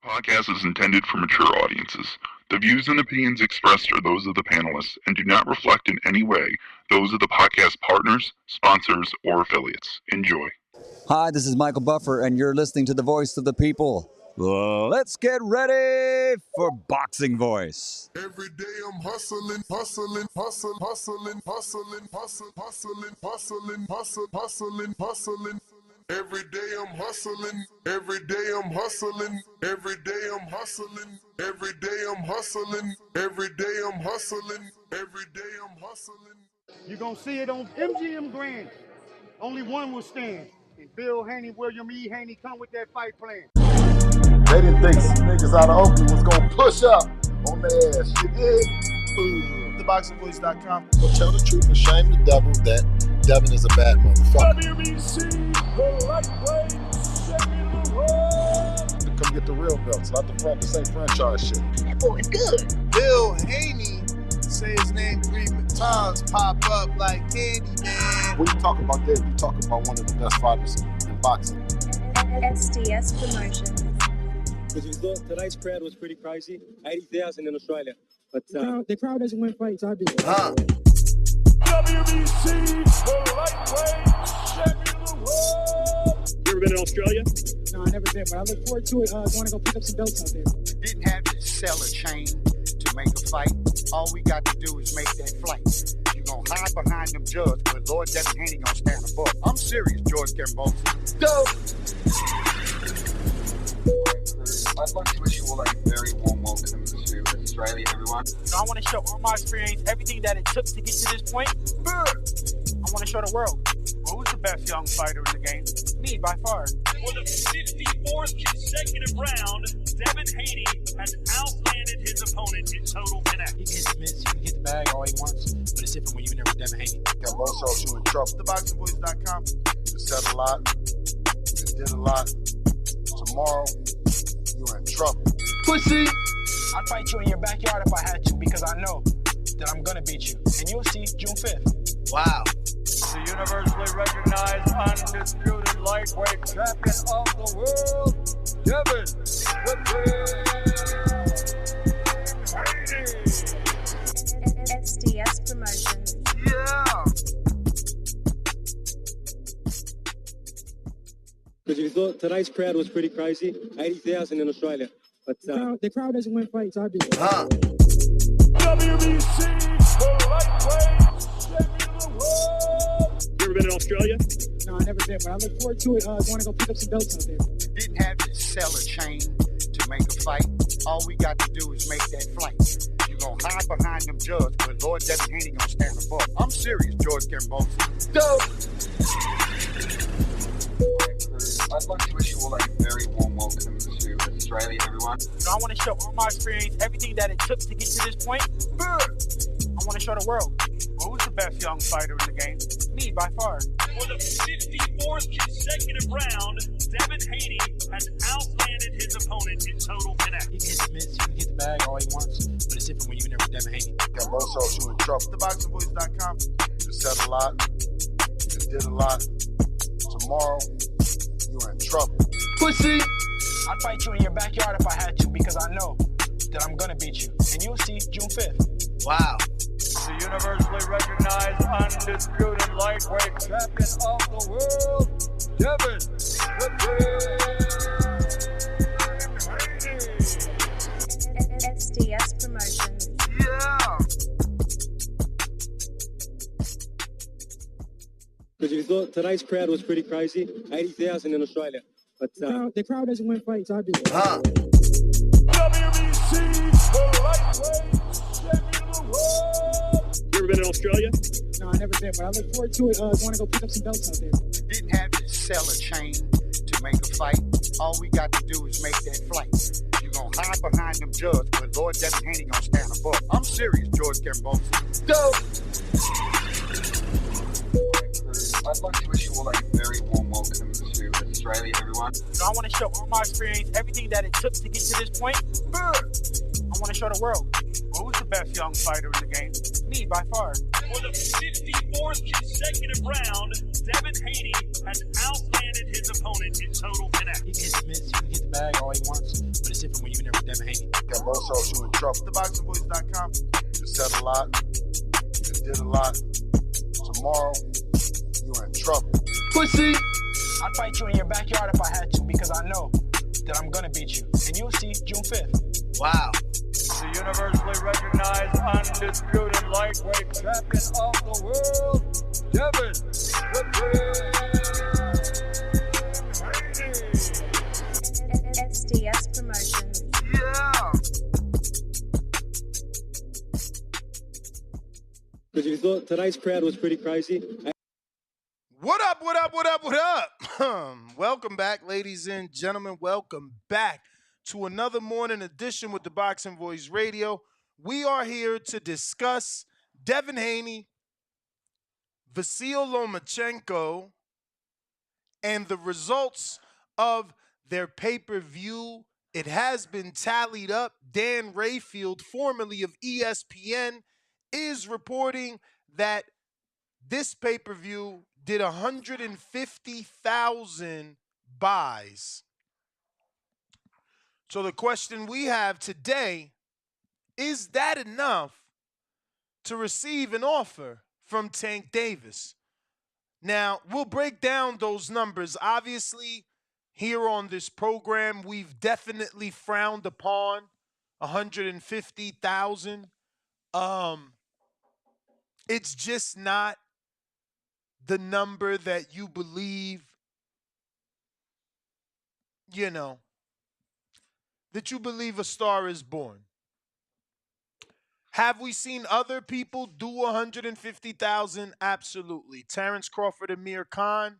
Podcast is intended for mature audiences. The views and opinions expressed are those of the panelists and do not reflect in any way those of the podcast partners, sponsors, or affiliates. Enjoy. Hi, this is Michael Buffer, and you're listening to the Voice of the People. Let's get ready for Boxing Voice. Every day I'm hustling. Every day I'm hustling. Every day I'm hustling. Every day I'm hustling. Every day I'm hustling. Every day I'm hustling. Every day I'm hustling. You're going to see it on MGM Grand. Only one will stand. And Bill Haney, William E. Haney, come with that fight plan. They didn't think some niggas out of Oakland was going to push up on their ass. You dig? TheBoxingVoice.com. Well, tell the truth and shame the devil that Devin is a bad motherfucker. WBC, the lightweight champion of the world. Come get the real belts, not this ain't franchise shit. That boy good. Bill Haney, say his name 3 times, pop up like candy, man. When you talk about Dave, you talk about one of the best fighters in boxing. SDS Promotions. Because you thought tonight's crowd was pretty crazy, 80,000 in Australia. But the crowd doesn't win fights, I do. WBC, the lightweight champion of the world. You ever been to Australia? No, I never been, but I look forward to it. I want to go pick up some belts out there. Didn't have to sell a chain to make a fight. All we got to do is make that flight. You gonna hide behind them judges, but Lord Devin Haney gonna stand above. I'm serious, George Gamboa. Go! I'd like to wish you all a very warm welcome to Australia, everyone. I want to show all my experience, everything that it took to get to this point. I want to show the world. Who's the best young fighter in the game? Me, by far. For the 54th consecutive round, Devin Haney has outlanded his opponent in total connect. He can hit the mitts, he can get the bag all he wants, but it's different when you're in there with Devin Haney. Got most of you in trouble. TheBoxingVoice.com. You said a lot. You did a lot. Tomorrow, you're in trouble. Pussy! I'd fight you in your backyard if I had to, because I know that I'm gonna beat you. And you'll see June 5th. Wow. The universally recognized, undisputed lightweight champion of the world, Devin Haney. SDS Promotions. Yeah! Because you thought tonight's crowd was pretty crazy, 80,000 in Australia. But The crowd doesn't win fights, I do. WBC, the lightweight champion of the world. You ever been to Australia? No, I never been, but I look forward to it. I want to go pick up some belts out there. Didn't have to sell a chain to make a fight. All we got to do is make that flight. You gonna hide behind them judges, but Lord Devin Haney gonna stand above. I'm serious, George Gamboa. Go! I'd like to wish you all a very warm welcome to Australia, everyone. I want to show all my experience, everything that it took to get to this point. I want to show the world. Who's the best young fighter in the game? Me, by far. For the 54th consecutive round, Devin Haney has outlanded his opponent in total connect. He can hit the mitts, he can get the bag all he wants, but it's different when you're in there with Devin Haney. Got most of you in trouble. TheBoxingVoice.com. You said a lot. You did a lot. Tomorrow, you're in trouble. Pussy! I'd fight you in your backyard if I had to, because I know that I'm gonna beat you. And you'll see June 5th. Wow. The universally recognized, undisputed lightweight champion of the world, Devin Haney. SDS Promotions. Yeah! Because you thought tonight's crowd was pretty crazy, 80,000 in Australia. But The crowd doesn't win fights, I do. WBC, the lightweight champion of the world. you ever been to Australia? No, I never been, but I look forward to it. I want to go pick up some belts out there. Didn't have to sell a chain to make a fight. All we got to do is make that flight. You gonna hide behind them judges, but Lord Devin Haney gonna stand above. I'm serious, George Gamboa. Go! I'd like to wish you all a very warm welcome to Australia, everyone. I want to show all my experience, everything that it took to get to this point. I want to show the world. Who's the best young fighter in the game? Me, by far. For the 54th consecutive round, Devin Haney has outlanded his opponent in total connect. He can hit the mitts, he can get the bag all he wants, but it's It's different when you're in there with Devin Haney. Yeah, most of you in trouble. TheBoxingVoice.com. You said a lot. You did a lot. Tomorrow, you're in trouble. Pussy! I'd fight you in your backyard if I had to because I know that I'm gonna beat you. And you'll see June 5th. Wow. The universally recognized, undisputed lightweight champion of the world, Devin SDS Promotions. Yeah. Because you thought tonight's crowd was pretty crazy. What up, what up, what up, what up? Welcome back, ladies and gentlemen. Welcome back to another morning edition with the Boxing Voice Radio. We are here to discuss Devin Haney, Vasiliy Lomachenko, and the results of their pay-per-view. It has been tallied up. Dan Rayfield, formerly of ESPN, is reporting that this pay-per-view did 150,000 buys. So the question we have today, is that enough to receive an offer from Tank Davis? Now, we'll break down those numbers. Obviously, here on this program, we've definitely frowned upon 150,000. It's just not the number that you believe, that you believe a star is born. Have we seen other people do 150,000? Absolutely. Terrence Crawford, Amir Khan,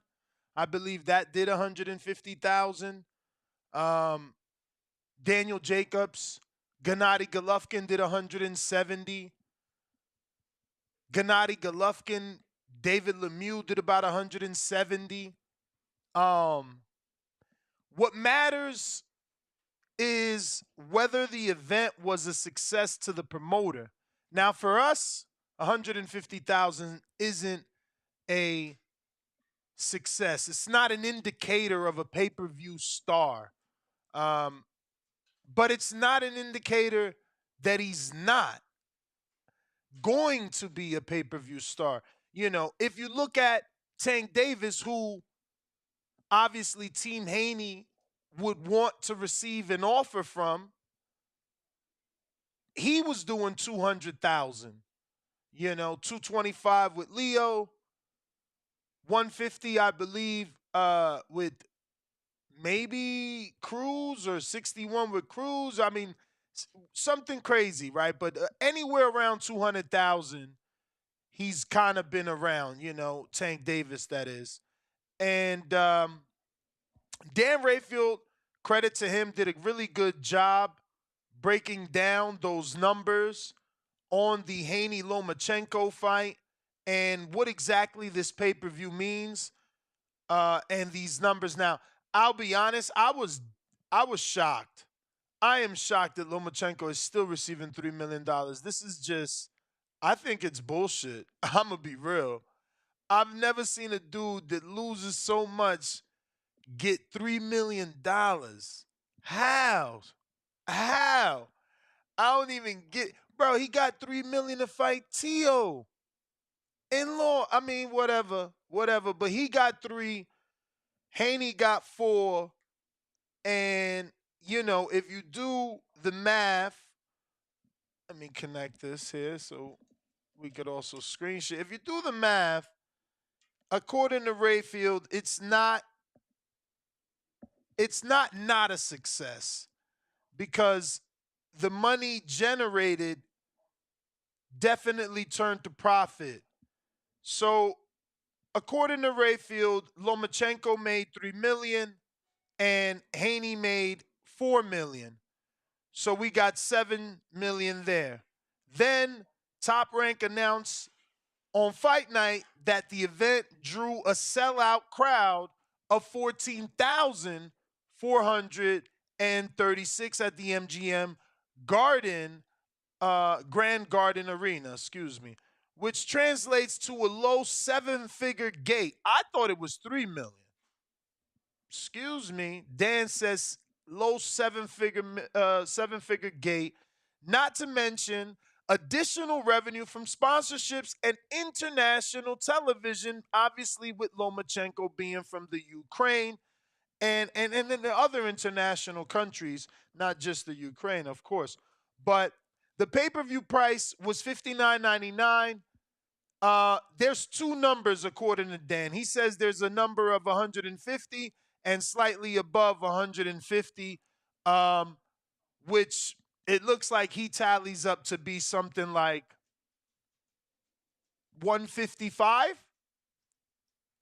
I believe that did 150,000. Daniel Jacobs, Gennady Golovkin did 170. Gennady Golovkin, David Lemieux did about 170. What matters is whether the event was a success to the promoter. Now, for us, 150,000 isn't a success. It's not an indicator of a pay-per-view star. But it's not an indicator that he's not going to be a pay-per-view star. If you look at Tank Davis, who obviously Team Haney would want to receive an offer from, he was doing 200,000. 225 with Leo, 150, I believe, with maybe Cruz, or 61 with Cruz. I mean, something crazy, right? But anywhere around 200,000, he's kind of been around, Tank Davis, that is. And Dan Rayfield, credit to him, did a really good job breaking down those numbers on the Haney-Lomachenko fight and what exactly this pay-per-view means and these numbers. Now, I'll be honest, I was shocked. I am shocked that Lomachenko is still receiving $3 million. This is just, I think it's bullshit. I'm going to be real. I've never seen a dude that loses so much get $3 million. How? I don't even get, bro, he got $3 million to fight Tio. I mean, whatever. But he got 3, Haney got 4, and, if you do the math, let me connect this here so we could also screen share. If you do the math, according to Rayfield, it's not a success because the money generated definitely turned to profit. So, according to Rayfield, Lomachenko made $3 million and Haney made $4 million. So we got $7 million there. Then Top Rank announced on Fight Night that the event drew a sellout crowd of 14,436 at the MGM Grand Garden Arena, which translates to a low 7-figure gate. I thought it was $3 million. Dan says low seven-figure gate, not to mention additional revenue from sponsorships and international television, obviously with Lomachenko being from the Ukraine and then the other international countries, not just the Ukraine, of course. But the pay-per-view price was $59.99. There's two numbers according to Dan. He says there's a number of 150 and slightly above 150, which it looks like he tallies up to be something like 155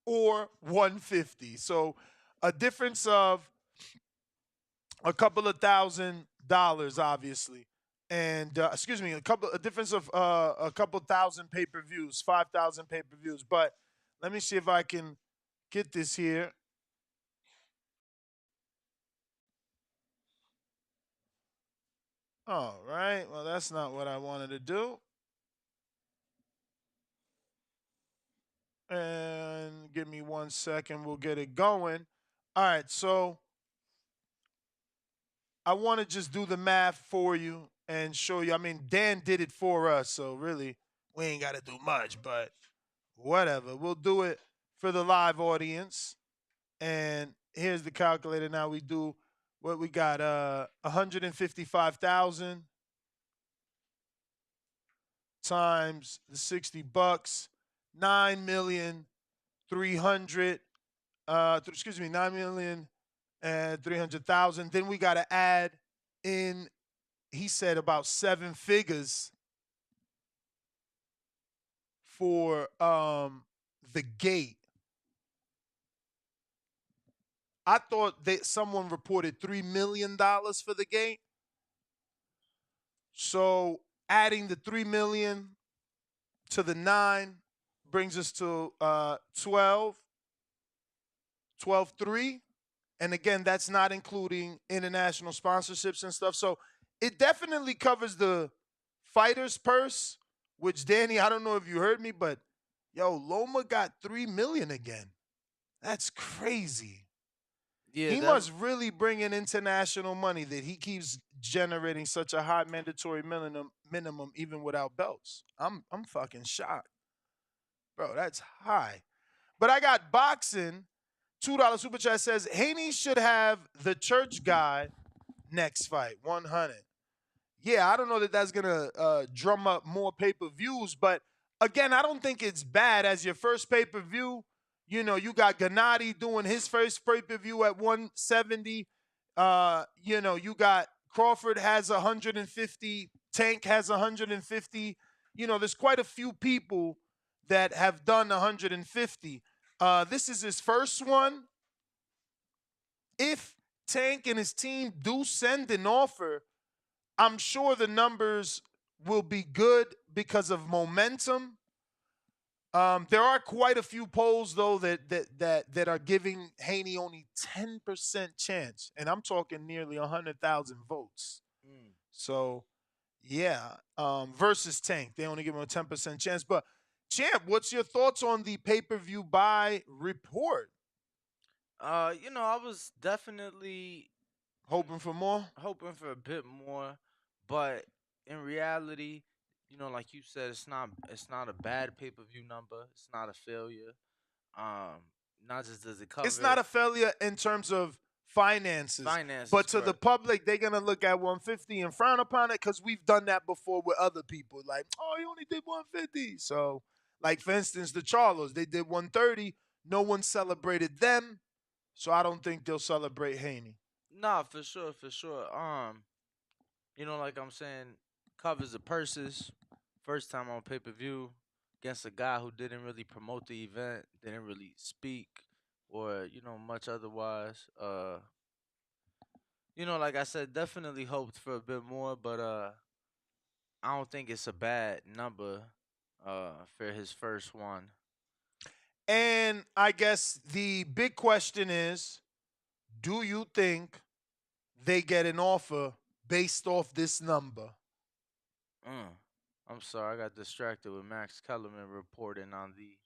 or 150. So a difference of a couple of $1,000, obviously. And a difference of a couple thousand pay-per-views, 5,000 pay-per-views. But let me see if I can get this here. All right. Well, that's not what I wanted to do. And give me 1 second. We'll get it going. All right. So I want to just do the math for you and show you. I mean, Dan did it for us. So really, we ain't got to do much. But whatever. We'll do it for the live audience. And here's the calculator. Now we do what we got, 155,000 times the $60, 9,300,000. 9,300,000. Then we got to add in, he said, about 7 figures for the gate. I thought that someone reported $3 million for the gate. So adding the $3 million to the 9 brings us to 12.3. And again, that's not including international sponsorships and stuff. So it definitely covers the fighter's purse, which, Danny, I don't know if you heard me, but yo, Loma got $3 million again. That's crazy. Yeah, he must really bring in international money that he keeps generating such a high mandatory minimum even without belts. I'm fucking shocked. Bro, that's high. But I got boxing. $2 super chat says Haney should have the church guy next fight, 100. Yeah, I don't know that that's gonna drum up more pay-per-views, but again, I don't think it's bad as your first pay-per-view. You know, you got Gennady doing his first pay-per-view at 170. You got Crawford has 150. Tank has 150. You know, there's quite a few people that have done 150. This is his first one. If Tank and his team do send an offer, I'm sure the numbers will be good because of momentum. There are quite a few polls though that are giving Haney only 10% chance, and I'm talking nearly 100,000 votes. So, yeah, versus Tank, they only give him a 10% chance. But Champ, what's your thoughts on the pay-per-view buy report? I was definitely hoping for more, hoping for a bit more, but in reality, like you said, it's not a bad pay-per-view number. It's not a failure. Not just does it cover. It's not a failure in terms of finances, but to the public, they're gonna look at 150 and frown upon it because we've done that before with other people. Like, oh, he only did 150. So, like for instance, the Charlos, they did 130. No one celebrated them, so I don't think they'll celebrate Haney. Nah, for sure. Like I'm saying, covers the purses. First time on pay-per-view against a guy who didn't really promote the event, didn't really speak, or much otherwise. Like I said, definitely hoped for a bit more, but I don't think it's a bad number for his first one. And I guess the big question is, do you think they get an offer based off this number? I'm sorry, I got distracted with Max Kellerman reporting on the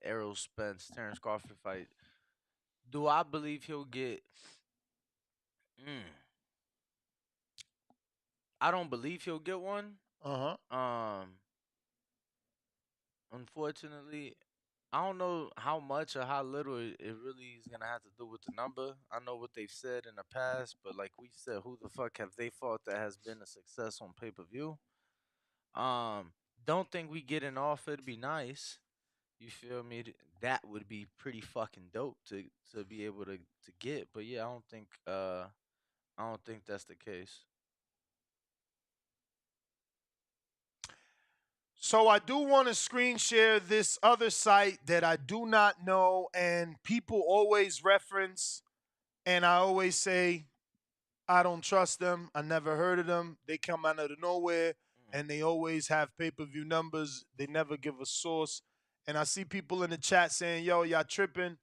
Errol Spence Terrence Crawford fight. Do I believe he'll get? I don't believe he'll get one. Unfortunately, I don't know how much or how little it really is gonna have to do with the number. I know what they've said in the past, but like we said, who the fuck have they fought that has been a success on pay per view? Don't think we get an offer. It'd be nice. You feel me? That would be pretty fucking dope to be able to get. But yeah, I don't think that's the case. So I do want to screen share this other site that I do not know, and people always reference, and I always say I don't trust them. I never heard of them. They come out of nowhere, and they always have pay-per-view numbers. They never give a source. And I see people in the chat saying, "Yo, y'all tripping?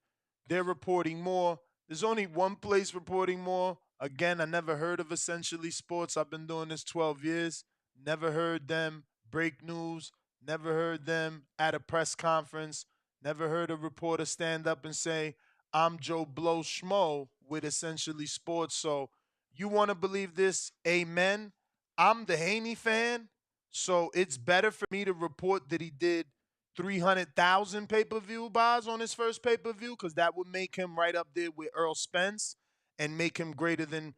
They're reporting more." There's only one place reporting more. Again, I never heard of Essentially Sports. I've been doing this 12 years. Never heard them break news. Never heard them at a press conference. Never heard a reporter stand up and say, "I'm Joe Blow Schmo with Essentially Sports." So you want to believe this? Amen. I'm the Haney fan, so it's better for me to report that he did 300,000 pay-per-view buys on his first pay-per-view, because that would make him right up there with Earl Spence and make him greater than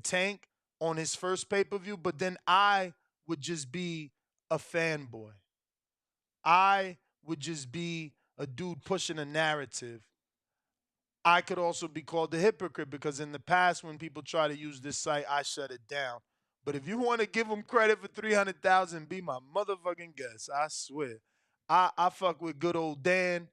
Tank on his first pay-per-view. But then I would just be a fanboy. I would just be a dude pushing a narrative. I could also be called a hypocrite, because in the past, when people try to use this site, I shut it down. But if you want to give them credit for 300,000, be my motherfucking guest. I swear. I fuck with good old Dan.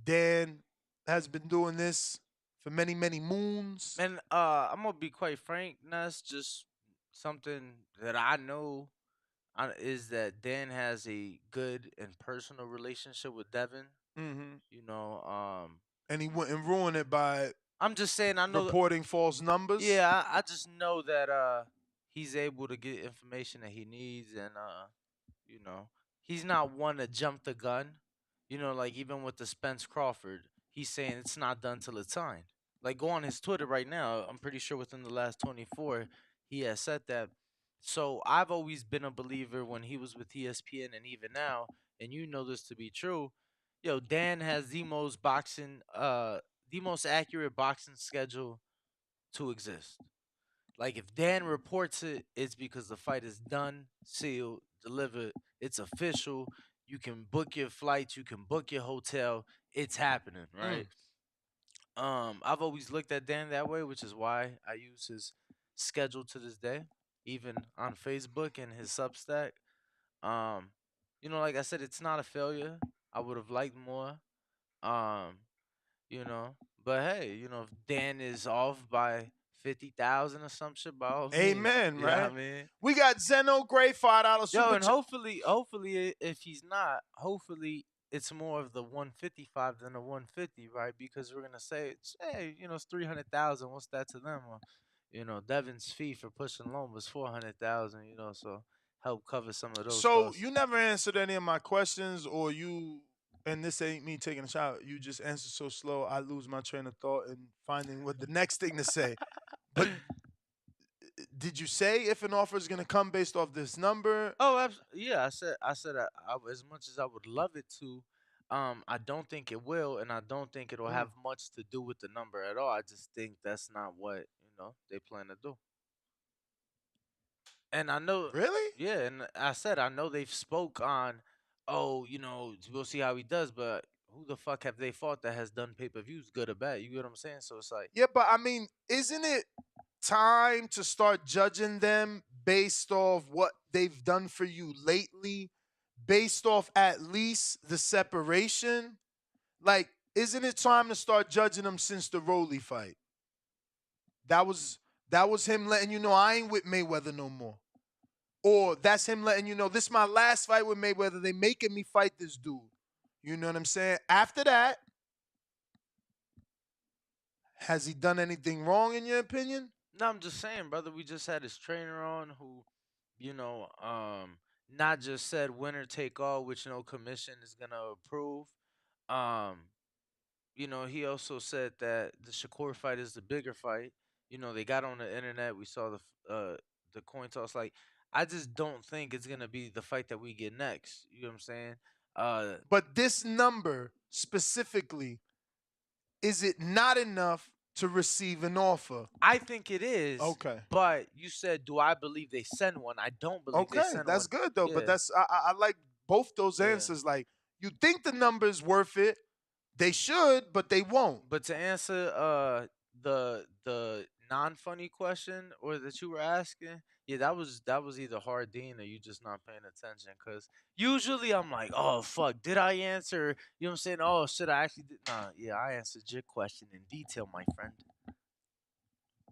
Dan has been doing this for many, many moons. And I'm gonna be quite frank. That's just something that I know is that Dan has a good and personal relationship with Devin. Mm-hmm. You know, And he wouldn't ruin it by I'm just saying I know reporting false numbers. Yeah, I just know that he's able to get information that he needs, and you know, he's not one to jump the gun. You know, like even with the Spence Crawford, he's saying it's not done till it's signed. Like go on his Twitter right now. I'm pretty sure within the last 24, he has said that. So I've always been a believer when he was with ESPN and even now, and you know this to be true. Yo, Dan has the most accurate boxing schedule to exist. Like if Dan reports it, it's because the fight is done, sealed, delivered. It's official. You can book your flights. You can book your hotel. It's happening, right? I've always looked at Dan that way, which is why I use his schedule to this day, even on Facebook and his Substack. Um, like I said, it's not a failure. I would have liked more. Um, you know. But hey, if Dan is off by 50,000 or some shit, by all means, Amen, you know right? what I mean? We got Zeno Gray $5 Yo, super and chat. hopefully, if he's not, hopefully it's more of the 155 than the 150, right? Because we're gonna say, hey, it's 300,000. What's that to them? Or, Devin's fee for pushing loan was 400,000. So help cover some of those So costs. you never answered any of my questions, or and this ain't me taking a shot. You just answer so slow, I lose my train of thought and finding what the next thing to say. But did you say if an offer is going to come based off this number? Oh, yeah. I said as much as I would love it to, I don't think it will, and I don't think it'll have much to do with the number at all. I just think that's not what they plan to do. And I know, really, yeah. And I said I know they've spoke on, oh, we'll see how he does, but who the fuck have they fought that has done pay-per-views, good or bad? You get what I'm saying? So it's like, yeah, but I mean, isn't it time to start judging them based off what they've done for you lately, based off at least the separation? Like, isn't it time to start judging them since the Rolly fight? That was him letting you know I ain't with Mayweather no more. Or that's him letting you know this is my last fight with Mayweather. They making me fight this dude. You know what I'm saying? After that, has he done anything wrong in your opinion? no, I'm just saying, brother. We just had his trainer on who, not just said winner take all, which no commission is gonna approve. Um, he also said that the Shakur fight is the bigger fight. They got on the internet. We saw the the coin toss. Like, I just don't think it's gonna be the fight that we get next. You know what I'm saying? But this number specifically, is it not enough to receive an offer? I think it is. Okay. But you said, do I believe they send one? I don't believe they Okay, send that's one. good though. But Yeah. that's I like both those Yeah. answers. Like, you think the number is worth it? They should, but they won't. But to answer the non funny question or that you were asking, yeah, that was either Hardin or you just not paying attention. Cause usually I'm like, oh fuck, did I answer? You know what I'm saying? Oh shit, I actually did. Nah, yeah, I answered your question in detail, my friend.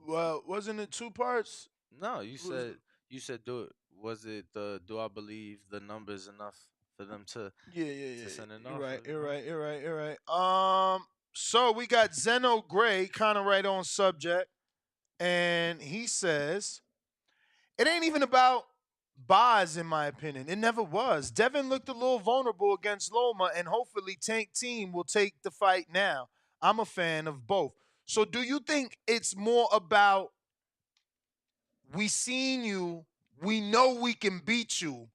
Well, wasn't it two parts? No, Was- you said do it. Was it the do I believe the number is enough for them to Yeah. send an You're offer? right. you You're know? right. You're right. You're right. So we got Zeno Gray, kind of right on subject, and he says it ain't even about buys, in my opinion. It never was. Devin looked a little vulnerable against Loma, and hopefully Tank Team will take the fight now. I'm a fan of both. So do you think it's more about we seen you, we know we can beat you.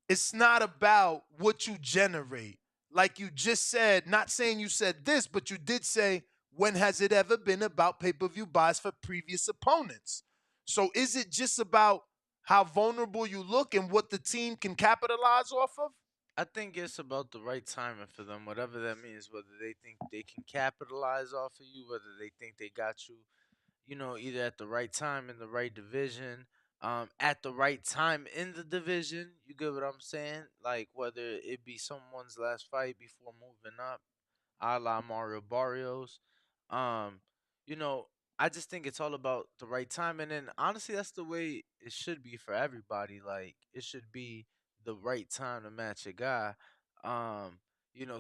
It's not about what you generate. Like you just said, not saying you said this, but you did say, when has it ever been about pay-per-view buys for previous opponents? So is it just about how vulnerable you look and what the team can capitalize off of? I think it's about the right timing for them, whatever that means. Whether they think they can capitalize off of you, whether they think they got you, either at the right time in the right division, at the right time in the division. You get what I'm saying? Like whether it be someone's last fight before moving up, a la Mario Barrios. Um, you know, I just think it's all about the right time, and then honestly, that's the way it should be for everybody. Like it should be the right time to match a guy. Um,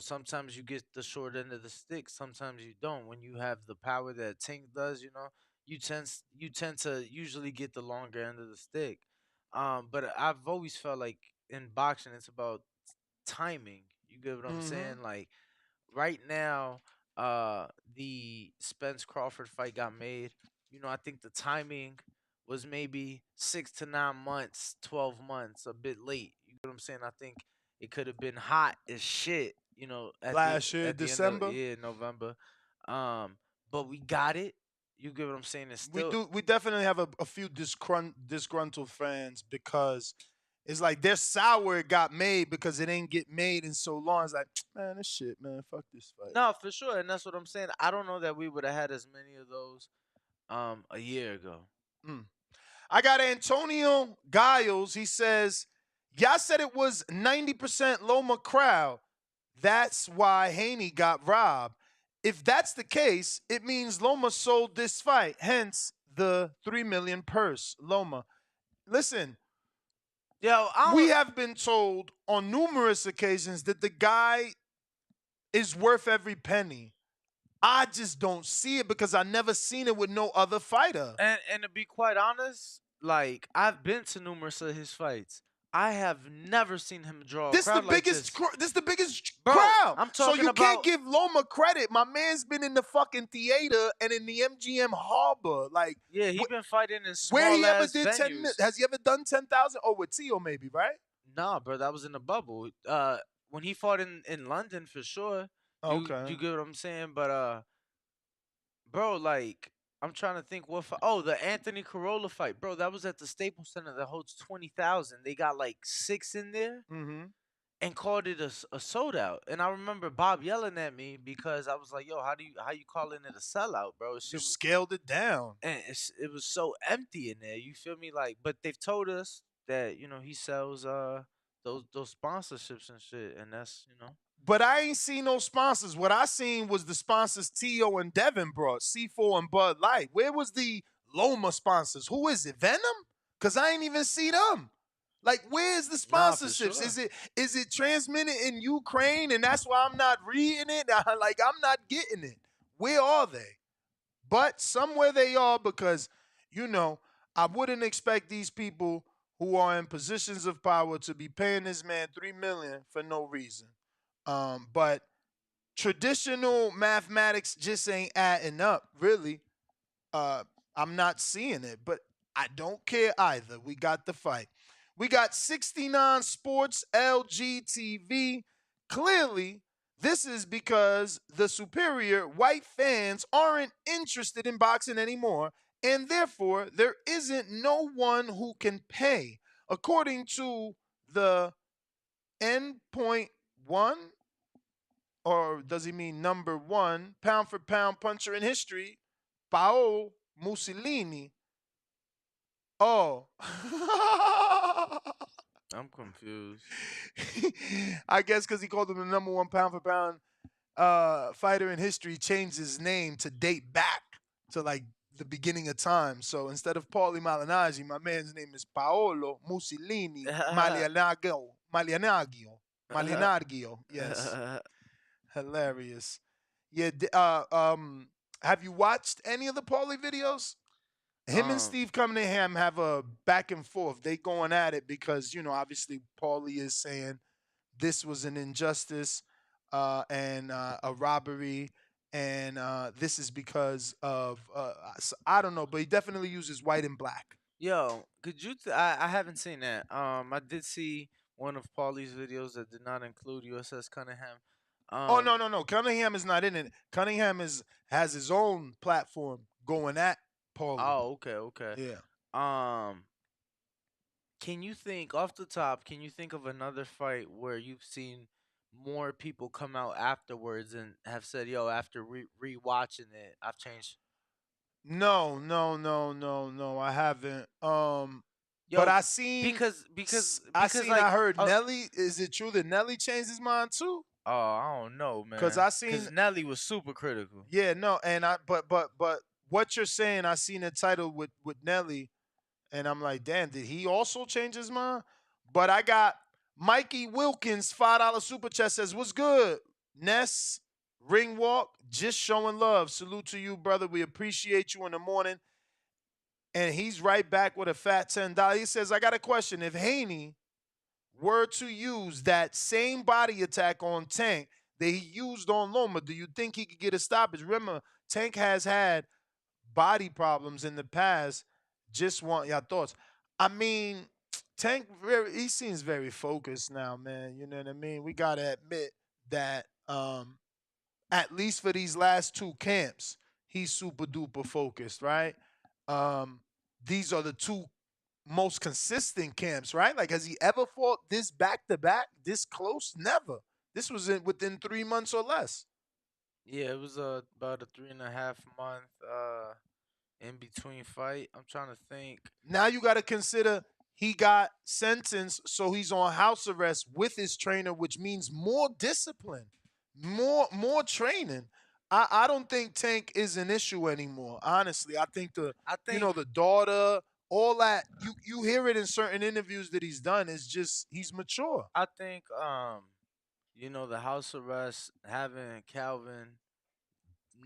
sometimes you get the short end of the stick, sometimes you don't. When you have the power that Tank does, you tend to usually get the longer end of the stick. But I've always felt like in boxing, it's about timing. You get what I'm saying? Like right now, the Spence Crawford fight got made. I think the timing was maybe 6 to 9 months, 12 months, a bit late. You get what I'm saying? I think it could have been hot as shit. Last year, At the end of December? November. But we got it. You get what I'm saying? It's still We definitely have a few disgruntled fans because it's like they're sour it got made because it ain't get made in so long. It's like, man, this shit, man, fuck this fight. no, for sure, and that's what I'm saying. I don't know that we would have had as many of those a year ago. I got Antonio Giles. He says, y'all said it was 90% Loma crowd. That's why Haney got robbed. If that's the case, it means Loma sold this fight, hence the 3 million purse. Loma. Listen, we have been told on numerous occasions that the guy is worth every penny. I just don't see it because I never seen it with no other fighter. And to be quite honest, like I've been to numerous of his fights. I have never seen him draw a This crowd the like biggest. this. This the biggest Bro, crowd. I'm So talking you can't about- give Loma credit. My man's been in the fucking theater and in the MGM Harbor. Like, yeah, he been fighting in small where he ever ass did venues. Has he ever done 10,000? Oh, with Tio maybe, right? Nah, bro, that was in the bubble. When he fought in London for sure. Okay. You get what I'm saying? But bro, like I'm trying to think what fight. Oh, the Anthony Corolla fight, bro. That was at the Staples Center that holds 20,000. They got like 6 in there. Mm-hmm. And called it a sold out. And I remember Bob yelling at me because I was like, "Yo, how you calling it a sellout, bro?" You scaled it down. And it was so empty in there. You feel me? Like, but they've told us that he sells those sponsorships and shit, and that's But I ain't seen no sponsors. What I seen was the sponsors Tio and Devin brought, C4 and Bud Light. Where was the Loma sponsors? Who is it? Venom? Because I ain't even see them. Like, where's the sponsorships? Sure. Is it transmitted in Ukraine and that's why I'm not reading it? Like, I'm not getting it. Where are they? But somewhere they are because, I wouldn't expect these people who are in positions of power to be paying this man $3 million for no reason. But traditional mathematics just ain't adding up, really. I'm not seeing it. But I don't care either. We got the fight. We got 69 Sports LGTV. Clearly, this is because the superior white fans aren't interested in boxing anymore, and therefore there isn't no one who can pay. According to the N.1, or does he mean number one, pound for pound puncher in history, Paolo Mussolini. Oh. I'm confused. I guess because he called him the number one pound for pound fighter in history, changed his name to date back to like the beginning of time. So instead of Paulie Malignaggi, my man's name is Paolo Mussolini Malignagio. Yes. Hilarious. Yeah. Have you watched any of the Paulie videos? Him and Steve Cunningham have a back and forth. They going at it because, obviously Paulie is saying this was an injustice and a robbery. And this is because of, I don't know, but he definitely uses white and black. Yo, could you? I haven't seen that. I did see one of Paulie's videos that did not include USS Cunningham. Oh, no. Cunningham is not in it. Cunningham has his own platform going at Paulie. Oh, okay. Yeah. Can you think off the top? Can you think of another fight where you've seen more people come out afterwards and have said, "Yo, after rewatching it, I've changed." No. I haven't. Yo, But I seen because I heard Nelly. Is it true that Nelly changed his mind too? Oh, I don't know, man. Because I seen Nelly was super critical. Yeah, no, and but what you're saying, I seen a title with Nelly, and I'm like, damn, did he also change his mind? But I got Mikey Wilkins, $5 super chat says, what's good? Ness, ring walk, just showing love. Salute to you, brother. We appreciate you in the morning. And he's right back with a fat $10. He says, I got a question. If Haney were to use that same body attack on Tank that he used on Loma, do you think he could get a stoppage? Remember, Tank has had body problems in the past. Just want your thoughts. I mean, Tank, he seems very focused now, man. You know what I mean? We got to admit that at least for these last two camps, he's super duper focused, right? These are the two most consistent camps, right? Like, has he ever fought this back to back, this close? Never. This was within 3 months or less. Yeah, it was about a 3.5 month in between fight. I'm trying to think. Now you got to consider he got sentenced, so he's on house arrest with his trainer, which means more discipline, more training. I don't think Tank is an issue anymore. Honestly, I think the daughter, all that you hear it in certain interviews that he's done is just he's mature. I think the house arrest, having Calvin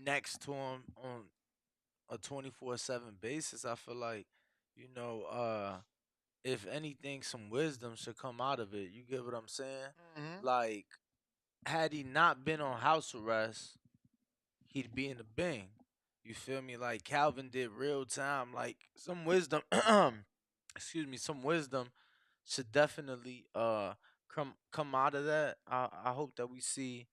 next to him on a 24/7 basis, I feel like if anything, some wisdom should come out of it. You get what I'm saying? Mm-hmm. Like, had he not been on house arrest, he'd be in the Bing. You feel me? Like, Calvin did real time. Like, some wisdom excuse me, some wisdom should definitely come out of that. I hope that we see,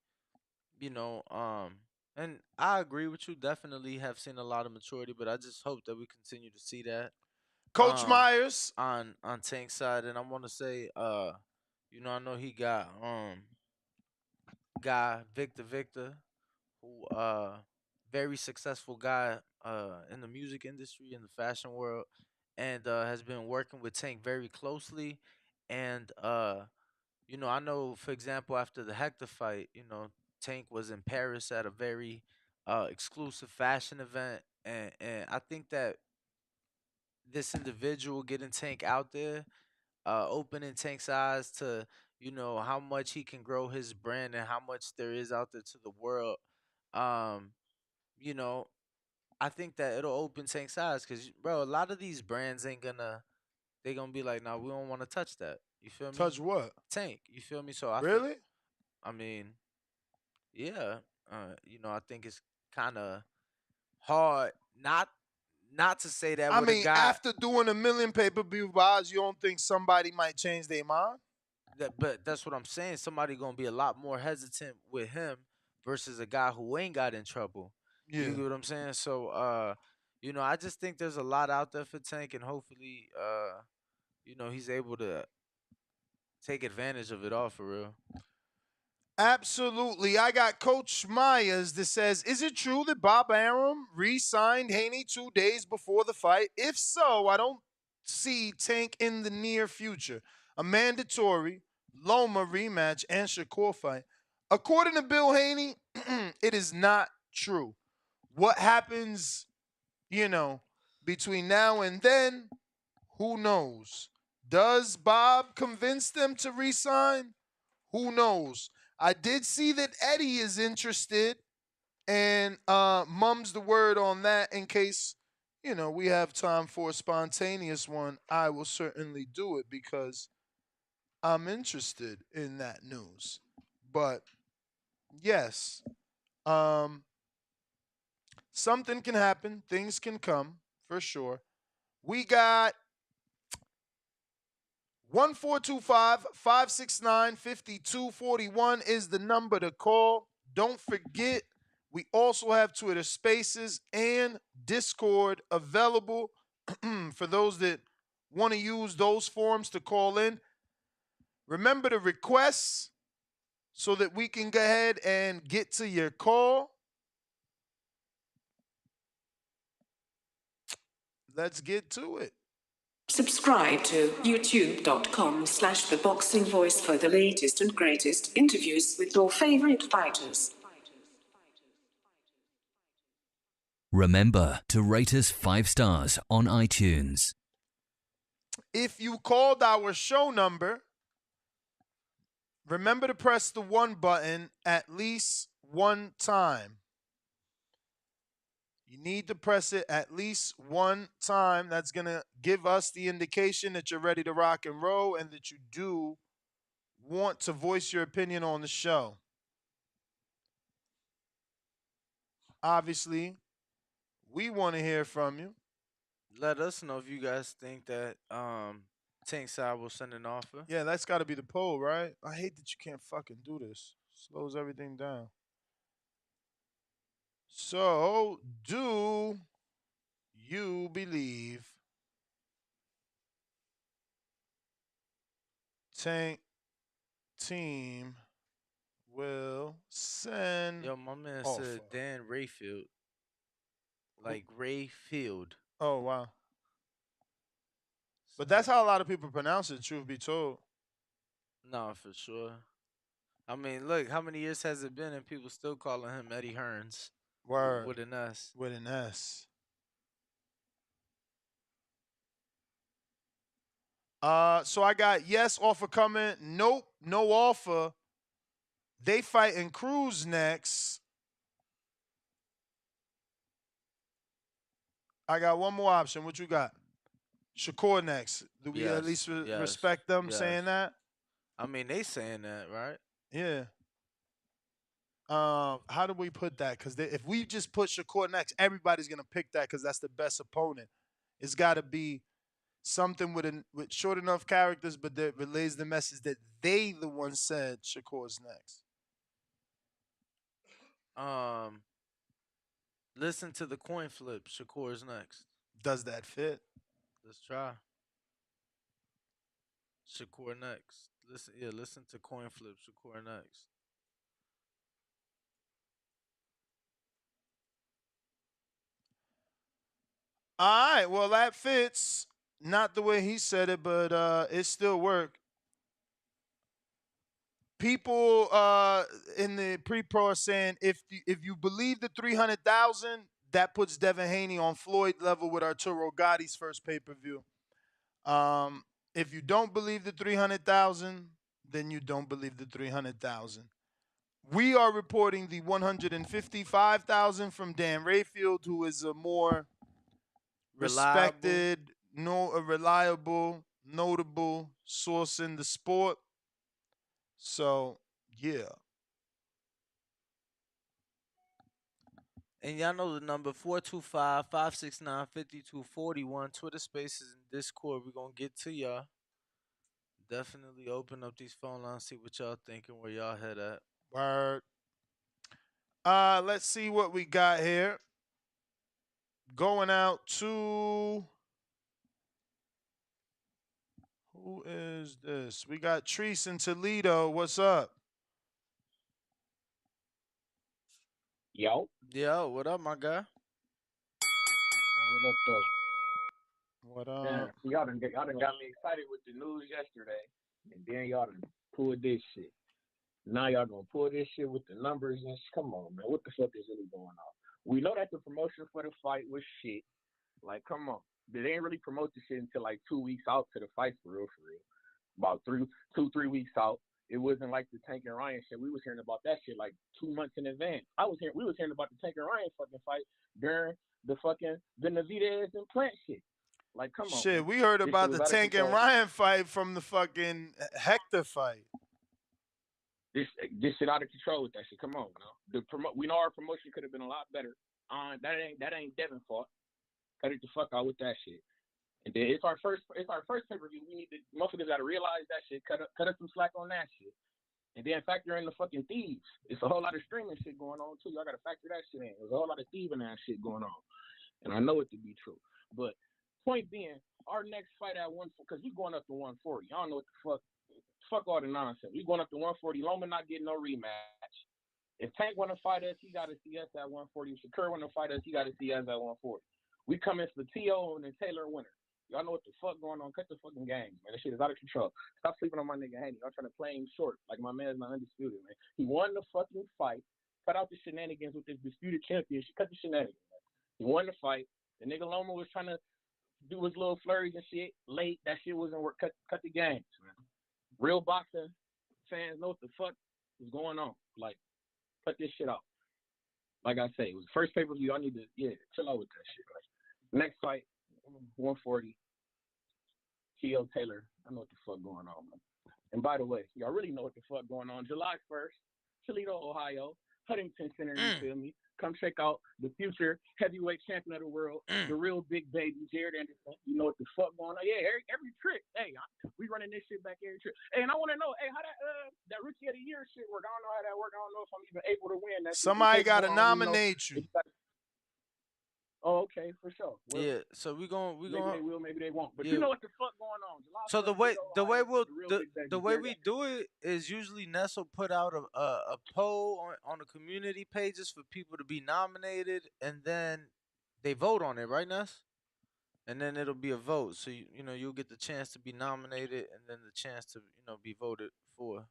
and I agree with you, definitely have seen a lot of maturity, but I just hope that we continue to see that. Coach Myers on Tank's side, and I want to say, I know he got guy Victor, who very successful guy in the music industry, in the fashion world, and has been working with Tank very closely. And I know, for example, after the Hector fight, Tank was in Paris at a very exclusive fashion event, and I think that this individual getting Tank out there, opening Tank's eyes to how much he can grow his brand and how much there is out there to the world. Um, you know, I think that it'll open Tank's eyes because, bro, a lot of these brands they gonna be like, nah, we don't want to touch that. You feel me? touch what? Tank. You feel me? So Really? I mean, yeah. I think it's kind of hard not to say that I would have mean, got after doing 1,000,000 pay-per-view buys, you don't think somebody might change their mind? that, but that's what I'm saying. Somebody gonna be a lot more hesitant with him versus a guy who ain't got in trouble. Yeah. You get what I'm saying? So, I just think there's a lot out there for Tank, and hopefully, he's able to take advantage of it all for real. Absolutely. I got Coach Myers that says, is it true that Bob Arum re-signed Haney 2 days before the fight? If so, I don't see Tank in the near future. A mandatory Loma rematch and Shakur fight. According to Bill Haney, it is not true. What happens, between now and then, who knows? Does Bob convince them to re-sign? Who knows? I did see that Eddie is interested, and mum's the word on that in case, we have time for a spontaneous one. I will certainly do it because I'm interested in that news. But yes, something can happen. Things can come for sure. We got 1425-569-5241 is the number to call. Don't forget, we also have Twitter Spaces and Discord available for those that want to use those forms to call in. Remember to request so that we can go ahead and get to your call. Let's get to it. Subscribe to youtube.com/theboxingvoice for the latest and greatest interviews with your favorite fighters. Remember to rate us 5 stars on iTunes. If you called our show number, remember to press the 1 button at least one time. You need to press it at least one time. That's going to give us the indication that you're ready to rock and roll and that you do want to voice your opinion on the show. Obviously, we want to hear from you. Let us know if you guys think that Tank side will send an offer. Yeah, that's got to be the poll, right? I hate that you can't fucking do this. Slows everything down. So, do you believe Tank team will send? Yo, my man offer? said Dan Rayfield. Like Rayfield. Oh, wow. But that's how a lot of people pronounce it, truth be told. No, for sure. I mean, look, how many years has it been and people still calling him Eddie Hearns? Word. With an S. With an S. So I got yes offer coming. Nope, no offer. They fighting Cruz next. I got one more option. What you got? Shakur next. Do we at least respect them saying that? I mean, they saying that, right? Yeah. How do we put that? Because if we just put Shakur next, everybody's gonna pick that because that's the best opponent. It's got to be something with short enough characters, but that relays the message that they the one said Shakur's next. Listen to the coin flip. Shakur's next. Does that fit? Let's try. Shakur next. Listen to coin flip. Shakur next. All right, well that fits. Not the way he said it, but it still worked. People in the pre-pro are saying if you believe the 300,000, that puts Devin Haney on Floyd level with Arturo Gotti's first pay-per-view. If you don't believe the 300,000, then you don't believe the 300,000. We are reporting the 155,000 from Dan Rayfield, who is a more respected, a reliable, notable source in the sport. So, yeah. And y'all know the number 425-569-5241. Twitter Spaces and Discord. We're going to get to y'all. Definitely open up these phone lines, see what y'all thinking, where y'all head at. Word. Let's see what we got here. Going out to who is this? We got Treese in Toledo. What's up? Yo. Yo, what up, my guy? What up, though? What Yeah, up? y'all done got me excited with the news yesterday, and then y'all done pulled this shit. Now y'all gonna pull this shit with the numbers and come on, man. What the fuck is really going on? We know that the promotion for the fight was shit. Like, come on. They didn't really promote the shit until like 2 weeks out to the fight for real, for real. About 3 weeks out. It wasn't like the Tank and Ryan shit. We was hearing about that shit like 2 months in advance. We was hearing about the Tank and Ryan fucking fight during the fucking Benavidez and Plant shit. Like, come on. Shit, Man. we heard This about shit the was out of Tank and control. Ryan fight from the fucking Hector fight. This shit out of control with that shit. Come on, now. We know our promotion could have been a lot better. That ain't Devin fault. Cut it the fuck out with that shit. And then it's our first pay-per-view. We need to motherfuckers gotta realize that shit. Cut us some slack on that shit. And then factor in the fucking thieves. It's a whole lot of streaming shit going on too. Y'all gotta factor that shit in. There's a whole lot of thieving ass shit going on. And I know it to be true. But point being, our next fight at because we going up to 140. I don't know what the fuck. Fuck all the nonsense. We going up to 140. Loma not getting no rematch. If Tank want to fight us, he got to see us at 140. If Shakur want to fight us, he got to see us at 140. We come in for T.O. and then Taylor winner. Y'all know what the fuck going on. Cut the fucking games, man. This shit is out of control. Stop sleeping on my nigga Haney. Y'all trying to play him short. Like my man's not undisputed, man. He won the fucking fight. Cut out the shenanigans with this disputed championship. Cut the shenanigans, man. He won the fight. The nigga Loma was trying to do his little flurries and shit late. That shit wasn't work. Cut the games, man. Real boxing fans know what the fuck is going on. Like, cut this shit out. Like I say, it was the first pay-per-view. I need to, chill out with that shit. Like, next fight, 140. T.O. Taylor. I know what the fuck going on, man. And by the way, y'all really know what the fuck going on. July 1st, Toledo, Ohio, Huntington Center, you feel me? Come check out the future heavyweight champion of the world, the real big baby, Jared Anderson. You know what the fuck going on? Yeah, every trick. Hey, we running this shit back every trick. Hey, and I want to know, how that rookie of the year shit work? I don't know how that work. I don't know if I'm even able to win that. Somebody got to nominate you. Oh, okay, for sure. Well, yeah, so we going maybe they will, maybe they won't. But yeah. you know what the fuck going on? July so the 1st, way we do it is usually Nestle put out a poll on the community pages for people to be nominated, and then they vote on it, right, Ness? And then it'll be a vote, so you'll get the chance to be nominated, and then the chance to be voted for.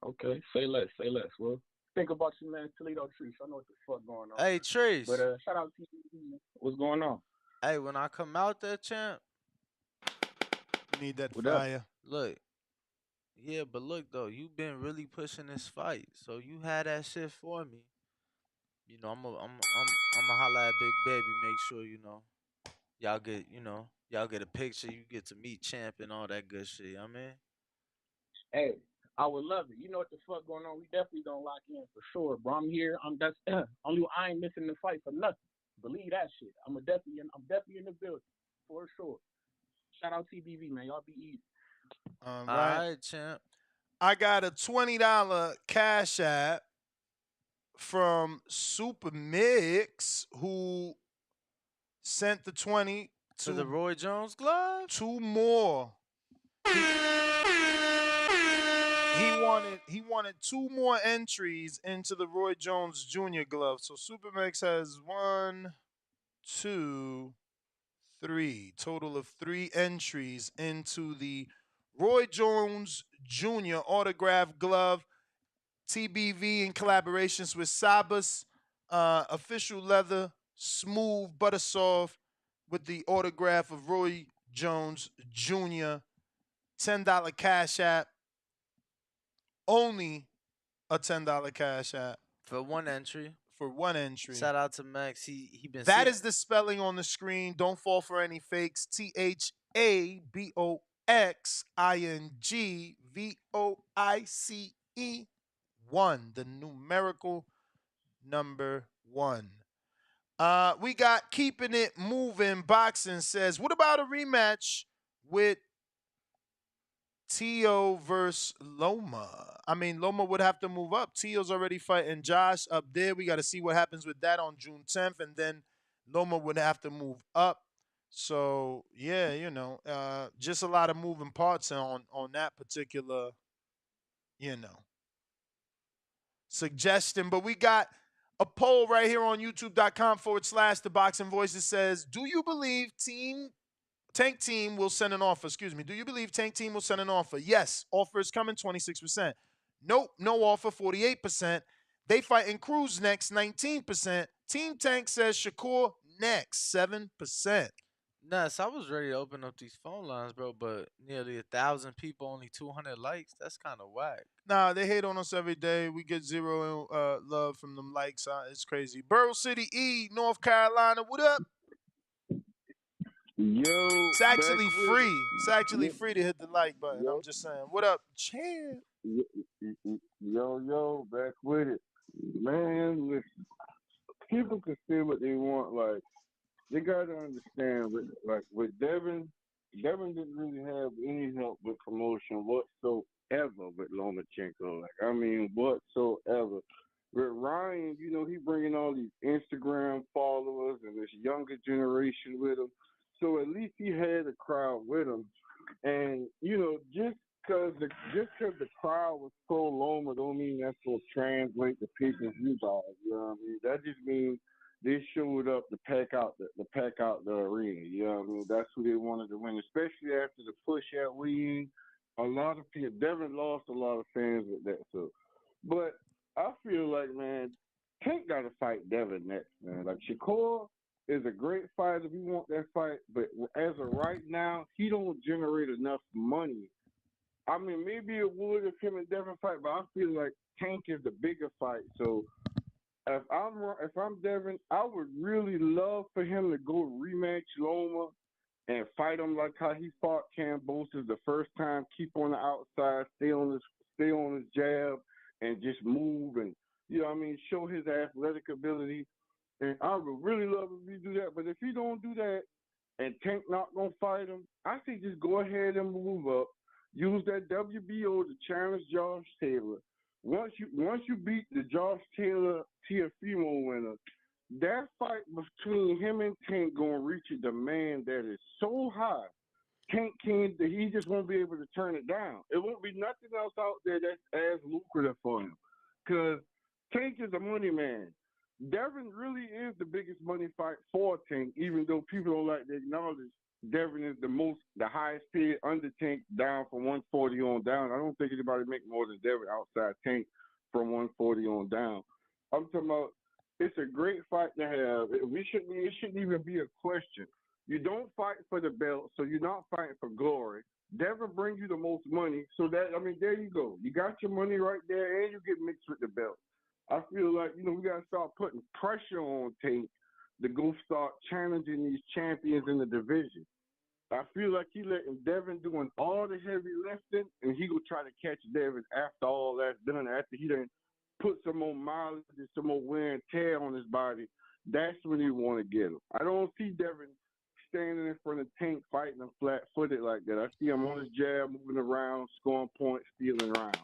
Okay, say less. Well, think about you, man, Toledo Trees. I know what the fuck going on. Hey, Trees. But shout out to you. What's going on? Hey, when I come out there, champ, you need that fire. Look, yeah, but look though, you've been really pushing this fight, so you had that shit for me. I'm a holla at Big Baby. Make sure y'all get a picture. You get to meet Champ and all that good shit. I mean, hey, I would love it. You know what the fuck going on? We definitely gonna lock in for sure, bro. I'm here. I ain't missing the fight for nothing. Believe that shit. I'm definitely in the building for sure. Shout out TBV, man. Y'all be easy. All right, champ. I got a $20 Cash App from Super Mix, who sent the 20 to the Roy Jones glove. 2 more. He wanted 2 more entries into the Roy Jones Jr. glove. So Super Mix has 1, 2, 3. Total of 3 entries into the Roy Jones Jr. autograph glove. TBV in collaborations with Sabas. Official leather, smooth, butter soft, with the autograph of Roy Jones Jr. $10 Cash App. Only a $10 Cash App. For one entry. Shout out to Max. He been. That is the spelling on the screen. Don't fall for any fakes. THABOXINGVOICE 1. The numerical number 1. We got Keeping It Moving Boxing says, what about a rematch with Tio versus Loma? I mean, Loma would have to move up. Tio's already fighting Josh up there. We got to see what happens with that on June 10th, and then Loma would have to move up. So yeah, just a lot of moving parts on that particular, suggestion. But we got a poll right here on youtube.com/The Boxing Voices says, do you believe Tank Team will send an offer? Excuse me. Do you believe Tank Team will send an offer? Yes. Offer is coming, 26%. Nope. No offer, 48%. They fighting Cruz next, 19%. Team Tank says Shakur next, 7%. Nuts, I was ready to open up these phone lines, bro, but nearly 1,000 people, only 200 likes. That's kind of whack. Nah, they hate on us every day. We get zero love from them likes. It's crazy. Burrow City E, North Carolina. What up? Yo, It's actually back with free. it. It's actually free to hit the like button. Yo, I'm just saying. What up, champ? yo, back with it. Man, listen, people can say what they want. Like, they got to understand, with Devin didn't really have any help with promotion whatsoever with Lomachenko. Like, I mean, whatsoever. With Ryan, he bringing all these Instagram followers and this younger generation with him. So at least he had a crowd with him. And, just because the crowd was pro Loma don't mean that's going to translate to pay-per-view dollars. You know what I mean? That just means they showed up to pack out the arena. You know what I mean? That's who they wanted to win, especially after the push at weigh-in. A lot of people, Devin lost a lot of fans with that. So, but I feel like, man, Tank got to fight Devin next, man. Like, Shakur is a great fighter if you want that fight, but as of right now, he don't generate enough money. I mean, maybe it would if him and Devin fight, but I feel like Tank is the bigger fight. So if I'm Devin, I would really love for him to go rematch Loma and fight him like how he fought Kambosos the first time. Keep on the outside, stay on his jab, and just move and show his athletic ability. And I would really love if he do that. But if he don't do that and Tank not gonna fight him, I think just go ahead and move up. Use that WBO to challenge Josh Taylor. Once you beat the Josh Taylor Tiafimo winner, that fight between him and Tank gonna reach a demand that is so high. Tank can't. He just won't be able to turn it down. It won't be nothing else out there that's as lucrative for him, because Tank is a money man. Devin really is the biggest money fight for Tank, even though people don't like to acknowledge Devin is the highest paid under Tank down from 140 on down. I don't think anybody make more than Devin outside Tank from 140 on down. I'm talking about it's a great fight to have. It shouldn't even be a question. You don't fight for the belt, so you're not fighting for glory. Devin brings you the most money, so there you go. You got your money right there, and you get mixed with the belt. I feel like, we got to start putting pressure on Tank to go start challenging these champions in the division. I feel like he letting Devin doing all the heavy lifting, and he gonna try to catch Devin after all that's done, after he done put some more mileage and some more wear and tear on his body. That's when he want to get him. I don't see Devin standing in front of Tank fighting him flat-footed like that. I see him on his jab, moving around, scoring points, stealing rounds.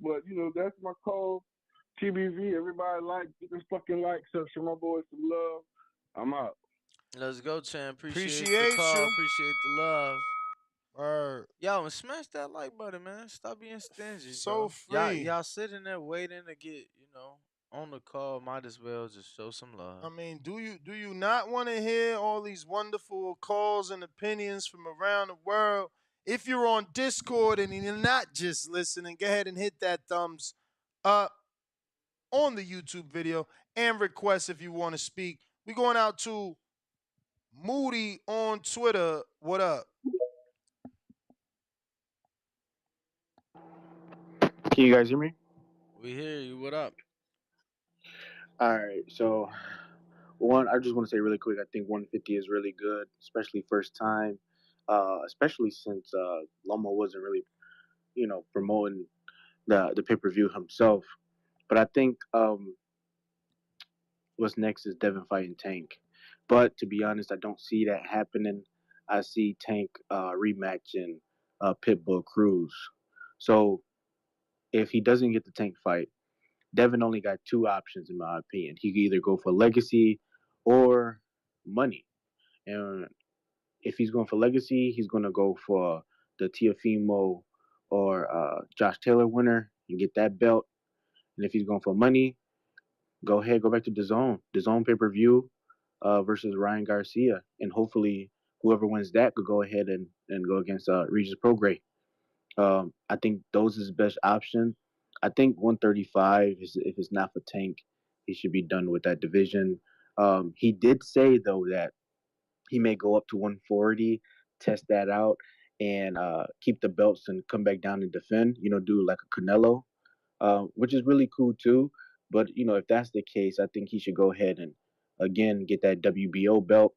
But, that's my call. TBV, everybody get this fucking likes up. Show my boys some love. I'm out. Let's go, champ. Appreciate Appreciate the call. you. Appreciate the love. Word. Yo, and smash that like button, man. Stop being stingy, So bro. free. Y'all sitting there waiting to get, on the call. Might as well just show some love. I mean, do you not want to hear all these wonderful calls and opinions from around the world? If you're on Discord and you're not just listening, go ahead and hit that thumbs up on the YouTube video and request if you want to speak. We going out to Moody on Twitter. What up? Can you guys hear me? We hear you. What up? All right. So, one, I just want to say really quick, I think 150 is really good, especially first time, especially since Loma wasn't really, promoting the pay-per-view himself. But I think what's next is Devin fighting Tank. But to be honest, I don't see that happening. I see Tank rematching Pitbull Cruz. So if he doesn't get the Tank fight, Devin only got two options in my opinion. He could either go for legacy or money. And if he's going for legacy, he's going to go for the Tiafimo or Josh Taylor winner and get that belt. And if he's going for money, go ahead, go back to the zone pay per view versus Ryan Garcia, and hopefully whoever wins that could go ahead and go against Regis Prograis. I think those is the best option. I think 135 is, if it's not for Tank, he should be done with that division. He did say though that he may go up to 140, test that out, and keep the belts and come back down and defend. Do like a Canelo, which is really cool too. But if that's the case, I think he should go ahead and again get that WBO belt.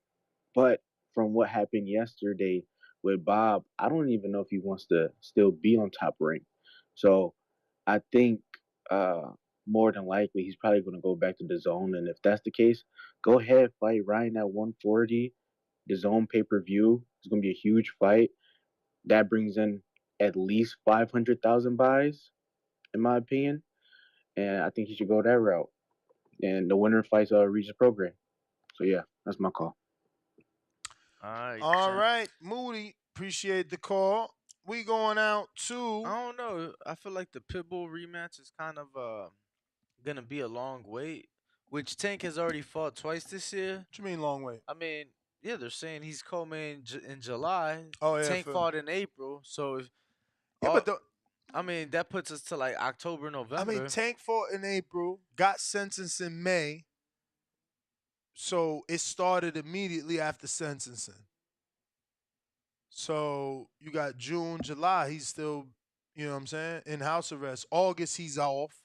But from what happened yesterday with Bob, I don't even know if he wants to still be on Top Rank. So I think more than likely he's probably going to go back to the zone. And if that's the case, go ahead, fight Ryan at 140. The zone pay per view is going to be a huge fight. That brings in at least 500,000 buys, in my opinion. And I think he should go that route. And the winner fights Regis Prograis. So yeah, that's my call. All right, Moody. Appreciate the call. We going out to. I don't know. I feel like the Pitbull rematch is kind of gonna be a long wait. Which Tank has already fought twice this year. What you mean long wait? I mean, yeah, they're saying he's co-main in July. Oh yeah, Tank fought in April. So if I mean, that puts us to like October, November. I mean, Tank fought in April, got sentenced in May, so it started immediately after sentencing. So you got June, July, he's still, you know what I'm saying, in house arrest. August, he's off.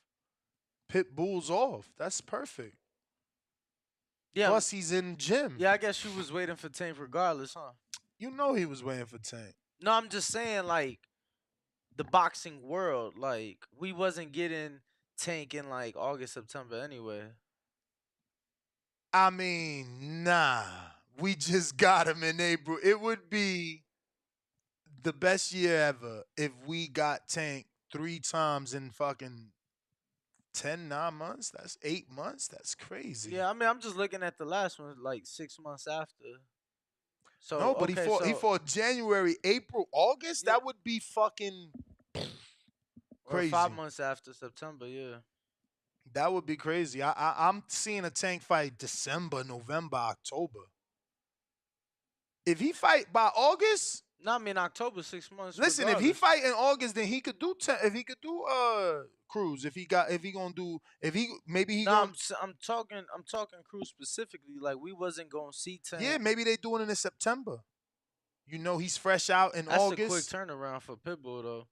Pitbull's off. That's perfect. Yeah. Plus, he's in gym. Yeah, I guess you was waiting for Tank regardless, huh? You know he was waiting for Tank. No, I'm just saying, like, the boxing world, like, we wasn't getting Tank in like August, September anyway. I mean, nah. We just got him in April. It would be the best year ever if we got Tank 3 times in fucking 9 months. That's 8 months. That's crazy. Yeah, I mean, I'm just looking at the last one, like 6 months after. So no, but okay, he fought January, April, August. Yeah. That would be fucking crazy. Or 5 months after September, yeah. That would be crazy. I'm seeing a Tank fight December, November, October. If he fight by August, no, I mean October, 6 months. Listen, regardless. if he fight in August, then he could do. If he could do Cruz, if he gonna do, if he maybe he. No, gonna, I'm talking Cruz specifically. Like we wasn't gonna see Tank. Yeah, maybe they doing it in September. You know, he's fresh out in That's August. That's a quick turnaround for Pitbull, though.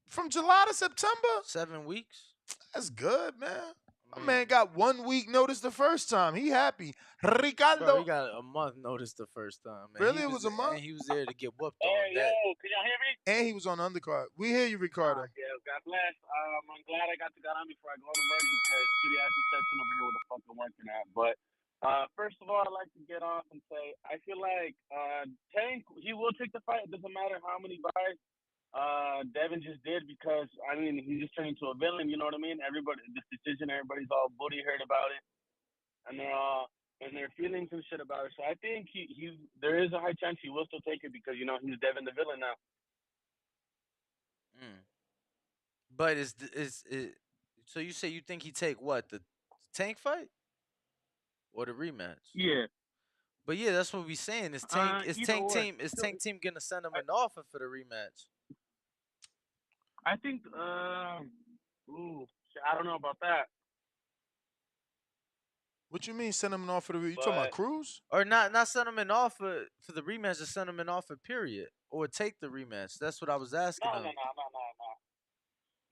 From July to September, 7 weeks. That's good, man. My man got 1 week notice the first time. He happy. Ricardo. Bro, he got a month notice the first time, man. Really? It was a month? And he was there to get whooped Hey, on that. yo, can y'all hear me? And he was on the undercard. We hear you, Ricardo. Yeah, God bless. I'm glad I got on before I go to work because city actually section over here with the fuck I'm working at. But first of all, I'd like to get off and say I feel like Tank, he will take the fight. It doesn't matter how many buys Devin just did because, I mean, he just turned into a villain, you know what I mean? Everybody, this decision, everybody's all booty hurt about it. And they're all in their feelings and shit about it. So I think there is a high chance he will still take it because, you know, he's Devin the villain now. But so you say you think he take what, the Tank fight or the rematch? Yeah. But yeah, that's what we saying. Is Tank team gonna send him an offer for the rematch? I think I don't know about that. What you mean send him an offer? You talking about Cruz? Or not send him an offer for the rematch, just send him an offer, period. Or take the rematch. That's what I was asking him.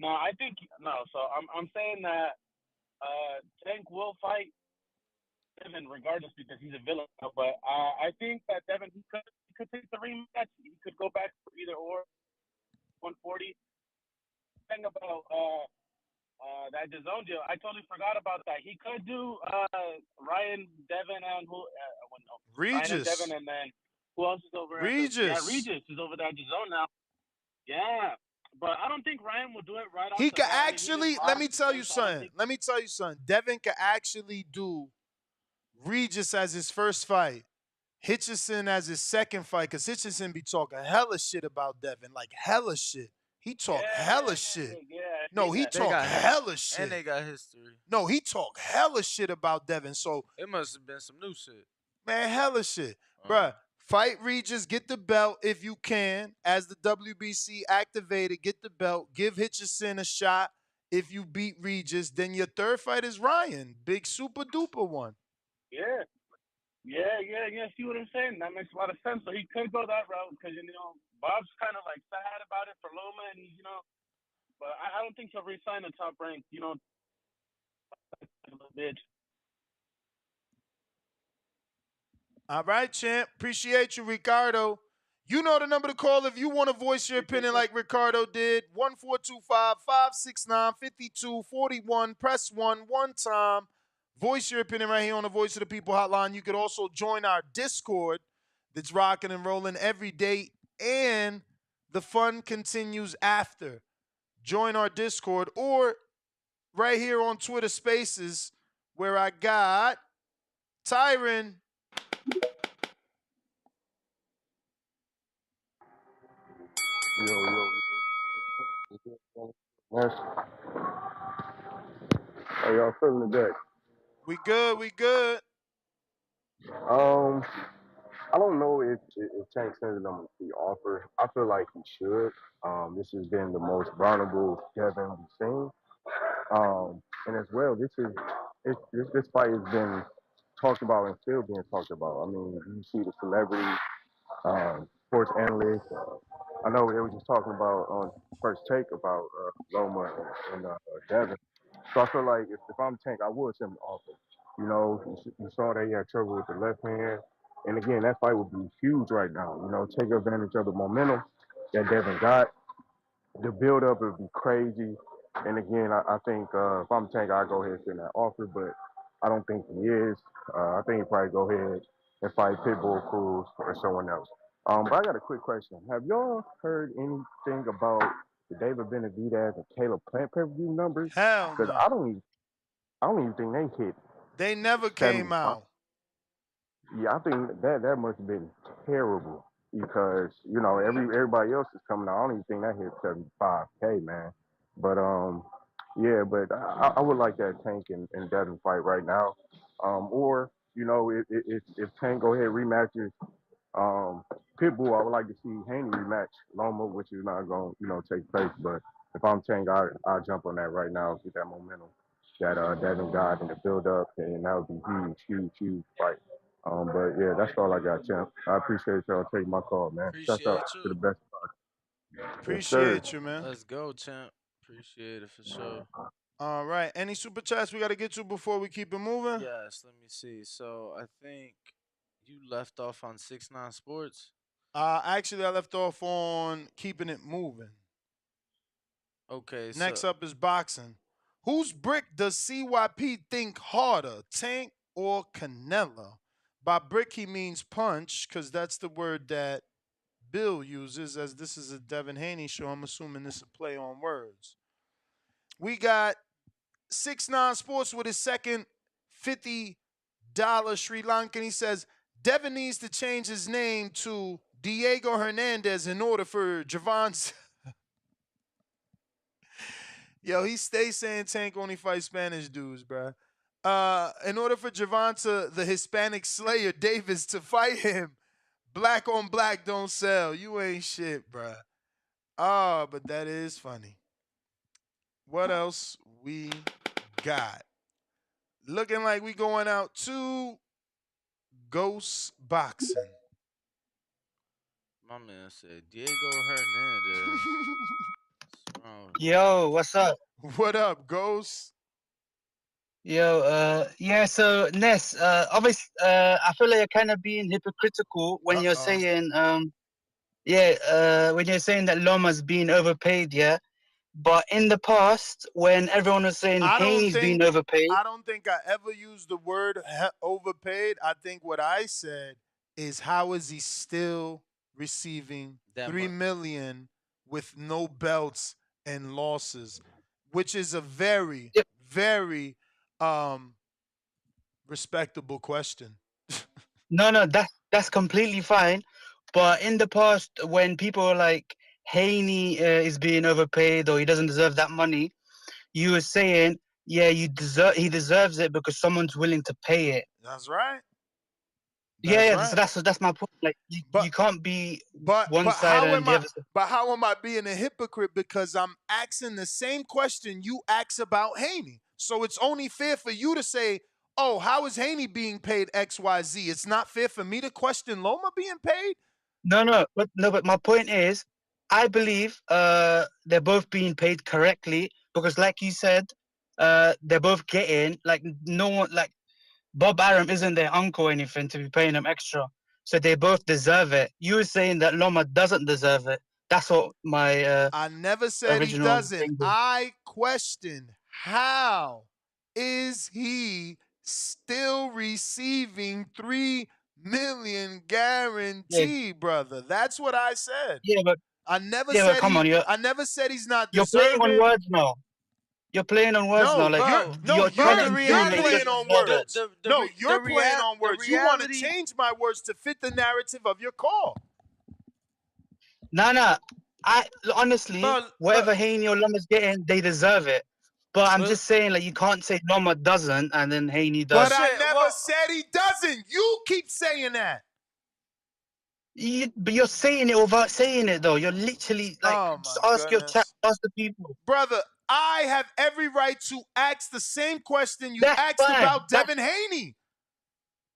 No, I think no. So I'm saying that Tank will fight Devin regardless because he's a villain. But I think that Devin he could take the rematch. He could go back for either or 140. Thing about that DAZN deal, I totally forgot about that. He could do Ryan Ryan, Devin, and who? No. Ryan and Regis. Devin, and then who else is over? Regis is over there at the zone now. Yeah, but I don't think Ryan will do it right off He the could bat. actually. Let me tell you something. Devin could actually do Regis as his first fight, Hitchison as his second fight, because Hitchison be talking hella shit about Devin, like hella shit. He talk hella shit. No, he talk hella shit. And they got history. No, he talk hella shit about Devin. So it must have been some new shit. Man, hella shit. Bruh, fight Regis, get the belt if you can. As the WBC activated, get the belt. Give Hitchison a shot. If you beat Regis, then your third fight is Ryan. Big super duper one. Yeah. See what I'm saying? That makes a lot of sense. So he could go that route because, Bob's kind of like sad about it for Loma, and but I don't think he'll re-sign the top rank, bitch. All right, champ. Appreciate you, Ricardo. You know the number to call if you want to voice your opinion like Ricardo did. 1425-569-5241. Press 1 time. Voice your opinion right here on the Voice of the People hotline. You could also join our Discord that's rocking and rolling every day, and the fun continues after. Join our Discord or right here on Twitter Spaces where I got Tyron. Yes. How y'all feeling today? We good. I don't know if Tank sends them the offer. I feel like he should. This has been the most vulnerable Devin we've seen. And as well, this fight has been talked about and still being talked about. I mean, you see the celebrities, sports analysts. I know they were just talking about on First Take about Loma and Devin. So I feel like if I'm Tank, I would send him the offer. You saw that he had trouble with the left hand. And again, that fight would be huge right now. Take advantage of the momentum that Devin got. The build up would be crazy. And again, I think if I'm Tank, I'd go ahead and send that offer, but I don't think he is. I think he'd probably go ahead and fight Pitbull Cruz or someone else. But I got a quick question. Have y'all heard anything about the David Benavidez and Caleb Plant pay-per-view numbers? Hell no. Because I don't even think they hit. They never came out. Yeah, I think that must have been terrible because everybody else is coming out. I don't even think that hit 75K, man. But but I would like that Tank and Devin fight right now. Or if Tank go ahead rematches Pitbull, I would like to see Haney rematch Loma, which is not going to take place. But if I'm Tank, I'll jump on that right now, get that momentum that Devin got in the build up, and that would be huge fight. But yeah, that's all I got, champ. I appreciate y'all taking my call, man. Shout out to the best. Appreciate you, man. Let's go, champ. Appreciate it for sure. All right. Any super chats we got to get to before we keep it moving? Yes, let me see. So I think you left off on 6ix9ine Sports. Actually, I left off on keeping it moving. Okay. Next up is boxing. Whose brick does CYP think harder, Tank or Canelo? By brick, he means punch, because that's the word that Bill uses, as this is a Devin Haney show. I'm assuming this is a play on words. We got 6ix9ine Sports with his second $50 Sri Lankan. He says, Devin needs to change his name to Diego Hernandez in order for Javon. Yo, he stays saying Tank only fights Spanish dudes, bruh. In order for Javonta, the Hispanic Slayer Davis, to fight him, black on black don't sell. You ain't shit, bruh. But that is funny. What else we got? Looking like we going out to Ghost Boxing. My man said Diego Hernandez. Yo, what's up? What up, Ghost? Yo, yeah, so Ness, obviously, I feel like you're kind of being hypocritical when you're saying, when you're saying that Loma's being overpaid, yeah? But in the past, when everyone was saying Haney's being overpaid, I don't think I ever used the word overpaid. I think what I said is how is he still receiving That $3 much. million with no belts and losses, which is a very, very respectable question. no, that's completely fine. But in the past, when people were like Haney is being overpaid or he doesn't deserve that money, you were saying, yeah, he deserves it because someone's willing to pay it. That's right. Yeah, right. so that's my point. Like you can't be one But side how and am the I? other side. But how am I being a hypocrite? Because I'm asking the same question you asked about Haney. So it's only fair for you to say, "Oh, how is Haney being paid X, Y, Z?" It's not fair for me to question Loma being paid. But my point is, I believe they're both being paid correctly because, like you said, they're both getting like no one like Bob Arum isn't their uncle or anything to be paying them extra, so they both deserve it. You were saying that Loma doesn't deserve it. That's what my I never said he original doesn't. thing was. I questioned how is he still receiving $3 million guarantee, brother? That's what I said. Yeah, but I never but said come on, I never said he's not you're playing on deserving. words now. You're playing on words now. No, Like you're trying to you're insinuate he playing doesn't on deserve it. words. No, you're playing on words. You want to change my words to fit the narrative of your call. Nah. I honestly, whatever Haney or Loma's getting, they deserve it. But I'm just saying, like, you can't say Loma doesn't and then Haney does. But I never said he doesn't. You keep saying that. But you're saying it without saying it, though. You're literally like, just ask your chat, ask the people. Brother, I have every right to ask the same question you asked fine. about Devin Haney.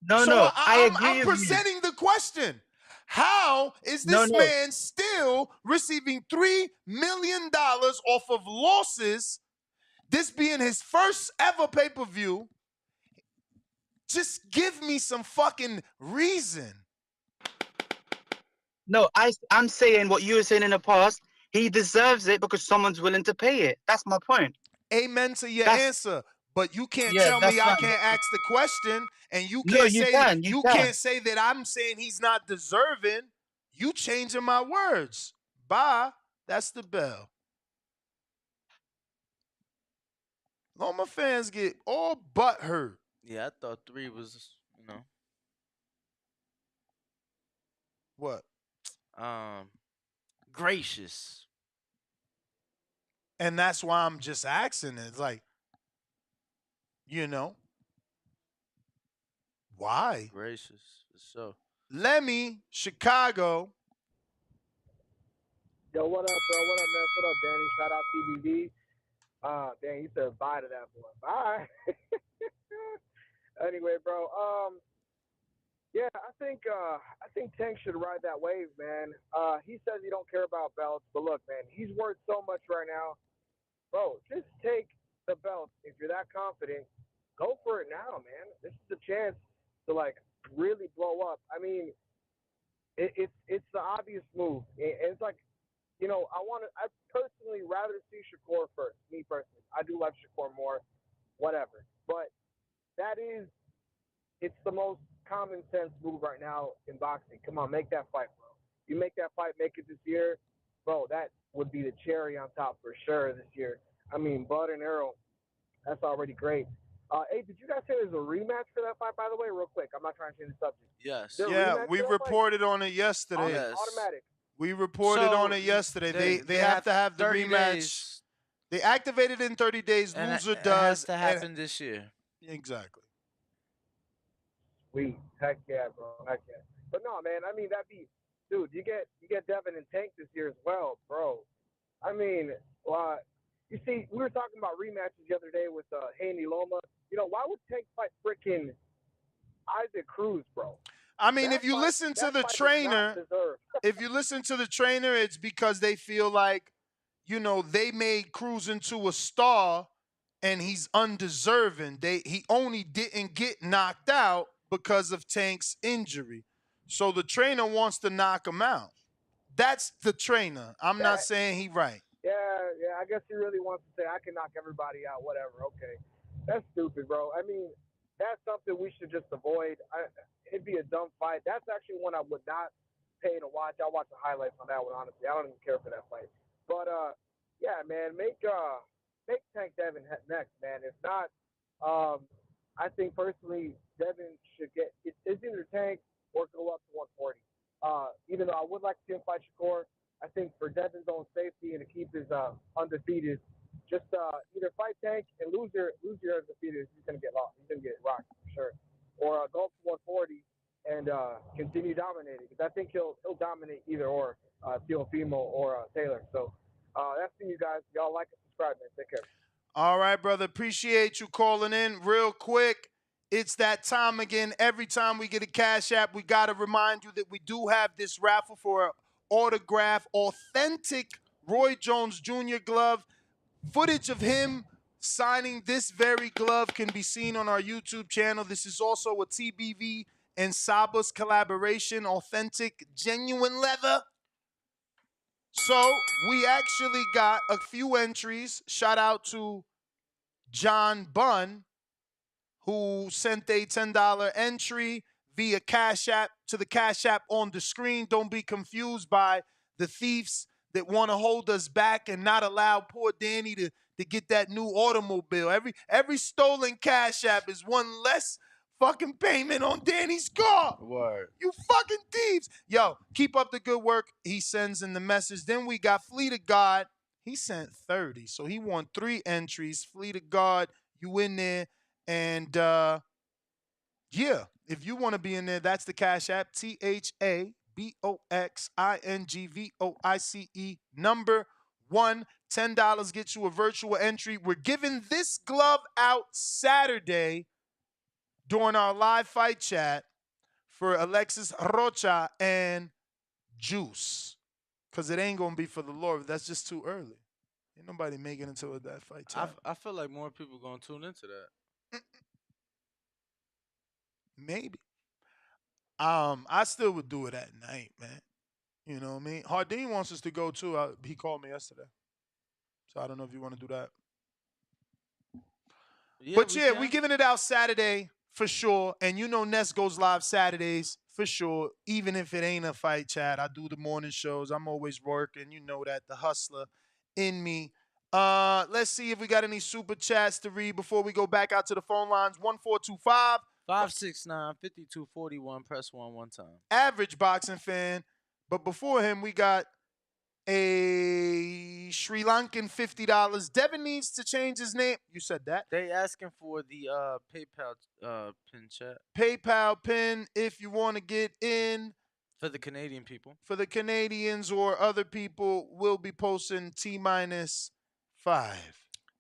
No, I agree I'm with presenting the question. How is this man still receiving $3 million off of losses? This being his first ever pay-per-view. Just give me some fucking reason. No, I'm saying what you were saying in the past. He deserves it because someone's willing to pay it. That's my point. Amen to your answer. But you can't tell that's me I fine. can't ask the question, and you No, can't you say can, you can. can't say that I'm saying he's not deserving. You changing my words. Bye. That's the bell. Loma fans get all butt hurt. Yeah, I thought 3 was, What? Gracious. And that's why I'm just asking it. It's like, why? Gracious, for sure. Lemmy, Chicago. Yo, what up, bro? What up, man? What up, Danny? Shout out TBV. Dang, you said bye to that boy. Bye. Anyway, bro. Yeah, I think Tank should ride that wave, man. He says he don't care about belts, but look, man, he's worth so much right now. Bro, just take the belt. If you're that confident, go for it now, man. This is the chance to like really blow up. I mean, it's the obvious move. It's like, I personally rather see Shakur first. Me personally, I do like Shakur more. Whatever, but it's the most common sense move right now in boxing. Come on, make that fight, bro. You make that fight, make it this year, bro. That would be the cherry on top for sure this year. I mean, Bud and Arrow, that's already great. Hey, did you guys say there's a rematch for that fight, by the way? Real quick, I'm not trying to change the subject. Yes. Yeah, we reported on it yesterday. Yes. Automatic. We reported on it yesterday. They have to have the 30 rematch. days. They activated in 30 days. And Loser it does. has to happen this year. Exactly. Sweet. Heck yeah, bro. Heck yeah. But no, man, I mean, that'd be, dude, you get Devin and Tank this year as well, bro. I mean, you see, we were talking about rematches the other day with Haney Loma. Why would Tank fight freaking Isaac Cruz, bro? I mean, if you listen to the trainer, it's because they feel like, they made Cruz into a star and he's undeserving. He only didn't get knocked out because of Tank's injury. So the trainer wants to knock him out. That's the trainer. I'm not saying he right. Yeah, I guess he really wants to say I can knock everybody out, whatever. Okay, that's stupid, bro. I mean, that's something we should just avoid. It'd be a dumb fight. That's actually one I would not pay to watch. I'll watch the highlights on that one. Honestly, I don't even care for that fight. But yeah, man, make Tank Devin next, man. If not, I think personally Devin should get it's either Tank or go up to 140. Even though I would like to see him fight Shakur, I think for Devin's own safety and to keep his undefeated, just either fight Tank and lose your undefeated. He's gonna get lost. He's gonna get rocked for sure. Or go up to 140 and continue dominating, because I think he'll dominate either or Teofimo or Taylor. So that's for you guys. Y'all like and subscribe, man. Take care. All right, brother. Appreciate you calling in. Real quick, it's that time again. Every time we get a Cash App, we got to remind you that we do have this raffle for an autograph, authentic Roy Jones Jr. glove. Footage of him signing this very glove can be seen on our YouTube channel. This is also a TBV and Sabas collaboration, authentic, genuine leather. So we actually got a few entries. Shout out to John Bunn, who sent a $10 entry via Cash App to the Cash App on the screen. Don't be confused by the thieves that want to hold us back and not allow poor Danny to get that new automobile. Every stolen Cash App is one less fucking payment on Danny's car. Word. You fucking thieves. Yo, keep up the good work. He sends in the message. Then we got Fleet of God. He sent 30. So he won 3 entries. Fleet of God, you in there. And yeah, if you want to be in there, that's the Cash App. THABOXINGVOICE number 1. $10 gets you a virtual entry. We're giving this glove out Saturday during our live fight chat for Alexis Rocha and Juice. Because it ain't going to be for the Lord. That's just too early. Ain't nobody making it until that fight chat. I feel like more people going to tune into that. Maybe. I still would do it at night, man. You know what I mean? Hardin wants us to go too. He called me yesterday. So I don't know if you want to do that. Yeah, but yeah, we giving it out Saturday for sure. And you know Ness goes live Saturdays for sure. Even if it ain't a fight chat. I do the morning shows. I'm always working. You know that. The hustler in me. Let's see if we got any super chats to read before we go back out to the phone lines. 1425 569-5241. Press 1 time. Average boxing fan. But before him, we got a Sri Lankan $50. Devin needs to change his name. You said that. They asking for the PayPal pin chat. PayPal pin if you want to get in. For the Canadian people. For the Canadians or other people, we'll be posting T-5.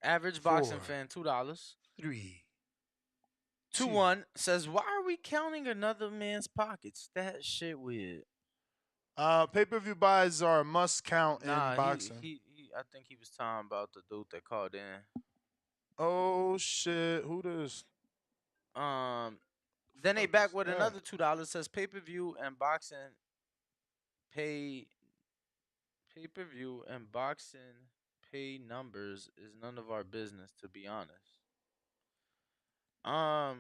Average 4, boxing fan, $2. 3. 2-1 says, why are we counting another man's pockets? That shit weird. Pay-per-view buys are a must count in boxing. I think he was talking about the dude that called in. Oh shit! Who this? Then they back with another $2. Says pay-per-view and boxing pay-per-view and boxing pay numbers is none of our business, to be honest. I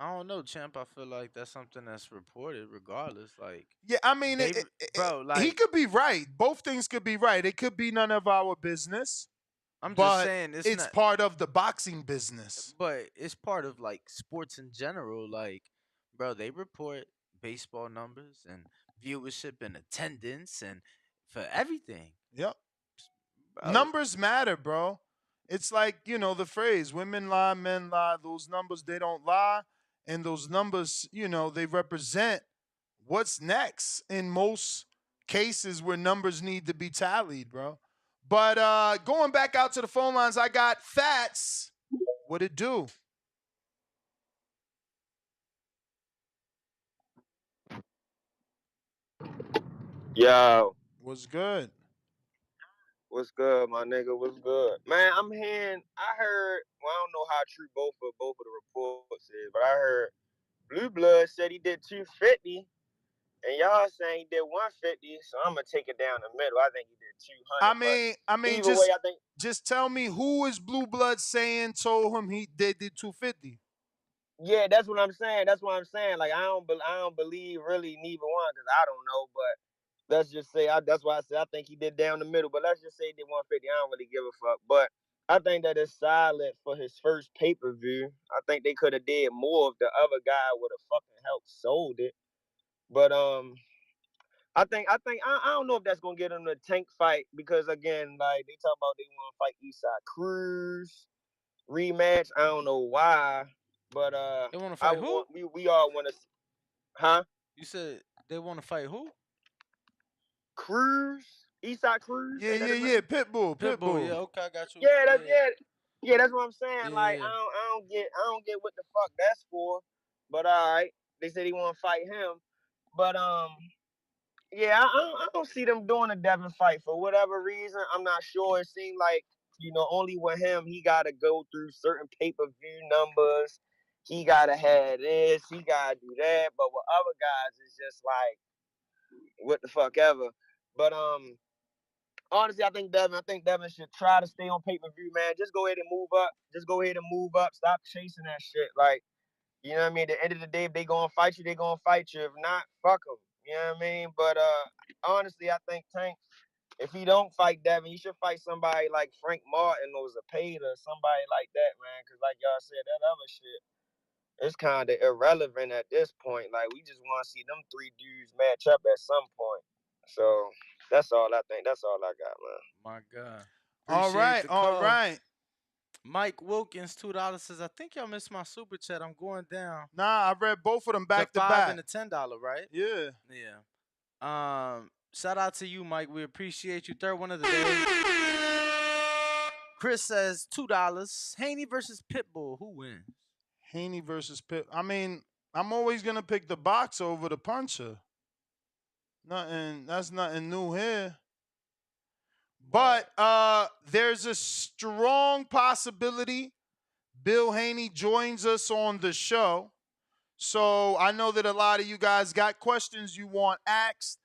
don't know, champ. I feel like that's something that's reported, regardless. Like, yeah, I mean, bro, like he could be right. Both things could be right. It could be none of our business. I'm just saying, it's part of the boxing business. But it's part of like sports in general. Like, bro, they report baseball numbers and viewership and attendance and for everything. Yep. Bro. Numbers matter, bro. It's like, you know, the phrase, women lie, men lie. Those numbers, they don't lie. And those numbers, you know, they represent what's next in most cases where numbers need to be tallied, bro. But going back out to the phone lines, I got Fats. What it do? Yo. What's good? What's good, my nigga? What's good? Man, I heard, well, I don't know how true both of the reports is, but I heard Blue Blood said he did 250 And y'all saying he did 150, so I'm gonna take it down the middle. I think he did 200. I mean, either way, I think. just tell me who is Blue Blood saying told him they did 250. Yeah, that's what I'm saying. That's what I'm saying. Like I don't believe really neither one because I don't know. But let's just say that's why I said I think he did down the middle. But let's just say he did 150. I don't really give a fuck. But I think that is solid for his first pay-per-view. I think they could have did more if the other guy would have fucking helped sold it. But I don't know if that's gonna get him a Tank fight because again, like they talk about they want to fight Eastside Cruz rematch. I don't know why, but They want to fight who? we all want to, huh? You said they want to fight who? Cruz, Eastside Cruz. Ain't that his name? Pitbull. Yeah, okay, I got you. Yeah, that's what I'm saying. Like Yeah. I don't get what the fuck that's for. But all right, they said he want to fight him, but yeah, I don't see them doing a Devin fight for whatever reason. I'm not sure. It seemed like, only with him, he got to go through certain pay-per-view numbers. He got to have this. He got to do that. But with other guys, it's just like, what the fuck ever. But honestly, I think Devin should try to stay on pay-per-view, man. Just go ahead and move up. Just go ahead and move up. Stop chasing that shit. Like, you know what I mean? At the end of the day, if they gonna fight you, they gonna fight you. If not, fuck them. You know what I mean? But honestly, I think Tank, if he don't fight Devin, he should fight somebody like Frank Martin or Zepeda or somebody like that, man. Because like y'all said, that other shit, it's kind of irrelevant at this point. Like we just want to see them three dudes match up at some point. So that's all I think. That's all I got, man. My God. All Appreciate right, the all call. right. Mike Wilkins, $2 says, I think y'all missed my super chat. I'm going down. Nah, I read both of them back the to $5 back. and the $10, right? Yeah. Yeah. Shout out to you, Mike. We appreciate you. Third one of the day. Chris says $2. Haney versus Pitbull. Who wins? Haney versus Pit. I mean, I'm always gonna pick the box over the puncher. That's nothing new here. But there's a strong possibility Bill Haney joins us on the show. So I know that a lot of you guys got questions you want asked.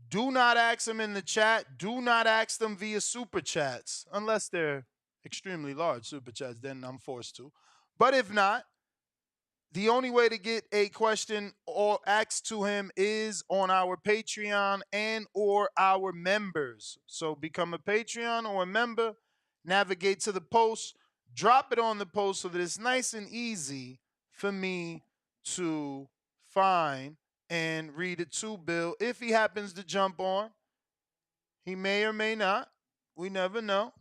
Do not ask them in the chat. Do not ask them via super chats. Unless they're extremely large super chats, then I'm forced to. But if not, the only way to get a question or asked to him is on our Patreon and or our members. So become a Patreon or a member, navigate to the post, drop it on the post so that it's nice and easy for me to find and read it to Bill. If he happens to jump on, he may or may not. We never know.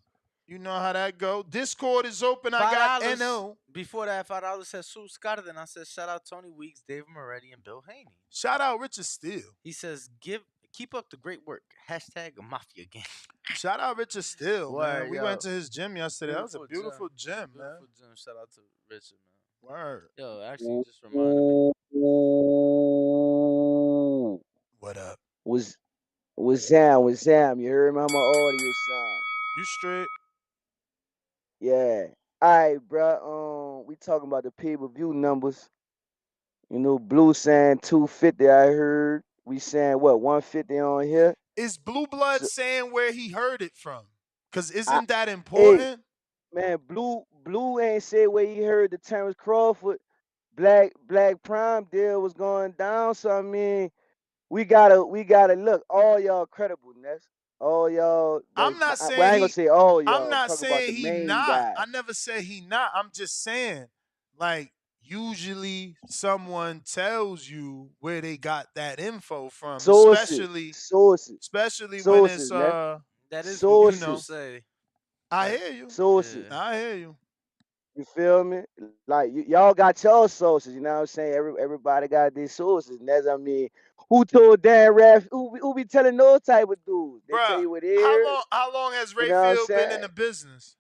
You know how that go. Discord is open. I got $5. NO. Before that, $5 says Sue Scott. Then I said, shout out Tony Weeks, David Moretti, and Bill Haney. Shout out Richard Steele. He says, keep up the great work. Hashtag Mafia Gang. Shout out Richard Steele, man. Word, We yo. went to his gym yesterday. That was a beautiful gym, man. Beautiful gym. Shout out to Richard, man. Word. Yo, actually, just reminded me. What up? What's Sam? You heard me on my audio sound. You straight? Yeah. All right, bro. We talking about the pay-per-view numbers. You know, Blue saying 250. I heard we saying what 150 on here. Is Blue Blood saying where he heard it from? Cause isn't that important? Hey, man, Blue ain't say where he heard the Terrence Crawford Black Prime deal was going down. So I mean, we gotta look. All y'all credible, Ness. All y'all. I'm not saying I ain't gonna say all y'all. I'm not talking about saying the he main not. guy. I never said he not. I'm just saying, like, usually someone tells you where they got that info from. Sources. Especially when it's That is sources. what you say. I hear you. Sources. Yeah. I hear you. You feel me? Like y'all got your sources, you know what I'm saying? Everybody got these sources. And that's, I mean, who told Dan Raff? Who be telling those type of dudes? They tell you what they heard. How long has You know what I'm Rayfield been in saying? the business?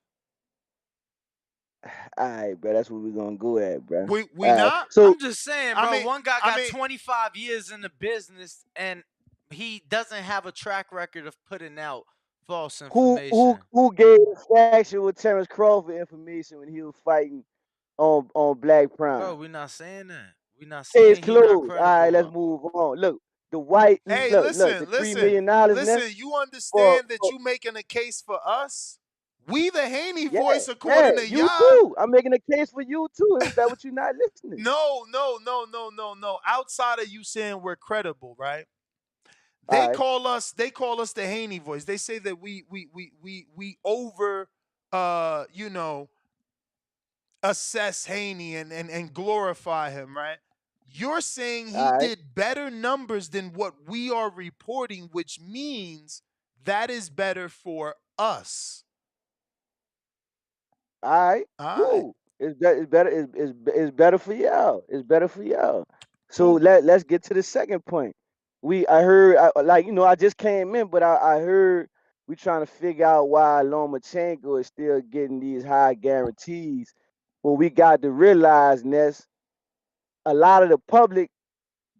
All right, bro. That's what we're gonna go at, bro. We not. So I'm just saying, bro. One guy got 25 years in the business, and he doesn't have a track record of putting out false information. who gave factual Terrence Crawford information when he was fighting on Black Prime? Bro, we're not saying that. We're not Case saying he not closed. credible. All right, let's move on. Look, The white Hey, look, the listen, $3 million listen. Ness You for, understand that you making a case for us? We the Haney yeah, voice, yeah, according to you y'all. too. I'm making a case for you too. Is that what you're not listening? No. Outside of you saying we're credible, right? All right. They call us the Haney voice. They say that we over you know, assess Haney and glorify him, right? You're saying he All right. did better numbers than what we are reporting, which means that is better for us. All right, All right. cool. It's better. It's better for y'all. It's better for y'all. So Who let's get to the second point. I heard I just came in, but I heard we trying to figure out why Lomachenko is still getting these high guarantees. Well, we got to realize, Ness, a lot of the public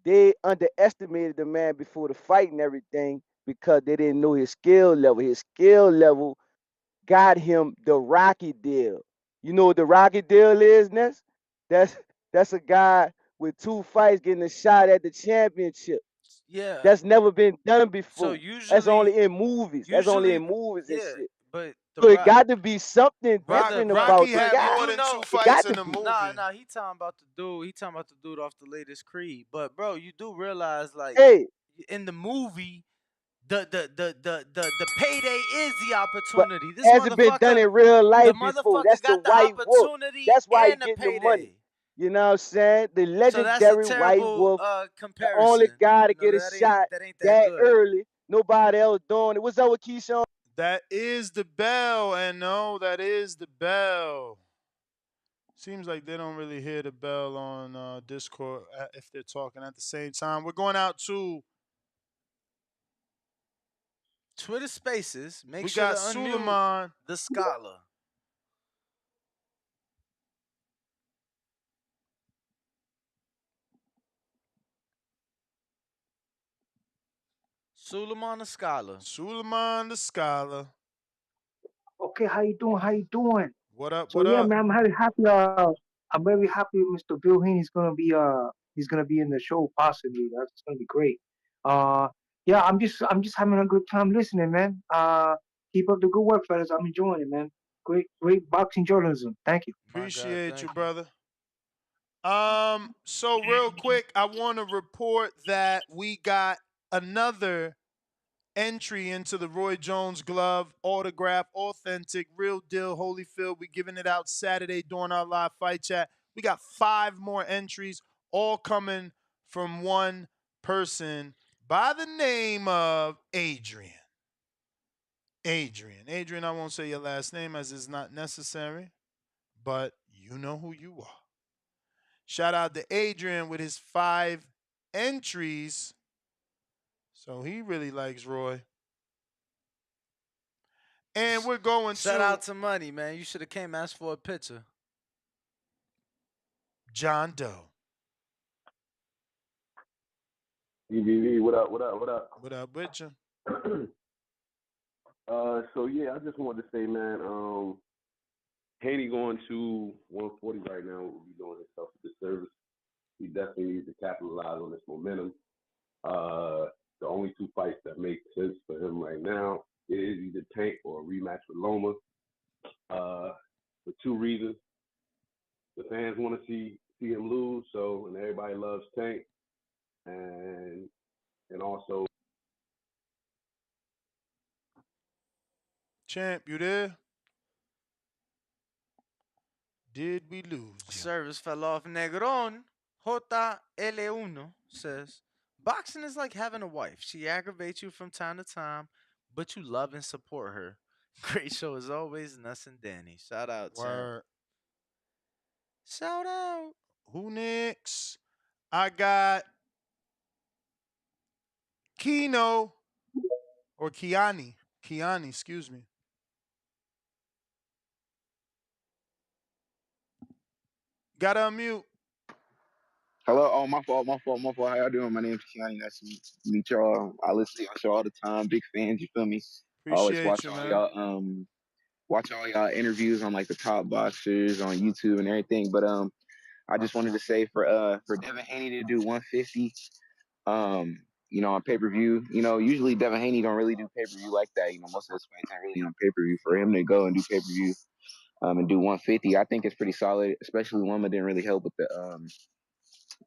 they underestimated the man before the fight and everything because they didn't know his skill level. His skill level got him the Rocky deal. You know what the Rocky deal is, Ness? That's that's a guy with 2 fights getting a shot at the championship. Yeah. That's never been done So before. That's usually, only in movies. That's only in movies and yeah. shit. But the So it rock, got to be something yeah, the different rock, about Rocky the but had you guy. more do than two know. It fights got in to the be. movie. He talking about the dude. He talking about the dude off the latest Creed. But bro, you do realize like Hey, in the movie, the payday is the but opportunity. This hasn't been done motherfucker, in real the life before. motherfucker That's the got the white wolf. opportunity That's why he and the getting the money. payday. You know what I'm saying? The So that's a legendary white terrible wolf, the only comparison. guy to You know get a shot that ain't that that good. early. Nobody else doing it. What's up with Keyshawn? That is the bell, and no, that is the bell. Seems like they don't really hear the bell on Discord if they're talking at the same time. We're going out to. Twitter Spaces. Make We sure to got unmute Suleiman. the scholar. Suleiman the scholar. Suleiman the scholar. Okay, how you doing? How you doing? What up? So What yeah, up? man, I'm very happy. I'm very happy Mr. Bill Haney's gonna be he's gonna be in the show possibly. That's gonna be great. Uh, yeah, I'm just having a good time listening, man. Keep up the good work, fellas. I'm enjoying it, man. Great boxing journalism. Thank you. My God, Appreciate you, thank you. brother. So real quick, I want to report that we got another entry into the Roy Jones glove, autograph, authentic, real deal, Holyfield. We're giving it out Saturday during our live fight chat. We got 5 more entries, all coming from one person by the name of Adrian. Adrian, I won't say your last name as it's not necessary, but you know who you are. Shout out to Adrian with his 5 entries. So he really likes Roy. And we're going Shout to out to Money, man. You should have came asked for a picture. John Doe. PPV, what up, what up, what up? What up with you? So yeah, I just wanted to say, man, Haney going to 140 right now would be doing himself a disservice. He definitely needs to capitalize on this momentum. The only 2 fights that make sense for him right now is either Tank or a rematch with Loma. For 2 reasons. The fans want to see him lose, and everybody loves Tank. And also Champ, you there? Did we lose you? Service fell off. Negron JL1 says, boxing is like having a wife. She aggravates you from time to time, but you love and support her. Great show as always, Nuss and Danny. Shout out, champ. Word. Shout out. Who next? I got Kino or Kiani. Kiani, excuse me. Gotta unmute. Hello. Oh, my fault. How y'all doing? My name's Keani. Nice to meet y'all. I listen to y'all show all the time. Big fans. You feel me? I always Appreciate watch you, all man. y'all watch all y'all interviews on like the top boxers on YouTube and everything. But I just wanted to say for Devin Haney to do 150, on pay-per-view. Usually Devin Haney don't really do pay-per-view like that. Most of his fights ain't really on pay-per-view. For him to go and do pay-per-view and do 150, I think it's pretty solid. Especially Loma didn't really help with the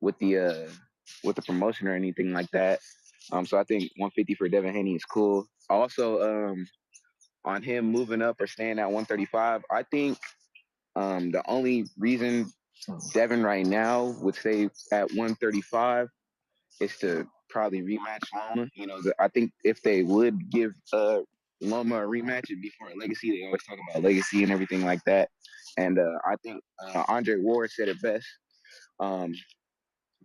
with the promotion or anything like that. So I think 150 for Devin Haney is cool. Also, on him moving up or staying at 135, I think the only reason Devin right now would stay at 135 is to probably rematch Loma. I think if they would give Loma a rematch, it'd be for a legacy. They always talk about legacy and everything like that. And I think Andre Ward said it best. Um,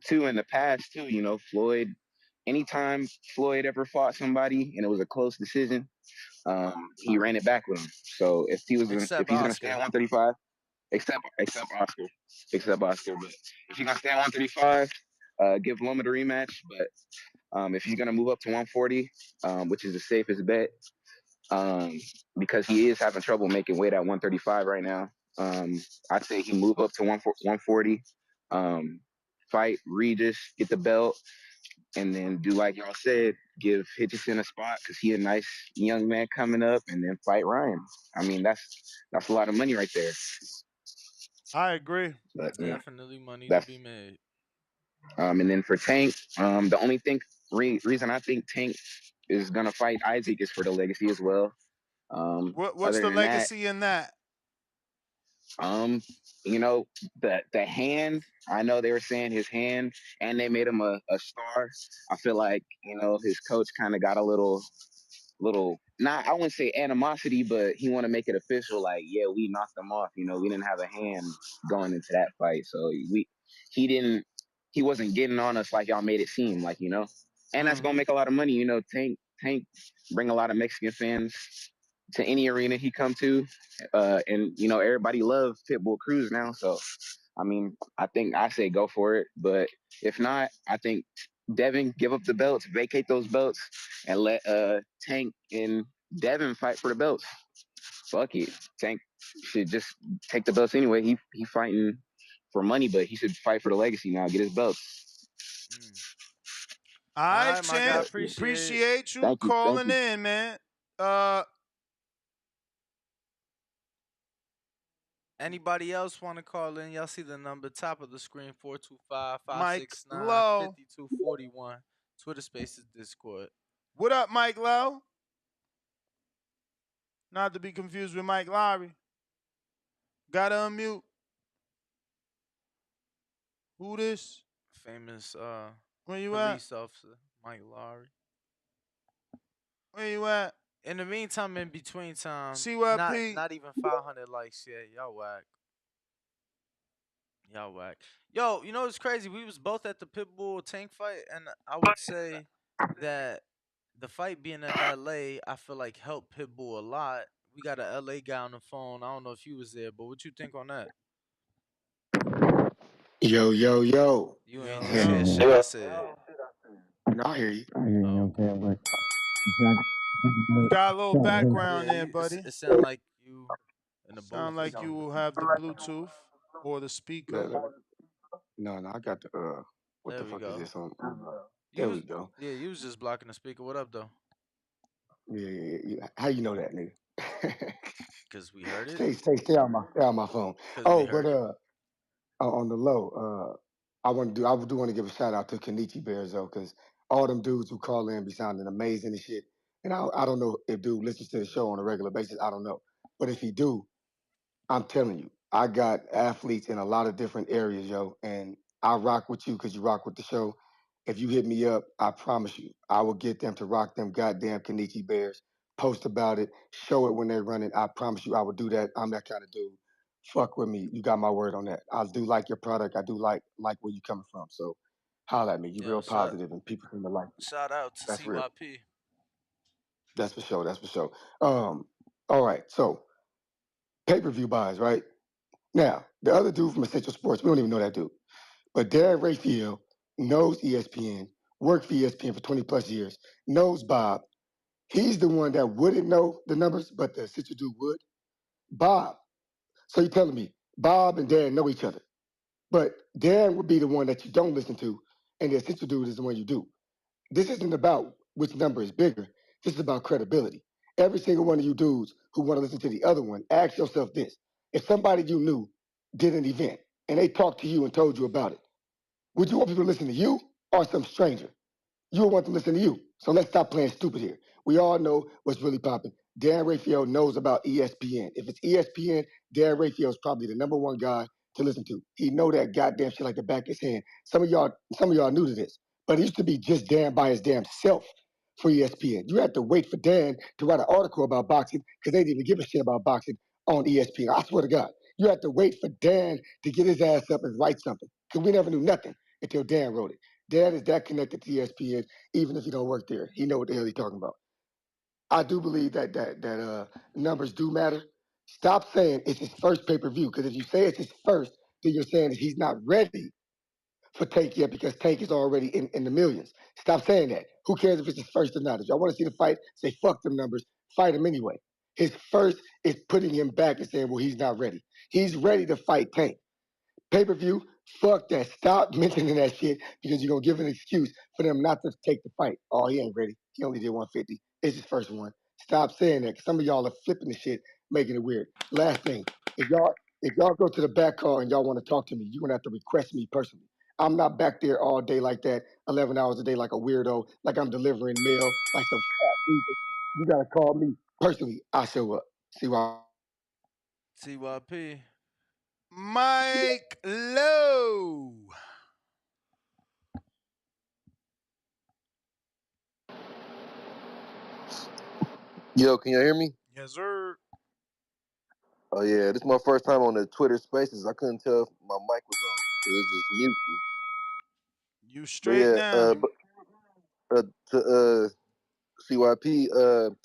too, in the past, too, Floyd, anytime Floyd ever fought somebody and it was a close decision, he ran it back with him. So if Except he's gonna stay Oscar. at 135, except Oscar, but if he's gonna stay at 135, give Loma the rematch. But if he's gonna move up to 140, which is the safest bet, um, because he is having trouble making weight at 135 right now. I'd say he move up to 140, fight Regis, get the belt, and then do like y'all said, give Hitchison a spot because he a nice young man coming up, and then fight Ryan. I mean, that's a lot of money right there. I agree. But Definitely money to that's be made. and then for Tank, the only reason I think Tank is gonna fight Isaac is for the legacy as well. What's Other the than that, legacy in that? Um, the hand. I know they were saying his hand, and they made him a star. I feel like his coach kind of got a little not I wouldn't say animosity, but he want to make it official. Like, yeah, we knocked them off. We didn't have a hand going into that fight, so he didn't he wasn't getting on us like y'all made it seem like. And that's gonna make a lot of money. Tank bring a lot of Mexican fans to any arena he come to, and everybody loves Pitbull Cruz now. So I mean, I think I say go for it, but if not, I think Devin give up the belts, vacate those belts, and let Tank and Devin fight for the belts. Fuck it, Tank should just take the belts anyway. He fighting for money, but he should fight for the legacy now. Get his belts. All All right, right, my guy. But, champ. yeah. Appreciate it. Appreciate you Thank you, thank calling you. in, man. Uh, Anybody else want to call in? Y'all see the number top of the screen: 425 Mike 569 Lowe. 5241. Twitter Spaces, Discord. What up, Mike Lowe? Not to be confused with Mike Lowry. Gotta unmute. Who this? Famous Where you at? police officer Mike Lowry. Where you at? In the meantime, in between time, See what not P? not even 500 likes yet. Y'all whack. Y'all whack. Yo, you know it's crazy. We was both at the Pitbull Tank fight, and I would say that the fight being in LA, I feel like helped Pitbull a lot. We got a LA guy on the phone. I don't know if you was there, but what you think on that? Yo, yo, yo. You ain't just hear Yo. shit I said. No, I hear you. Oh, You got a little background yeah. there, It buddy. sound like you in the booth Sound or like you something. will have the Bluetooth or the Look, speaker. look. No, I got the what There the we fuck is go. this on? You There was we go. yeah, you was just blocking the speaker. What up though? Yeah. How you know that, nigga? Cause we heard it. stay on my phone. Cause we Oh, but heard it. on the low, I do want to give a shout out to Kenichi Bears though, because all them dudes who call in be sounding amazing and shit. And I don't know if dude listens to the show on a regular basis. I don't know, but if he do, I'm telling you, I got athletes in a lot of different areas, yo, and I rock with you because you rock with the show. If you hit me up, I promise you, I will get them to rock them goddamn Kenichi Bears. Post about it, show it when they're running. I promise you, I will do that. I'm that kind of dude. Fuck with me. You got my word on that. I do like your product. I do like where you coming from. So, holla at me. You Yo, real positive, and people seem to like you. shout out to That's real. CYP. That's for sure. That's for sure. All right. So, pay-per-view buys, right? Now, the other dude from Essential Sports, we don't even know that dude. But Darren Rayfield knows ESPN, worked for ESPN for 20 plus years, knows Bob. He's the one that wouldn't know the numbers, but the Essential dude would. Bob. So you're telling me Bob and Darren know each other. But Darren would be the one that you don't listen to, and the Essential dude is the one you do. This isn't about which number is bigger. This is about credibility. Every single one of you dudes who want to listen to the other one, ask yourself this. If somebody you knew did an event and they talked to you and told you about it, would you want people to listen to you or some stranger? You would want them to listen to you. So let's stop playing stupid here. We all know what's really popping. Dan Raphael knows about ESPN. If it's ESPN, Dan Raphael is probably the number one guy to listen to. He know that goddamn shit like the back of his hand. Some of y'all new to this, but it used to be just Dan by his damn self for ESPN. You had to wait for Dan to write an article about boxing because they didn't even give a shit about boxing on ESPN. I swear to God, you had to wait for Dan to get his ass up and write something because we never knew nothing until Dan wrote it. Dan is that connected to ESPN, even if he don't work there. He know what the hell he's talking about. I do believe that numbers do matter. Stop saying it's his first pay-per-view, because if you say it's his first, then you're saying that he's not ready for Tank yet because Tank is already in the millions. Stop saying that. Who cares if it's his first or not? If y'all want to see the fight, say fuck them numbers. Fight him anyway. His first is putting him back and saying, well, he's not ready. He's ready to fight Tank. Pay-per-view, fuck that. Stop mentioning that shit because you're going to give an excuse for them not to take the fight. Oh, he ain't ready. He only did 150. It's his first one. Stop saying that, 'cause some of y'all are flipping the shit, making it weird. Last thing, if y'all go to the back call and y'all want to talk to me, you're going to have to request me personally. I'm not back there all day like that, 11 hours a day like a weirdo, like I'm delivering mail, like some fat Jesus. You got to call me personally. I'll show up. See why? TYP. Mike Low. Yo, can you hear me? Yes, sir. Oh yeah, this is my first time on the Twitter Spaces. I couldn't tell if my mic was on. It was just mute. You But straight yeah, now. to CYP,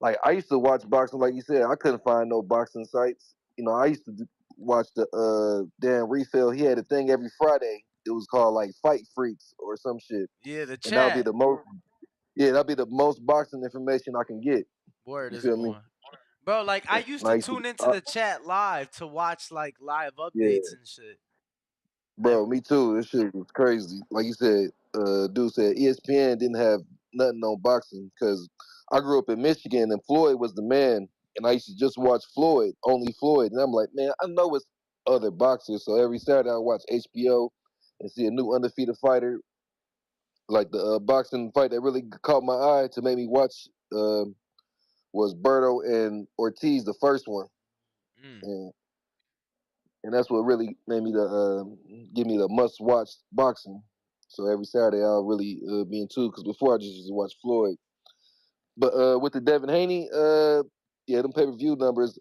like I used to watch boxing. Like you said, I couldn't find no boxing sites. You know, I used to watch the Dan Refill. He had a thing every Friday. It was called like Fight Freaks or some shit, Yeah, the and that would be chat. the most. Yeah, that'd be the most boxing information I can get. Word You is feel me? born. Bro, like I used And I to used to, tune into the chat live to watch like live yeah. updates and shit. Bro, me too. This shit was crazy. Like you said, dude said ESPN didn't have nothing on boxing because I grew up in Michigan and Floyd was the man, and I used to just watch Floyd, only Floyd, and I'm like, man, I know it's other boxers. So every Saturday I watch HBO and see a new undefeated fighter. Like the boxing fight that really caught my eye to make me watch was Berto and Ortiz, the first one, and that's what really made me give me the must watch boxing. So every Saturday I'll really be into because before I just used to watch Floyd. But with the Devin Haney, yeah, them pay per view numbers,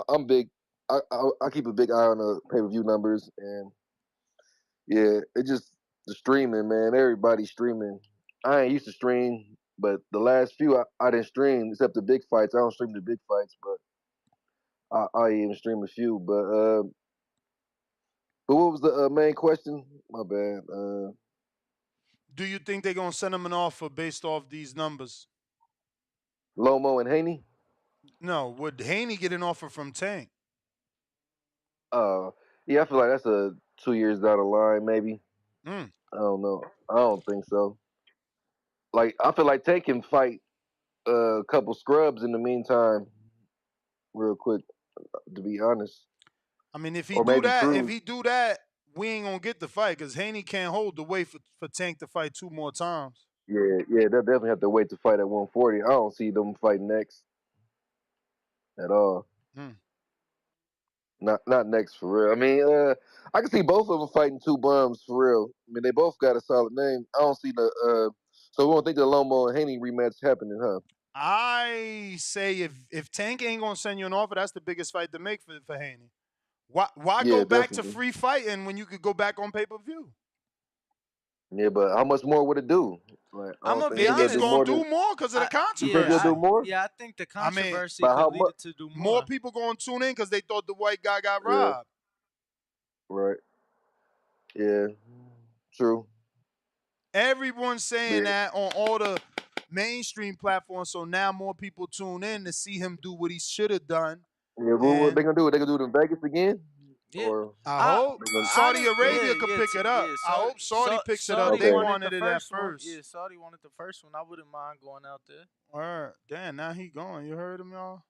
I'm big. I keep a big eye on the pay per view numbers, and yeah, it just the streaming, man. Everybody's streaming. I ain't used to stream, but the last few I didn't stream except the big fights. I don't stream the big fights, but I even stream a few. But what was the main question? My bad. Do you think they're gonna send him an offer based off these numbers? Lomo and Haney. No. Would Haney get an offer from Tank? Yeah, I feel like that's a 2 years down the line, maybe. Mm. I don't know. I don't think so. Like I feel like Tank can fight a couple scrubs in the meantime, real quick. To be honest, I mean, or maybe if Cruz. he do that, we ain't gonna get the fight because Haney can't hold the weight for Tank to fight two more times. Yeah, they'll definitely have to wait to fight at 140. I don't see them fighting next at all. Mm. Not next for real. I mean, I can see both of them fighting two bums for real. I mean, they both got a solid name. I don't see the so we don't think the Lomo and Haney rematch happening, huh? I say if Tank ain't gonna send you an offer, that's the biggest fight to make for Haney. Why Yeah, go back to definitely. free fighting when you could go back on pay per view? Yeah, but how much more would it do? Like, I I'm don't gonna think be he'll It's do honest. gonna more than. do more because of the You think he'll I do controversy. more? yeah, I think the I mean, controversy By could how lead much? it to do more more. people gonna tune in because they thought the white guy got Yeah, robbed. right. Yeah, true. Everyone's saying Yeah, that on all the mainstream platforms, so now more people tune in to see him do what he should have done. yeah. What they And gonna do? They gonna do it in Vegas again? Yeah, I I hope I Saudi didn't. Yeah, Arabia could yeah, pick it up. yeah. I hope Saudi picks it up. Saudi They Okay. wanted the wanted it at first one. first. Yeah, Saudi wanted the first one. I wouldn't mind going out there. Damn, now he going. You heard him, y'all?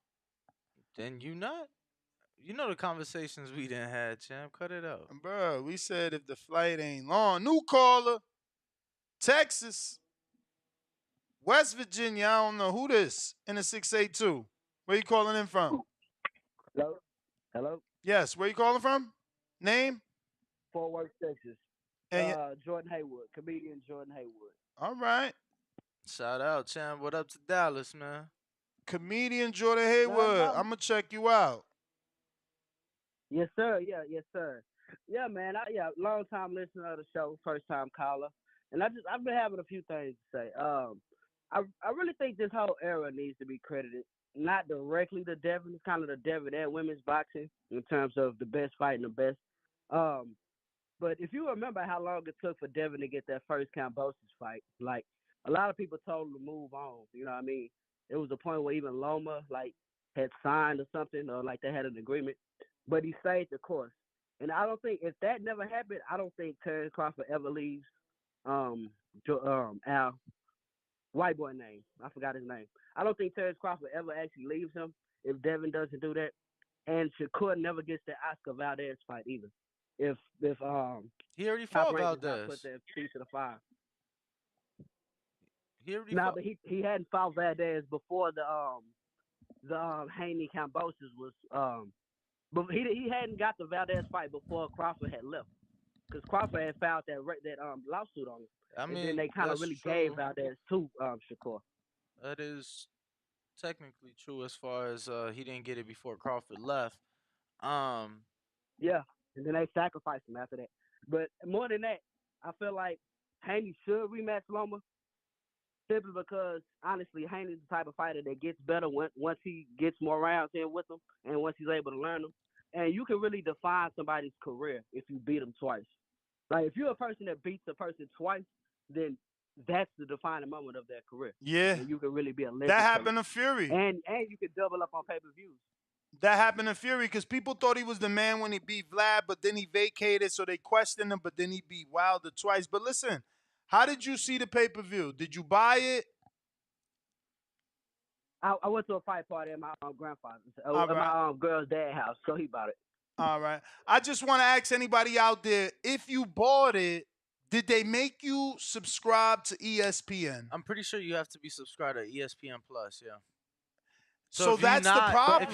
Then you not. You know the conversations we didn't had, champ. Cut it out. Bro, we said if the flight ain't long. New caller, Texas, West Virginia. I don't know who this in the 682. Where you calling in from? Hello? Hello? Yes, where you calling from? Name? Fort Worth, Texas. And Jordan Haywood, comedian Jordan Haywood. all right, Shout out, champ. What up to Dallas, man? comedian Jordan Not Haywood. about I'm gonna check you out. Yes, sir. Yeah, yes, sir. Yeah, man. Long time listener of the show, first time caller, and I've been having a few things to say. I really think this whole era needs to be credited not directly to Devin. It's kind of the Devin and women's boxing in terms of the best fighting the best. Um, but if you remember how long it took for Devin to get that first Cambosis fight, like a lot of people told him to move on. You know what I mean? It was a point where even Loma like had signed or something, or like they had an agreement, but he stayed the course. And I don't think if that never happened, I don't think Terrence Crawford ever leaves Al white boy name. I forgot his name. I don't think Terrence Crawford ever actually leaves him if Devin doesn't do that. And Shakur never gets the Oscar Valdez fight either. If He already Top fought Rank does not put Valdez. that piece of the fire. He already Nah, fought. but he hadn't fought Valdez before the Haney Cambosis was but he hadn't got the Valdez fight before Crawford had left because Crawford had filed that lawsuit on him, I and then mean, they kind of that's really gave true. Valdez to Shakur. That is technically true as far as he didn't get it before Crawford left. Um, Yeah, and then they sacrificed him after that. But more than that, I feel like Haney should rematch Loma simply because honestly, Haney's the type of fighter that gets better once he gets more rounds in with him and once he's able to learn them. And you can really define somebody's career if you beat them twice. Like if you're a person that beats a person twice, then that's the defining moment of their career. Yeah, And you can really be a that legend killer. happened to Fury. And you can double up on pay-per-views. That happened to Fury because people thought he was the man when he beat Vlad, but then he vacated, so they questioned him. But then he beat Wilder twice. But listen, how did you see the pay-per-view? Did you buy it? I went to a fight party at my grandfather's, All at right. my girl's dad's house, so he bought it. All right. I just want to ask anybody out there, if you bought it, did they make you subscribe to ESPN? I'm pretty sure you have to be subscribed to ESPN Plus. Yeah. So that's the problem.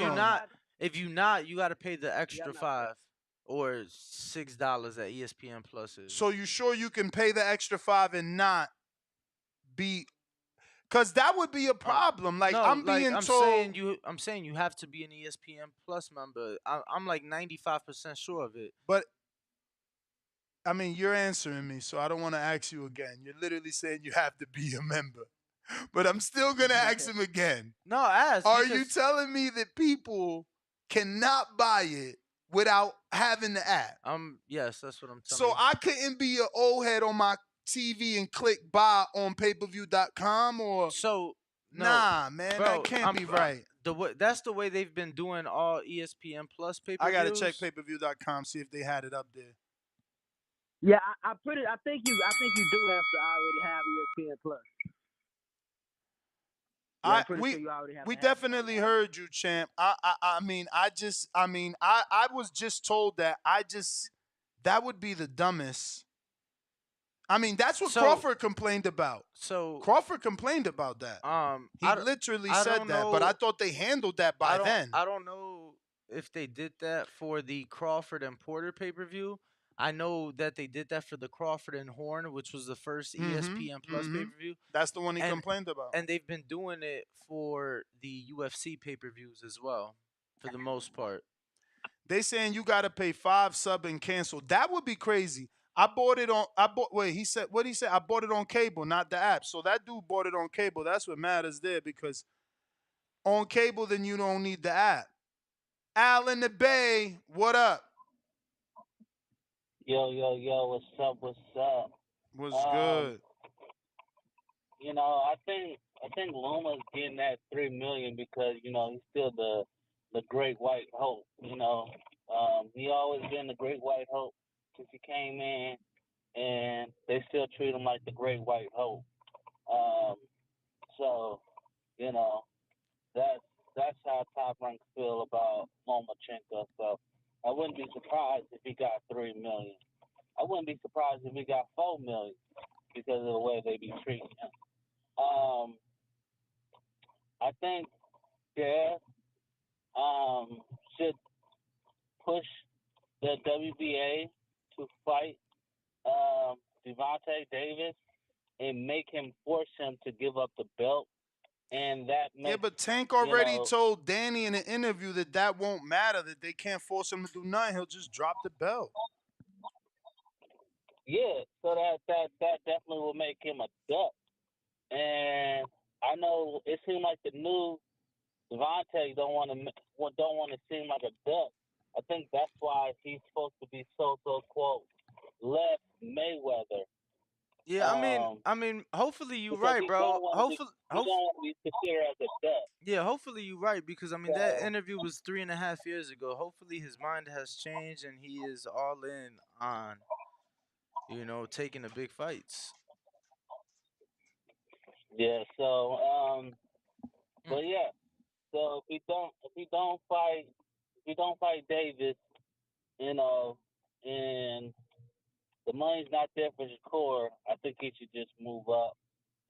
If you not, you got to pay the extra $5 or $6 that ESPN Plus is. So you sure you can pay the extra $5 and not be? Because that would be a problem. Like No, I'm like being I'm told. saying you have to be an ESPN Plus member. I'm like 95% sure of it. But I mean, you're answering me, so I don't want to ask you again. You're literally saying you have to be a member. But I'm still going to ask him again. No, ask. Are you telling me that people cannot buy it without having the app? Yes, that's what I'm telling So you. I couldn't be an old head on my TV and click buy on payperview.com or No, nah, man, bro, that can't be right. That's the way they've been doing all ESPN Plus pay-per-views. I gotta check payperview.com, see if they had it up there. Yeah, I think you do have to already have ESPN Plus. Yeah, I'm pretty sure you already have. We definitely heard you, champ. I was just told that. That would be the dumbest. I mean, that's what Crawford complained about. So Crawford complained about that. He literally said that, but I thought they handled that by then. I don't know if they did that for the Crawford and Porter pay-per-view. I know that they did that for the Crawford and Horn, which was the first ESPN Plus pay-per-view. That's the one he complained about. And they've been doing it for the UFC pay-per-views as well, for the most part. They saying you got to pay 5 sub and cancel. That would be crazy. I bought it on. He said what he said. I bought it on cable, not the app. So that dude bought it on cable. That's what matters there because on cable, then you don't need the app. Al in the Bay, what up? Yo, what's up? What's good? You know, I think Luma's getting that $3 million because, you know, he's still the great white hope, you know. He always been the great white hope since he came in, and they still treat him like the great white hope. Um, so you know that's how Top Rank feel about Lomachenko. So I wouldn't be surprised if he got 3 million. I wouldn't be surprised if he got 4 million because of the way they be treating him. Um, I think Dev should push the WBA to fight Devontae Davis and make him force him to give up the belt, and that Yeah, makes but Tank you already know told Danny in an interview that that won't matter, that they can't force him to do nothing. He'll just drop the belt. yeah. So that definitely will make him a duck. And I know it seems like the new Devontae don't want to seem like a duck. I think that's why he's supposed to be so quote less Mayweather. Yeah, Um, hopefully you because right, he bro. don't want to be Hopefully, he don't want to be considered as a duck. yeah, hopefully you right because that So interview was 3.5 years ago. Hopefully his mind has changed and he is all in on taking the big fights. yeah, Mm. but yeah, so if he don't fight Davis, you know, and the money's not there for Shakur, I think he should just move up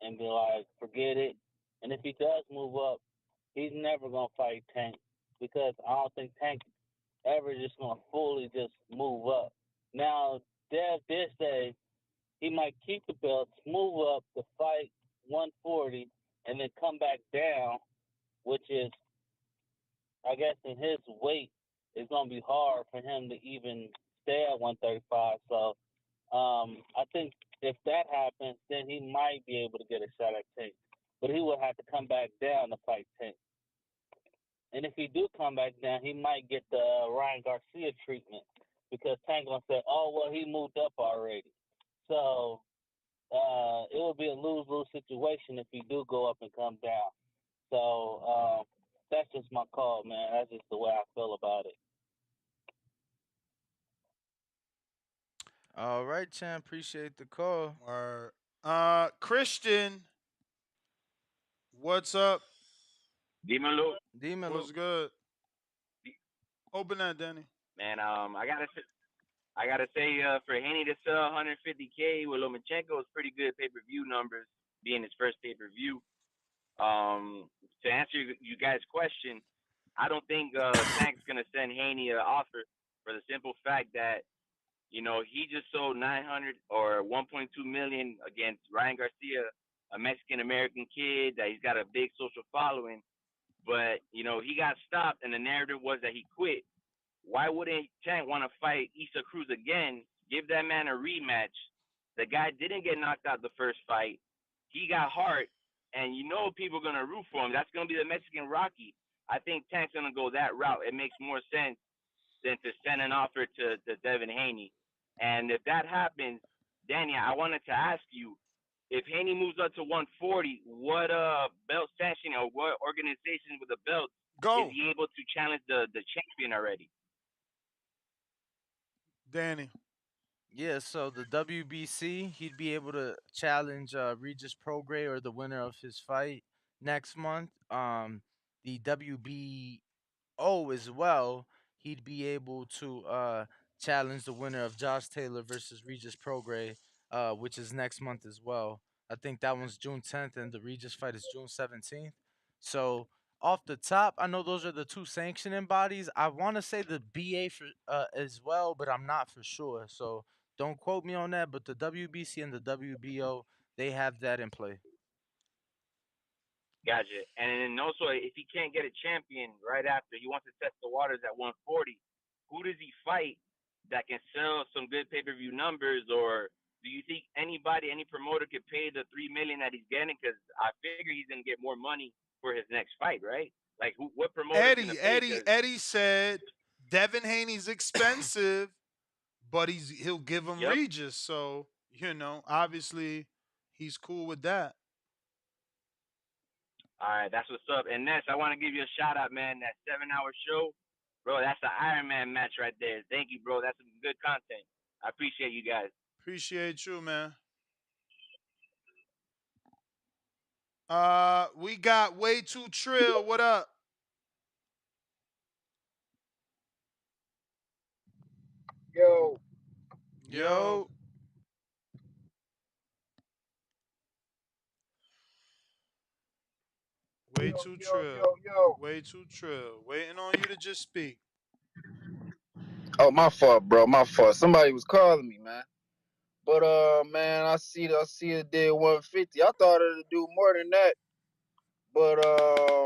and be like, forget it. And if he does move up, he's never gonna fight Tank because I don't think Tank ever just gonna fully just move up. Now, Dev did say he might keep the belts, move up to fight 140, and then come back down, which is, I guess, in his weight, it's gonna be hard for him to even stay at 135. So, I think if that happens, then he might be able to get a shot at Tank, but he would have to come back down to fight Tank. And if he do come back down, he might get the Ryan Garcia treatment because Tank gonna say, "Oh well, he moved up already." So it would be a lose-lose situation if he do go up and come down. So that's just my call, man. That's just the way I feel about it. All right, champ. Appreciate the call. Or Christian, what's up? Dímelo, Dímelo. What's good? Open that, Danny. man. I gotta say, for Haney to sell 150K with Lomachenko is pretty good pay-per-view numbers, being his first pay-per-view. To answer you guys' question, I don't think Tank's gonna send Haney an offer for the simple fact that he just sold 900 or 1.2 million against Ryan Garcia, a Mexican American kid that he's got a big social following, but he got stopped and the narrative was that he quit. Why wouldn't Tank want to fight Issa Cruz again? Give that man a rematch. The guy didn't get knocked out the first fight. He got heart, and people are gonna root for him. That's gonna be the Mexican Rocky. I think Tank's gonna go that route. It makes more sense than to send an offer to Devin Haney. And if that happens, Danny, I wanted to ask you, if Haney moves up to 140, what belt sanction or what organization with the belt is Go, he able to challenge the champion already? Danny. Yeah, so the WBC, he'd be able to challenge Regis Prograis or the winner of his fight next month. The WBO as well, he'd be able to challenge the winner of Josh Taylor versus Regis Prograis, which is next month as well. I think that one's June 10th and the Regis fight is June 17th. So off the top, I know those are the two sanctioning bodies. I want to say the BA for as well, but I'm not for sure. So don't quote me on that. But the WBC and the WBO, they have that in play. Gotcha. And then also, if he can't get a champion right after, he wants to test the waters at 140. Who does he fight that can sell some good pay-per-view numbers, or do you think anybody, any promoter, could pay the 3 million that he's getting? Because I figure he's gonna get more money for his next fight, right? Like, what promoter's gonna Eddie, pay? Eddie, Because Eddie said Devin Haney's expensive, but he'll give him yep. Regis. So obviously he's cool with that. All right, that's what's up. And next, I want to give you a shout out, man. That 7-hour show. Bro, that's the Iron Man match right there. Thank you, bro. That's some good content. I appreciate you guys. Appreciate you, man. We got way too trill. What up? Yo, Yo, Yo, way yo, too yo, trill. yo, yo. Way too trill. Waiting on you to just speak. Oh, my fault, bro. My fault. Somebody was calling me, man. But man, I see it did 150. I thought it'd do more than that. But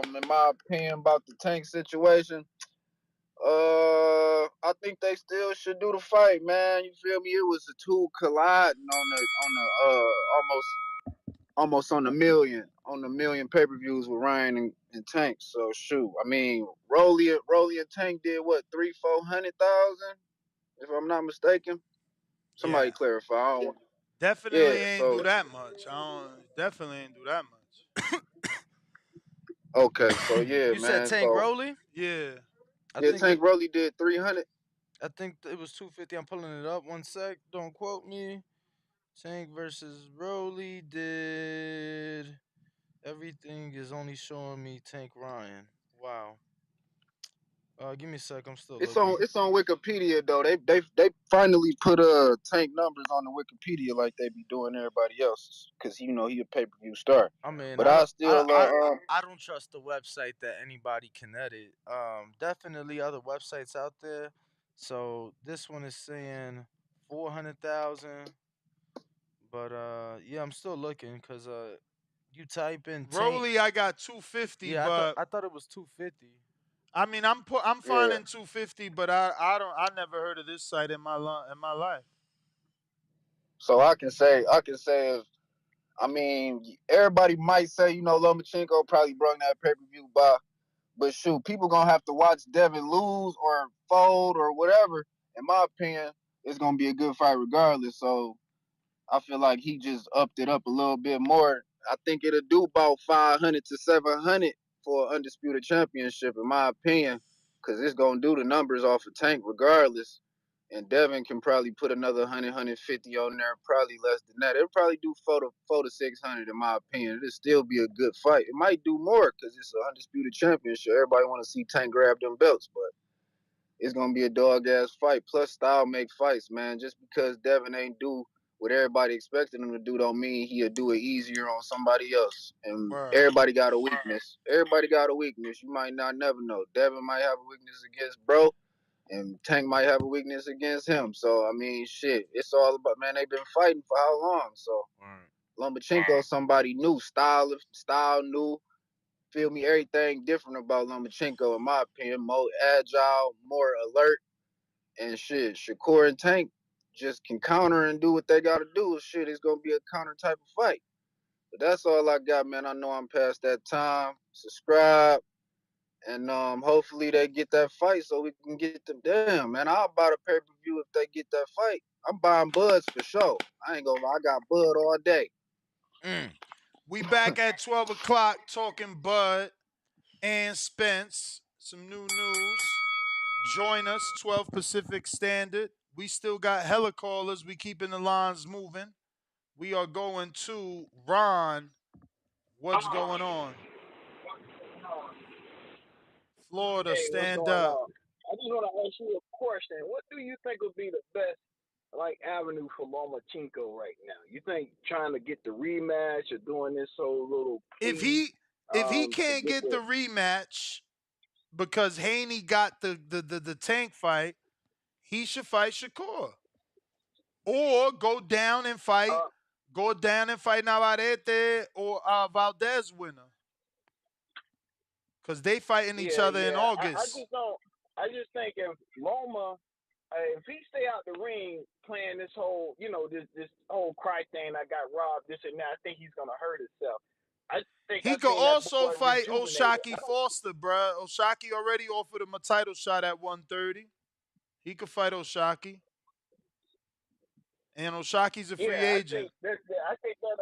in my opinion about the Tank situation, I think they still should do the fight, man. You feel me? It was the two colliding on the almost on the million pay-per-views with Ryan and Tank. So shoot, I mean, Rolly and Tank did what 300,000-400,000, if I'm not mistaken. Somebody Yeah. clarify. I don't, Definitely yeah. ain't So do that much. I don't definitely ain't do that much. okay. So yeah, you said man. Tank So Rolly? Yeah. I yeah, think it. Tank Rolly did 300. I think it was 250. I'm pulling it up. One sec. Don't quote me. Tank versus Rolly did. Everything is only showing me Tank Ryan. Wow. Give me a sec. I'm still looking. It's on Wikipedia though. They finally put Tank numbers on the Wikipedia like they be doing everybody else's, because he a pay-per-view star. I mean, But I I don't, still I don't trust the website that anybody can edit. Definitely other websites out there. So this one is saying 400,000, but yeah, I'm still looking because you type in Tank. Rolly, I got 250, Yeah, but I thought it was 250. I mean, I'm yeah. finding 250, but I never heard of this site in in my life. So I can say if I mean everybody might say Lomachenko probably brought that pay-per-view by, but shoot, people gonna have to watch Devin lose or fold or whatever. In my opinion, it's gonna be a good fight regardless. So I feel like he just upped it up a little bit more. I think it'll do about 500 to 700 for an undisputed championship, in my opinion, because it's gonna do the numbers off of Tank regardless. And Devin can probably put another 100, 150 on there, probably less than that. It'll probably do 4 to 600, in my opinion. It'll still be a good fight. It might do more because it's an undisputed championship. Everybody want to see Tank grab them belts, but it's gonna be a dog ass fight. Plus, style make fights, man. Just because Devin ain't do what everybody expected him to do, don't mean he'll do it easier on somebody else. And Word. everybody got a weakness. Everybody got a weakness. You might not never know. Devin might have a weakness against Bro, and Tank might have a weakness against him. So I mean, shit, it's all about, man. They've been fighting for how long? So Right. Lomachenko, somebody new, style new. Feel me? Everything different about Lomachenko, in my opinion. More agile, more alert, and shit. Shakur and Tank just can counter and do what they got to do. Shit, it's gonna be a counter type of fight. But that's all I got, man. I know I'm past that time. Subscribe, and hopefully they get that fight so we can get them. Damn, man, I'll buy the pay per view if they get that fight. I'm buying buds for sure. I ain't gonna lie, I got bud all day. Mm. We back at 12 o'clock talking Bud and Spence. Some new news. Join us, 12 Pacific Standard. We still got hella callers. We keeping the lines moving. We are going to Ron. What's going on? Florida, Hey, what's stand going up. on? I just want to ask you a question. What do you think would be the best avenue for Lomachenko right now? You think trying to get the rematch or doing this whole little If plea he to can't get get the the rematch because Haney got the tank fight, he should fight Shakur. Or uh go down and fight Navarrete or Valdez winner. Because they fighting each other in I August. just don't. I just think if Loma, if he stay out the ring playing this whole, this whole cry thing, I got robbed, this and that, I think he's gonna hurt himself. I think He I could seen that also boy fight rejuvenated. Oshaki Foster, bruh. Oshaki already offered him a title shot at 130. He could fight Oshaki. And Oshaki's a free Yeah, I agent. think I think that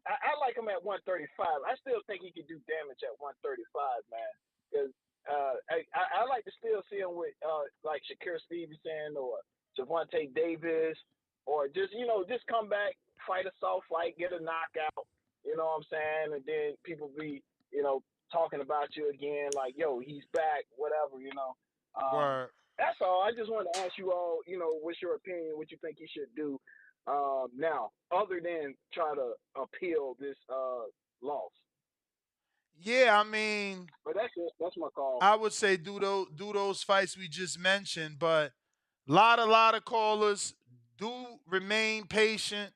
I like him at 135. I still think he could do damage at 135, man. I like to still see him with like Shakur Stevenson or Javante Davis, or just just come back, fight a soft fight, get a knockout. You know what I'm saying? And then people be talking about you again, like yo, he's back, whatever. Word. That's all. I just wanted to ask you all, what's your opinion, what you think he should do now, other than try to appeal this loss. Yeah, I mean, But that's it. That's my call. I would say do those fights we just mentioned, but lot of callers. Do remain patient.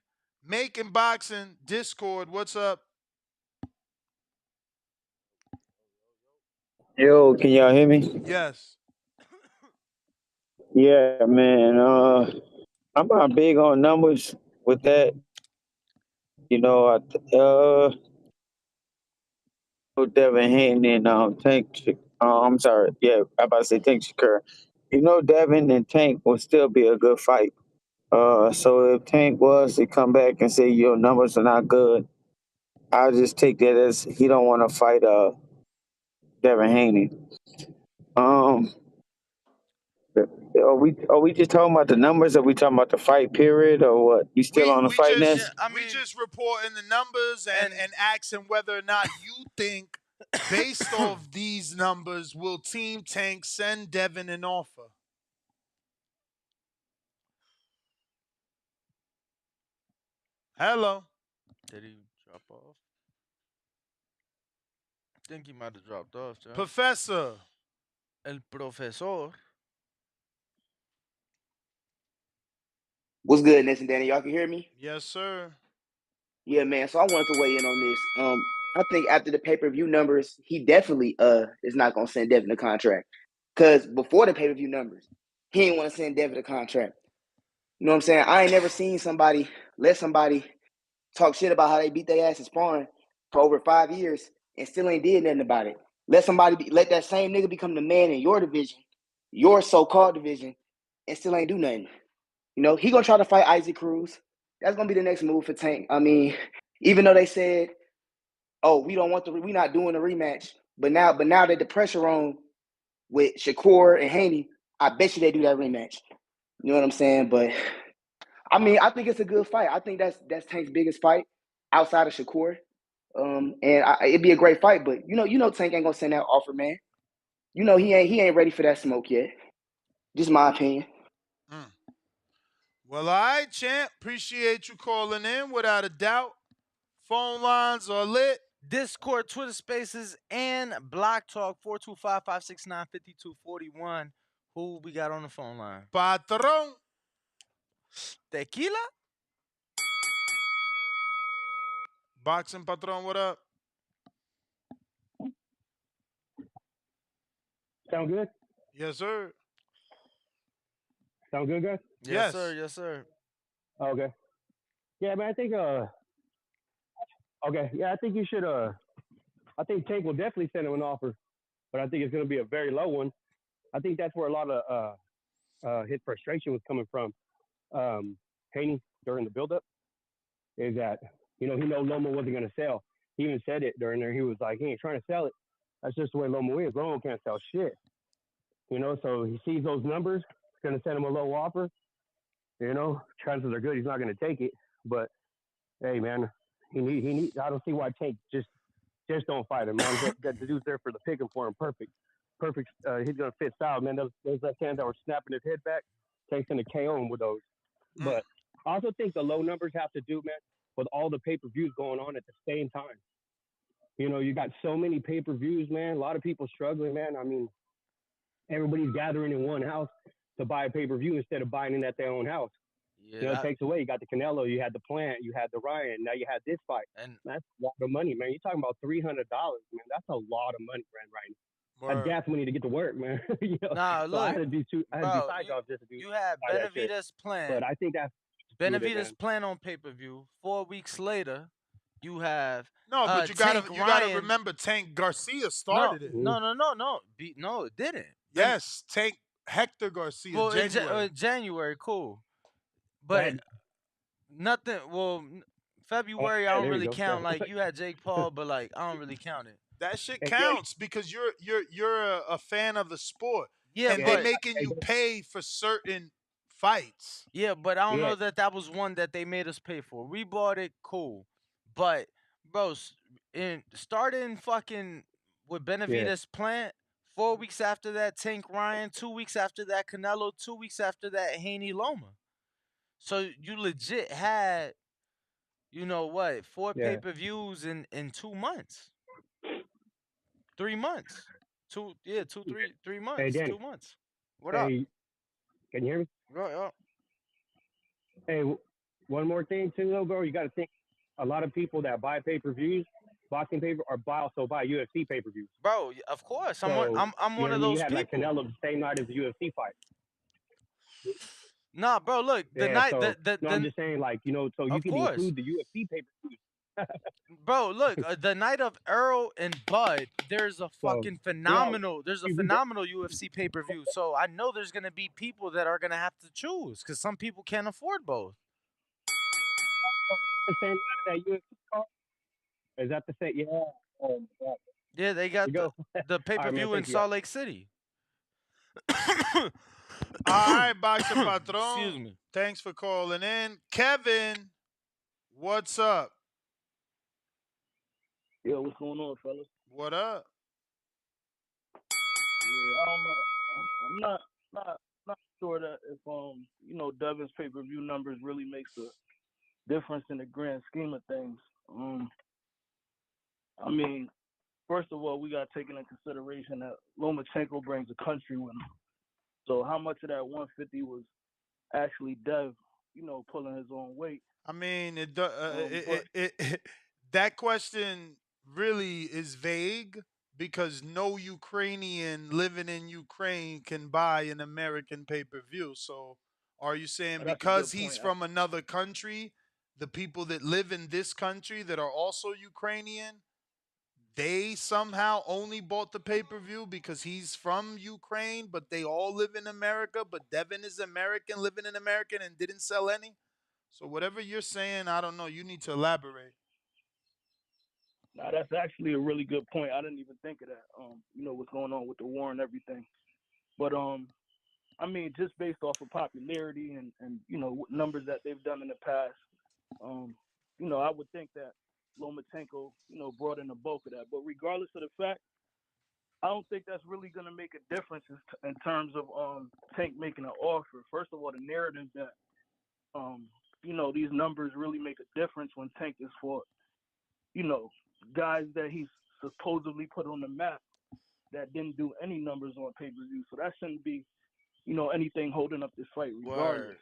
Making boxing Discord. What's up? Yo, can y'all hear me? Yes. Yeah, man. I'm not big on numbers with that. You know, Devin Haney and I'm sorry. Yeah, I'm about to say Tank Shakur. You know, Devin and Tank will still be a good fight. So if Tank was to come back and say your numbers are not good, I'll just take that as he don't want to fight Devin Haney. Um, are we just talking about the numbers? Or are we talking about the fight period, or what? You still We on the we fight just net? Yeah, I we mean, just reporting the numbers and asking whether or not you think, based off these numbers, will Team Tank send Devin an offer? Hello. did he drop off? I think he might have dropped off, John. Professor. El profesor. What's good, Ness and Danny? Y'all can hear me? Yes, sir. Yeah, man. So I wanted to weigh in on this. I think after the pay-per-view numbers, he definitely is not gonna send Devin a contract. Cause before the pay-per-view numbers, he ain't want to send Devin a contract. You know what I'm saying? I ain't never seen somebody let somebody talk shit about how they beat their ass in sparring for over 5 years and still ain't did nothing about it. Let that same nigga become the man in your division, your so-called division, and still ain't do nothing. He gonna try to fight Isaac Cruz. That's gonna be the next move for Tank. I mean, even though they said, "Oh, we not doing the rematch," but now that the pressure on with Shakur and Haney, I bet you they do that rematch. You know what I'm saying? But I mean, I think it's a good fight. I think that's Tank's biggest fight outside of Shakur. It'd be a great fight, but Tank ain't gonna send that offer, man. He ain't ready for that smoke yet. Just my opinion. Mm. Well, all right, champ. Appreciate you calling in, without a doubt. Phone lines are lit. Discord, Twitter Spaces, and Block Talk 425-569-5241. Who we got on the phone line? Patron. Tequila? Boxing Patron, what up? Sound good? Yes, sir. Sound good, guys? Yes, sir. Yes. Yes, sir. Okay. Yeah, man, I think okay, yeah, I think you should I think Tank will definitely send him an offer, but I think it's gonna be a very low one. I think that's where a lot of his frustration was coming from. Haney during the buildup is that, he know Loma wasn't gonna sell. He even said it during there. He was like, he ain't trying to sell it. That's just the way Loma is. Loma can't sell shit. So he sees those numbers, it's gonna send him a low offer. Chances are good he's not gonna take it. But hey, man, he need. I don't see why Tank just don't fight him, man. That the dude's there for the picking for him. Perfect. He's gonna fit style, man. Those left hands that were snapping his head back, Tank's gonna KO him with those. Mm. But I also think the low numbers have to do, man, with all the pay-per-views going on at the same time. You got so many pay-per-views, man. A lot of people struggling, man. I mean, everybody's gathering in one house to buy a pay-per-view instead of buying it at their own house. Yeah, It takes away. You got the Canelo, you had the Plant, you had the Ryan. Now you had this fight. and That's a lot of money, man. You're talking about $300, man. That's a lot of money, man. Right? That's Word. gas money to get to work, man. nah, So I look, had to do I had to do bro, side jobs just to you had buy that shit. Benavides But Plant. I think that's with it, Benavides man. Plant on pay-per-view. 4 weeks later, you have No, but you Tank gotta Ryan. remember Tank Garcia No, started it. no, no, no, no. No, it didn't. Yes, Tank Hector Garcia, Well, January. January, cool. Go But ahead. nothing. Well, February, I don't there you really go. count. Like you had Jake Paul, but like I don't really count it. That shit Hey, counts because you're a fan of the sport, Yeah, and yeah, they but making you pay for certain fights. I don't yeah, know that that was one that they made us pay for. We bought it, cool, but bro, in starting fucking with yeah. Benavides Plant. 4 weeks after that, Tank Ryan. 2 weeks after that, Canelo. 2 weeks after that, Haney Loma. So you legit had, you know what, four pay Yeah. per views in 2 months, 3 months, two, three Hey, months, Danny. 2 months. What up? Hey, can you hear me? Right up. Hey, one more thing too, though, bro. You got to think. A lot of people that buy pay-per-views, boxing paper, or also buy UFC pay-per-views. Bro, of course. So I'm you know one what I of mean. You those had like people. Canelo the same night as the UFC fight. Nah, bro, look, the Yeah. night So no, I'm the just saying, like, so you of can course. include the UFC pay-per-views. Bro, look, the night of Earl and Bud, So yeah, there's a we got phenomenal UFC pay-per-view. So I know there's going to be people that are going to have to choose cuz some people can't afford both. the same night that UFC card. Is that the same? Yeah. Yeah. Yeah, they There you got go. the All right, man. pay-per-view in Thank you. Salt Lake City. All right, Boxer Excuse Patron. me. Thanks for calling in. Kevin, what's up? Yo, what's going on, fellas? What up? Yeah, I don't know. I'm not sure that if Devin's pay per view numbers really makes a difference in the grand scheme of things. I mean, first of all, we got taken into consideration that Lomachenko brings a country with him. So how much of that 150 was actually Dev, pulling his own weight? I mean, But that question really is vague because no Ukrainian living in Ukraine can buy an American pay per view. So, are you saying that's a because good he's point. from another country, the people that live in this country that are also Ukrainian, they somehow only bought the pay per view because he's from Ukraine, but they all live in America, but Devin is American, living in America, and didn't sell any? So whatever you're saying, I don't know. You need to elaborate. Now that's actually a really good point. I didn't even think of that. What's going on with the war and everything. But I mean, just based off of popularity and numbers that they've done in the past, I would think that Lomachenko, brought in the bulk of that. But regardless of the fact, I don't think that's really going to make a difference in terms of Tank making an offer. First of all, the narrative that um, these numbers really make a difference when Tank is for, you know, guys that he's supposedly put on the map that didn't do any numbers on pay per view. So that shouldn't be, anything holding up this fight regardless. Word.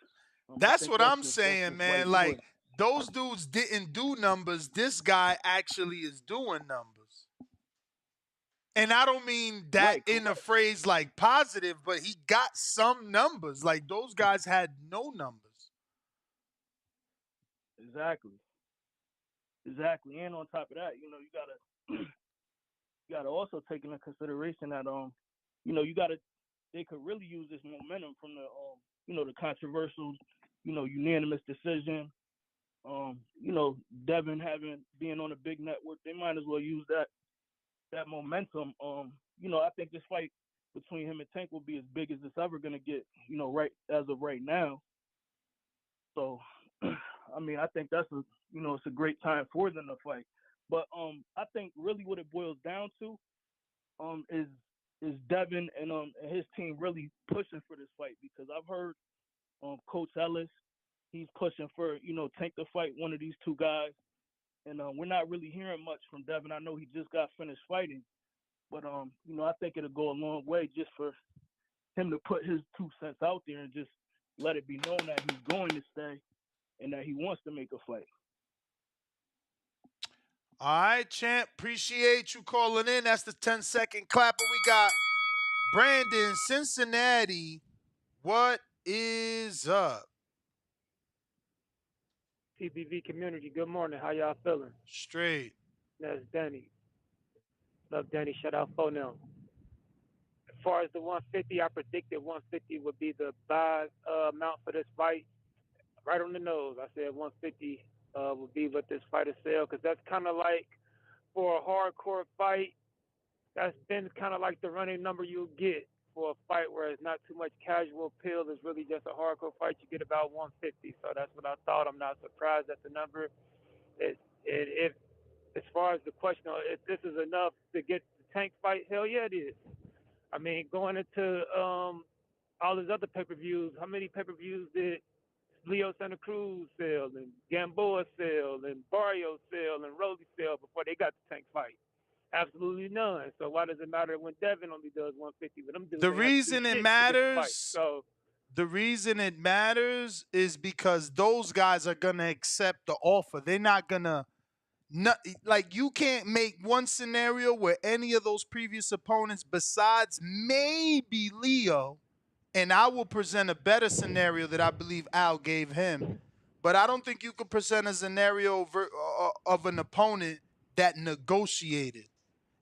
I That's think what I'm that's saying, just man. white noise. Like those dudes didn't do numbers. This guy actually is doing numbers. And I don't mean that Right, in a correct. phrase like positive, but he got some numbers. Like those guys had no numbers. Exactly. Exactly. And on top of that, you gotta also take into consideration that you gotta they could really use this momentum from the controversial, unanimous decision. Devin being on a big network, they might as well use that momentum. I think this fight between him and Tank will be as big as it's ever gonna get, right as of right now. So I mean, I think it's a great time for them to fight. But I think really what it boils down to is Devin and his team really pushing for this fight because I've heard Coach Ellis, he's pushing for Tank to fight one of these two guys, and we're not really hearing much from Devin. I know he just got finished fighting, but I think it'll go a long way just for him to put his 2 cents out there and just let it be known that he's going to stay and that he wants to make a fight. All right, champ. Appreciate you calling in. That's the 10-second clapper. We got Brandon, Cincinnati. What is up? PPV community, good morning. How y'all feeling? Straight. That's Danny. Love Danny. Shout out for now. As far as the 150, I predicted 150 would be the buy amount for this fight. Right on the nose. I said 150 would be what this fighter sell, because that's kind of like for a hardcore fight. That's been kind of like the running number you'll get for a fight where it's not too much casual appeal. It's really just a hardcore fight. You get about 150. So that's what I thought. I'm not surprised at the number. If as far as the question of if this is enough to get the Tank fight, hell yeah, it is. I mean, going into all his other pay-per-views, how many pay-per-views did Leo Santa Cruz sell and Gamboa sell and Barrio sell and Roly sell before they got the Tank fight? Absolutely none. So why does it matter when Devin only does 150? But them dudes The ain't have to do reason it shit to get the fight. matters, So the reason it matters is because those guys are gonna accept the offer. They're not gonna not, like you can't make one scenario where any of those previous opponents, besides maybe Leo, and I will present a better scenario that I believe Al gave him. But I don't think you could present a scenario of an opponent that negotiated.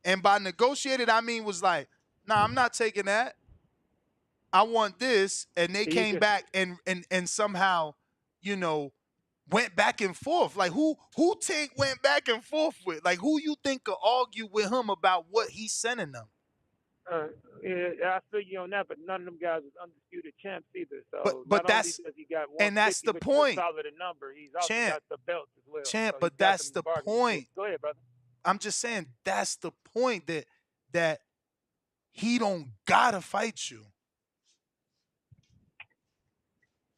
And by negotiated, I mean was like, nah, I'm not taking that. I want this. And they you came can, back and somehow, you know, went back and forth. Like who Tank went back and forth with? Like who you think could argue with him about what he's sending them? yeah, I feel you on that, but none of them guys is undisputed champs either. So But not only that's does he got and that's 150, the which is a point, solid number, he's also champ, got the belts as well. champ. So he's But got that's them the bargaining chips. point. Go ahead, brother. I'm just saying that's the point that he don't gotta fight you.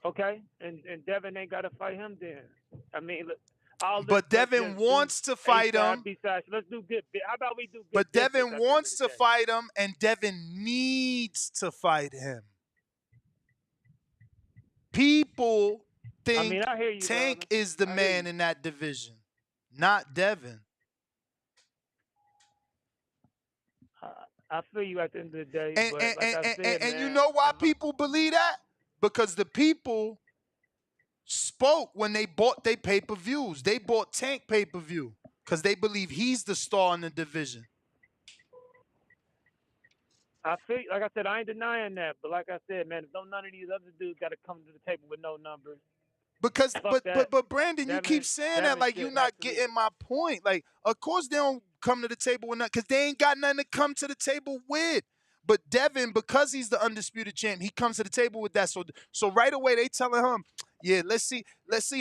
Okay, and Devin ain't got to fight him then. I mean, look, all this, But let's Devin just do wants to A fight side, him. B side. Let's do good. How about we do good But business Devin at the end of wants the to day? fight him, and Devin needs to fight him. People I mean, think I hear you, Tank brother. is the I hear man you. in that division, not Devin. I feel you at the end of the day, And but and, like and, I and, said, and you man, know why if people believe that? Because the people spoke when they bought their pay-per-views. They bought Tank pay-per-view because they believe he's the star in the division. I feel, like I said, I ain't denying that. But like I said, man, if don't none of these other dudes got to come to the table with no numbers, Because fuck that. but Brandon, you keep Devin, saying that Devin like you're shouldn't have not to leave. getting my point. Like, of course they don't come to the table with nothing because they ain't got nothing to come to the table with. But Devin, because he's the undisputed champ, he comes to the table with that. So right away they telling him, yeah, let's see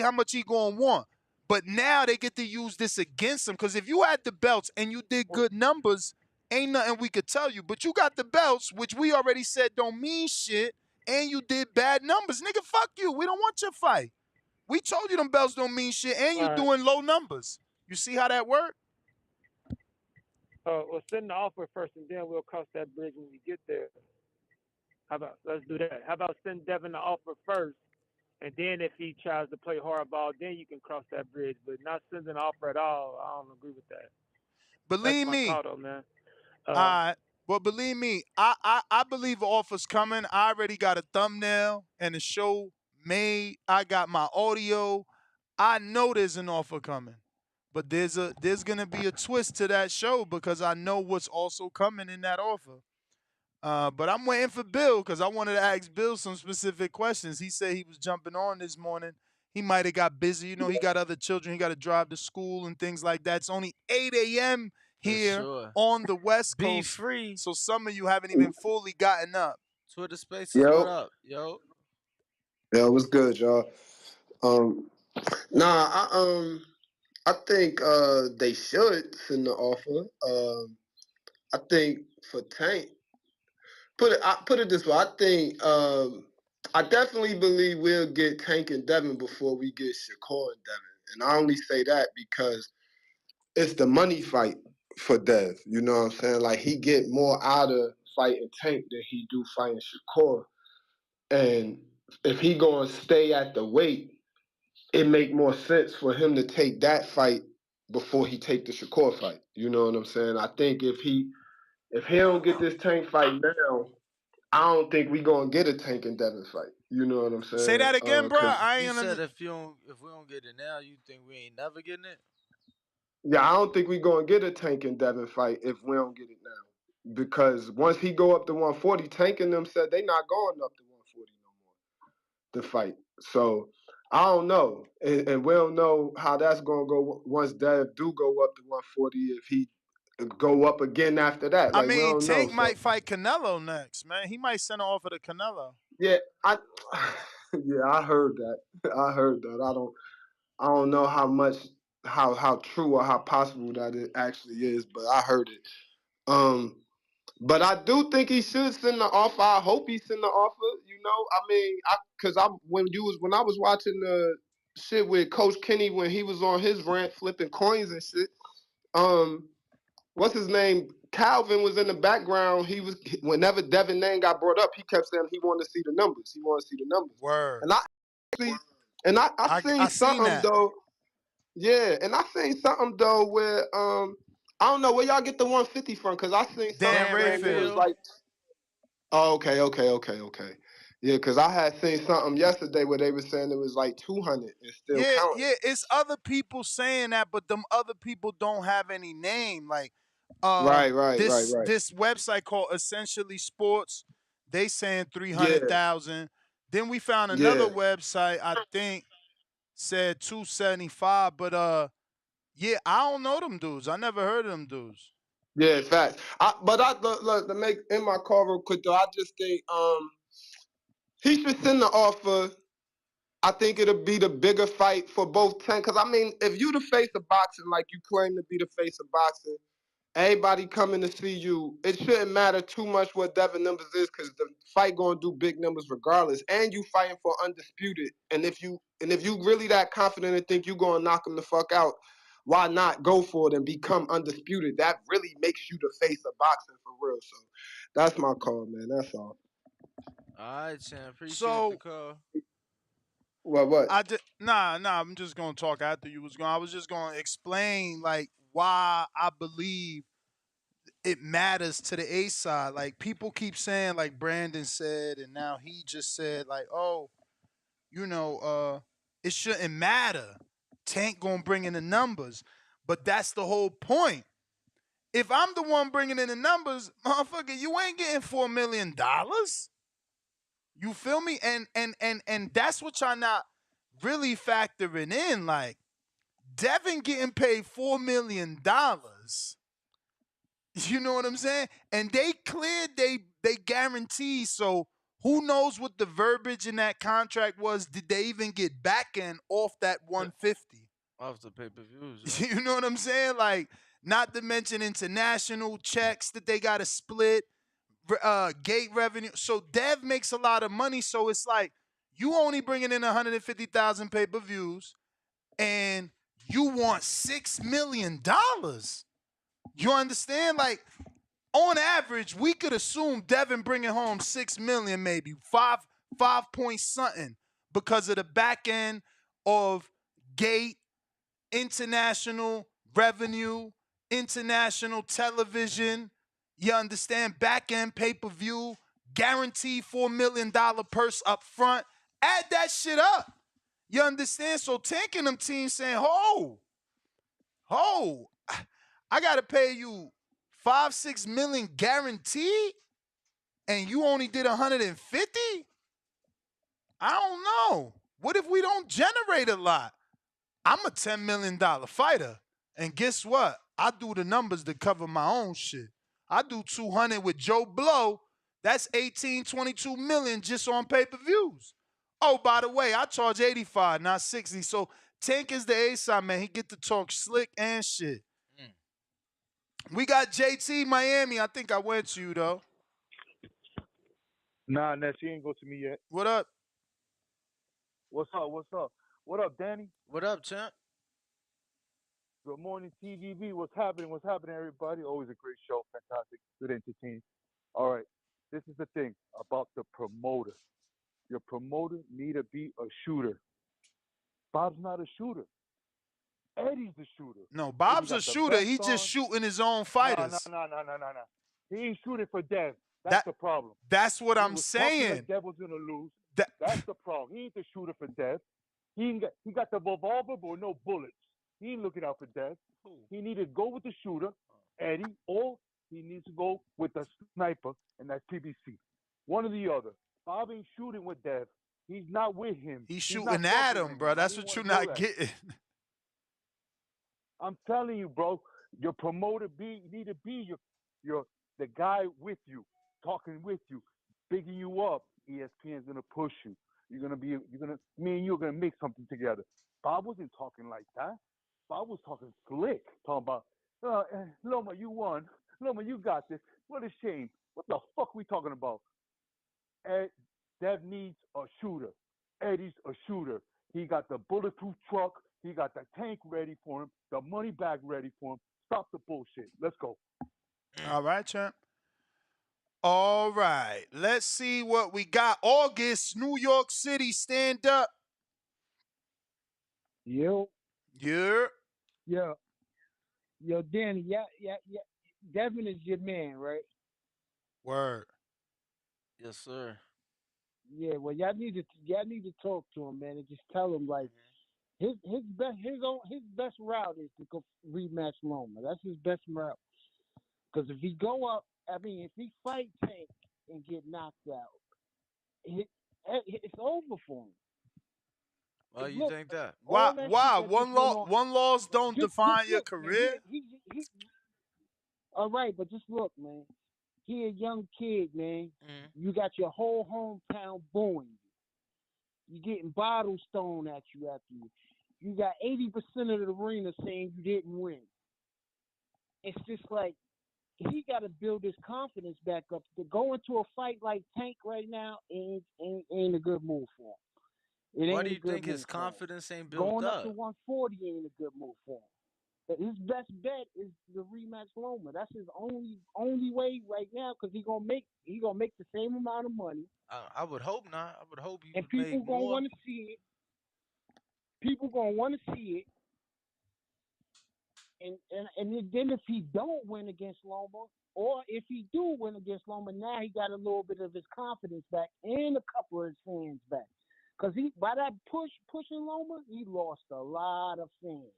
how much he gonna want. But now they get to use this against him because if you had the belts and you did good numbers, ain't nothing we could tell you. But you got the belts, which we already said don't mean shit, and you did bad numbers, nigga. Fuck you. We don't want your fight. We told you them belts don't mean shit, and you All right. doing low numbers. You see how that worked? We'll send the offer first, and then we'll cross that bridge when we get there. How about let's do that? How about send Devin the offer first, and then if he tries to play hardball, then you can cross that bridge. But not sending an offer at all, I don't agree with that. That's Believe my me, call, though, man. well, believe me, I believe offers coming. I already got a thumbnail and a show made. I got my audio. I know there's an offer coming, but there's gonna be a twist to that show because I know what's also coming in that offer. But I'm waiting for Bill because I wanted to ask Bill some specific questions. He said he was jumping on this morning. He might have got busy. You know, he got other children. He got to drive to school and things like that. It's only 8 a.m. For here sure. on the West Be Coast. free. So some of you haven't even fully gotten up. Twitter Spaces, what Yo, up, yo? yo, what's good, y'all? Um, nah, I think they should send the offer. I think for Tank, I put it this way. I think I definitely believe we'll get Tank and Devin before we get Shakur and Devin, and I only say that because it's the money fight for Dev. You know what I'm saying? Like he get more out of fighting Tank than he do fighting Shakur, and if he gonna stay at the weight, it make more sense for him to take that fight before he take the Shakur fight. You know what I'm saying? I think if he don't get this Tank fight now, I don't think we gonna get a Tank and Devin fight. You know what I'm Say saying? that again, bro. Cause I You ain't said under. if we don't get it now, you think we ain't never getting it? yeah, I don't think we gonna get a Tank and Devin fight if we don't get it now. Because once he go up to 140, Tank and them said they not going up to 140 no more to fight. So I don't know, and we don't know how that's gonna go once Dev do go up to 140. If he go up again after that, I like we mean, don't know. Tank So might fight Canelo next, man. He might send an offer to Canelo. yeah, yeah, I heard that. I heard that. I don't know how much, how true or how possible that it actually is, but I heard it. Um, but I do think he should send the offer. I hope he send the offer. You know, I mean, cause when I was watching the shit with Coach Kenny when he was on his rant flipping coins and shit. Um, what's his name? Calvin was in the background. He was whenever Devin Haney got brought up, he kept saying he wanted to see the numbers. He wanted to see the numbers. Word. And I actually, and I I seen seen something that. though. Yeah, and I seen something though where I don't know where y'all get the 150 from because I seen something Dan Dan saying it was Rayfield. Rayfield. like, oh, okay. Yeah, because I had seen something yesterday where they were saying it was like 200 and still Yeah, counting. yeah, it's other people saying that, but them other people don't have any name. Like, this Right. this website called Essentially Sports, they saying Yeah, 300,000. Then we found another yeah, website I think said 275, but yeah, I don't know them dudes. I never heard of them dudes. yeah, facts. But I look to make in my call real quick though. I just think he should send the offer. I think it'll be the bigger fight for both Tank. Because I mean, if you the face of boxing, like you claim to be the face of boxing, everybody coming to see you, it shouldn't matter too much what Devin numbers is because the fight gonna do big numbers regardless. And you fighting for undisputed. And if you really that confident and think you gonna knock him the fuck out, why not go for it and become undisputed? That really makes you the face of boxing for real. So that's my call, man. That's all. All right, Chan. Appreciate the So call. What? I'm just gonna talk after you was going. I was just gonna explain like why I believe it matters to the A side. Like people keep saying, like Brandon said, and now he just said, like, oh, it shouldn't matter. Tank gonna bring in the numbers, but that's the whole point. If I'm the one bringing in the numbers, motherfucker, you ain't getting $4 million. You feel me? And that's what y'all not really factoring in. Like Devin getting paid $4 million. You know what I'm saying? And they cleared they guarantee. So who knows what the verbiage in that contract was? Did they even get back end off that 150? Off the pay per views, yeah. You know what I'm saying? Like, not to mention international checks that they got to split, gate revenue. So Dev makes a lot of money. So it's like you only bringing in 150,000 pay per views, and you want $6 million. You understand? Like on average, we could assume Devin bringing home 6 million, maybe five point something because of the back end of gate, international revenue, international television. You understand? Back end pay per view, guaranteed $4 million purse up front. Add that shit up. You understand? So Tank and them teams saying, ho, I gotta pay you 5-6 million guaranteed, and you only did 150. I don't know. What if we don't generate a lot? I'm a $10 million fighter, and guess what? I do the numbers to cover my own shit. I do 200 with Joe Blow. That's 18, 22 million just on pay per views. Oh, by the way, I charge 85, not 60. So Tank is the A side, man. He get to talk slick and shit. We got JT Miami. I think I went to you though. Nah, Ness, she ain't go to me yet. What up? What's up? What's up? What up, Danny? What up, champ? Good morning, TVV. What's happening? What's happening, everybody? Always a great show. Fantastic. Good entertaining. All right. This is the thing about the promoter. Your promoter need to be a shooter. Bob's not a shooter. Eddie's the shooter. No, Eddie Bob's a got the shooter. vest He just on. shooting his own No. fighters. He ain't shooting for Dev. That's That the problem. that's what He I'm was talking saying. like Dev was gonna lose. That That's the problem. He ain't the shooter for Dev. He got the revolver but no bullets. He ain't looking out for Dev. He need to go with the shooter, Eddie, or he needs to go with the sniper, and that's PBC. One or the other. Bob ain't shooting with Dev. He's not with him. He's He's not shooting at fucking him, with bro. him. I That's need what want you're to know not that. getting. I'm telling you, bro. Your promoter need to be your the guy with you, talking with you, bigging you up. ESPN's gonna push you. Me and you are gonna make something together. Bob wasn't talking like that. Bob was talking slick, talking about, Loma, you won. Loma, you got this. What a shame. What the fuck we talking about? Ed, Dev needs a shooter. Eddie's a shooter. He got the bulletproof truck. He got the tank ready for him. The money bag ready for him. Stop the bullshit. Let's go. All right, champ. All right. Let's see what we got. August, New York City, stand up. Yo, Yeah. yo, yo, Danny, yeah. Devin is your man, right? Word. Yes, sir. Yeah. Well, y'all need to talk to him, man, and just tell him like his best route is to go rematch Loma. That's his best route. Because if he go up, I mean, if he fight Tank and get knocked out, it's over for him. Why you Look, think that? Why? all that shit Why? that just went on. One loss don't Just define your look, man. He career. he he. All right, but just look, man. He a young kid, man. Mm. You got your whole hometown booing you. You getting bottles thrown at you after you. You got 80% of the arena saying you didn't win. It's just like he got to build his confidence back up. To go into a fight like Tank right now ain't a good move for him. It Why do ain't a you good think move his for him. confidence ain't built Going up to up? 140 ain't a good move for him. But his best bet is the rematch Loma. That's his only way right now because he gonna make the same amount of money, I would hope not. I would hope you and make people gonna more. want to see it. People gonna want to see it, and then if he don't win against Loma, or if he do win against Loma, now he got a little bit of his confidence back and a couple of his fans back. Cause he by that pushing Loma, he lost a lot of fans.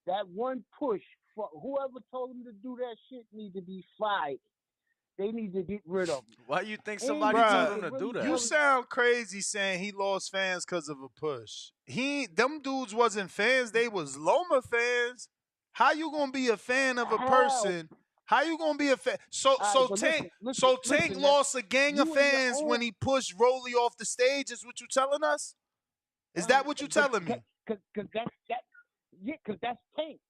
That one push for whoever told him to do that shit need to be fired. They need to get rid of him. Why you think And somebody you told need Bruh, to him to do really you that? tell him, sound crazy saying he lost fans because of a push. Them dudes wasn't fans, they was Loma fans. How you gonna be a fan of a how. person? How you gonna be a fan? So All right, so but Tank listen. That lost a gang of you in your fans own. when he pushed Rolly off the stage, is what you telling us? Is that what you But telling me? cause that's that. Yeah, cause that's Tank.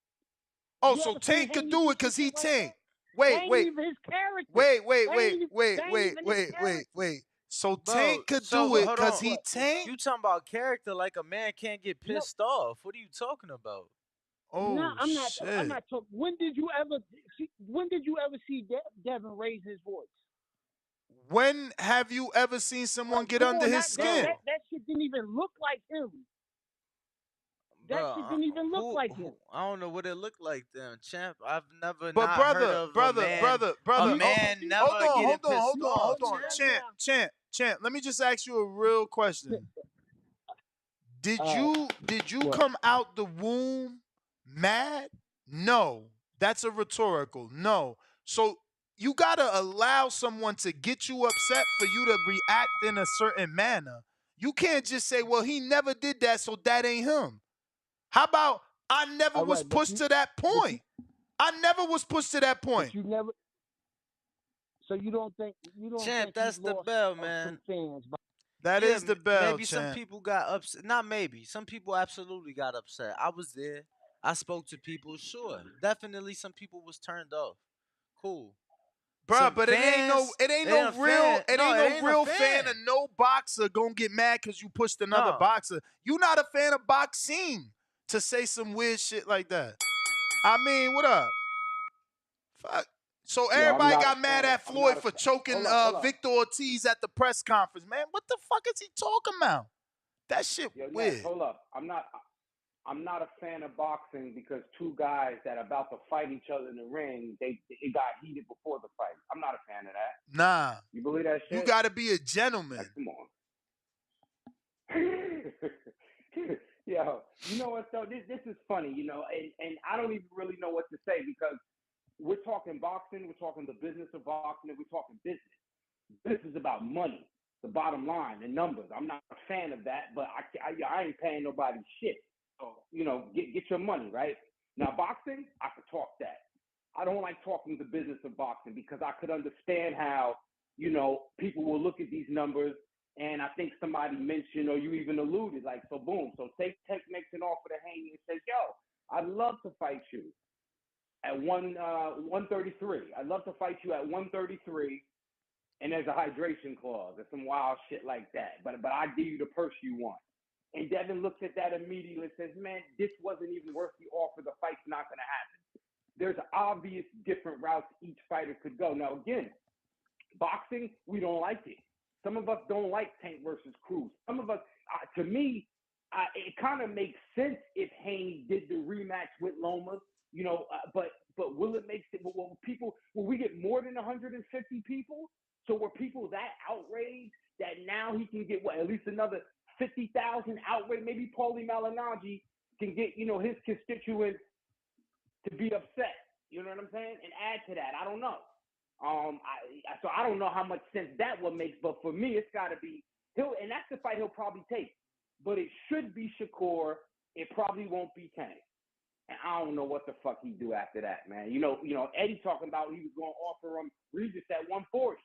Oh, You so ever seen Tank could Haney do do it some because he shit like Tank. that? Wait, That ain't wait, even his character. wait, wait, That wait, ain't wait, that ain't wait, even his wait, wait, character. wait. So Bro, Tank could so do it hold because on. he What? Tank? You talking about character like a man can't get No, pissed off. What are you talking about? no, Oh I'm not. I'm shit. not talking. When did you ever see? When did you ever see Devin raise his voice? When have you ever seen someone Like, get come under on, his that that skin? that that shit didn't even look like him. Bro, That shit didn't even look like him. I don't know what it looked like then, champ. I've never But not heard brother, of brother, brother, a brother. Oh, man See, hold never on, getting hold on, pissed hold you on, off, hold calling on. that champ. Champ, now? champ, champ. Let me just ask you a real question. Did Uh, you what? come out the womb mad? No. That's a rhetorical. No. So you gotta allow someone to get you upset for you to react in a certain manner. You can't just say, well, he never did that, so that ain't him. How about I never All was right, pushed to that but you, point? I never was pushed to that but point. you never. So you don't Champ, think he that's the lost bell, some man. fans? That Yeah, is the bell, maybe some champ. people got upset. Not maybe. Some people absolutely got upset. I was there. I spoke to people. Sure, definitely some people was turned off. Cool. Bruh, Some but it ain't no fans, it ain't a fan. it No, ain't it no ain't a real fan fan. of no boxer gonna get mad because you pushed another No, boxer. You not a fan of boxing to say some weird shit like that. I mean, what up? Fuck. So Yo, I'm everybody not a got mad fan. at I'm not Floyd a. for choking Hold up. Victor Ortiz at the press conference, man. What the fuck is he talking about? That shit Yo, Ness, weird. hold up. I'm not a fan of boxing because two guys that are about to fight each other in the ring, it got heated before the fight. I'm not a fan of that. Nah. You believe that You shit? gotta be a Like, gentleman. come on. Yo, you know what though? This is funny, and I don't even really know what to say because we're talking boxing, we're talking the business of boxing, and we're talking business. This is about money. The bottom line, the numbers. I'm not a fan of that, but I ain't paying nobody shit. So, get your money, right? Now, boxing, I could talk that. I don't like talking the business of boxing because I could understand how, people will look at these numbers, and I think somebody mentioned or you even alluded, like, so boom. So Tank makes an offer to Haney and says, yo, I'd love to fight you at 133. I'd love to fight you at 133, and there's a hydration clause or some wild shit like that. But I give you the purse you want. And Devin looks at that immediately and says, man, this wasn't even worth the offer. The fight's not going to happen. There's obvious different routes each fighter could go. Now, again, boxing, we don't like it. Some of us don't like Tank versus Cruz. Some of us, to me, it kind of makes sense if Haney did the rematch with Loma, but will it make sense? Will we get more than 150 people? So were people that outraged that now he can get at least another 50,000 outraged? Maybe Paulie Malignaggi can get, his constituents to be upset. You know what I'm saying? And add to that. I don't know. So I don't know how much sense that would make, but for me, it's got to be and that's the fight he'll probably take. But it should be Shakur. It probably won't be Tank. And I don't know what the fuck he'd do after that, man. Eddie talking about he was going to offer him Regis at 140.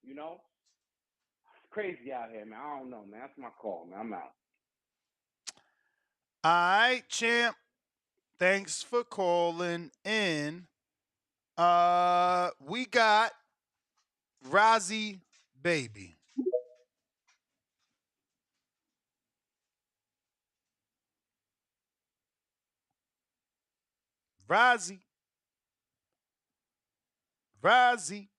It's crazy out here, man. I don't know, man. That's my call, man. I'm out. All right, champ. Thanks for calling in. We got Rozzy Baby. Rozzy. Rozzy.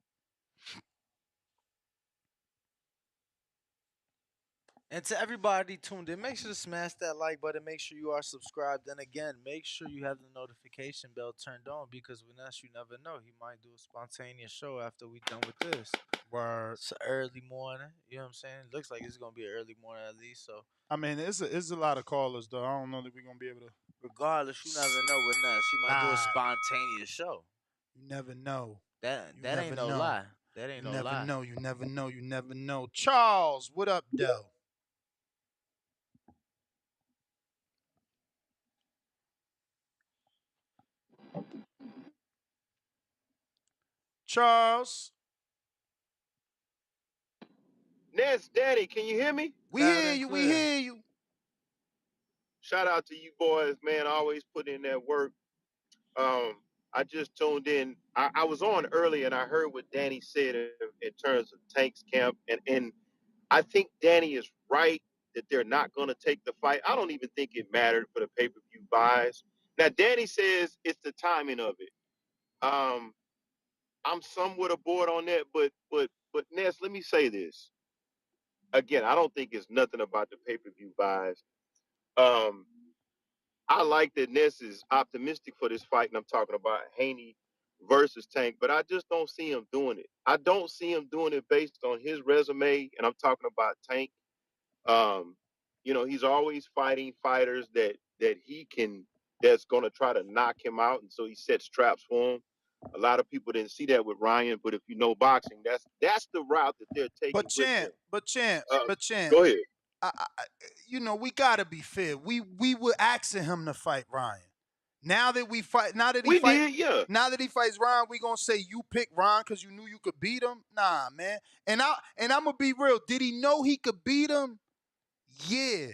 And to everybody tuned in, make sure to smash that like button. Make sure you are subscribed. And again, make sure you have the notification bell turned on because when else you never know. He might do a spontaneous show after we done with this. Word. It's early morning. You know what I'm saying? It looks like it's gonna be an early morning at least. So I mean, it's a lot of callers though. I don't know that we're gonna be able to. regardless, you never know with us. He might do a Nah, spontaneous show. you never know. That You that ain't never no know. lie. That ain't You no never lie. know. You never know. You never know. Charles, what up, though? Charles, Ness, Daddy, can you hear me? we Loud hear and you. We clear. hear you. Shout out to you boys, man. Always put in that work. I just tuned in. I was on early and I heard what Danny said in terms of Tank's camp. And I think Danny is right that they're not going to take the fight. I don't even think it mattered for the pay-per-view buys. Now, Danny says it's the timing of it. Um, I'm somewhat aboard on that, but Ness, let me say this. Again, I don't think it's nothing about the pay-per-view buys. Um, I like that Ness is optimistic for this fight, and I'm talking about Haney versus Tank, but I just don't see him doing it. I don't see him doing it based on his resume, and I'm talking about Tank. Um, he's always fighting fighters that he can that's going to try to knock him out, and so he sets traps for him. A lot of people didn't see that with Ryan, but if you know boxing, that's the route that they're But taking with champ, him. but champ, Uh, but champ. Go ahead. We gotta be fair. We were asking him to fight Ryan. Now that we fight, We did, yeah. now that he fights Ryan, we gonna say you picked Ryan because you knew you could beat him. Nah, man. And I'm gonna be real. Did he know he could beat him? Yeah.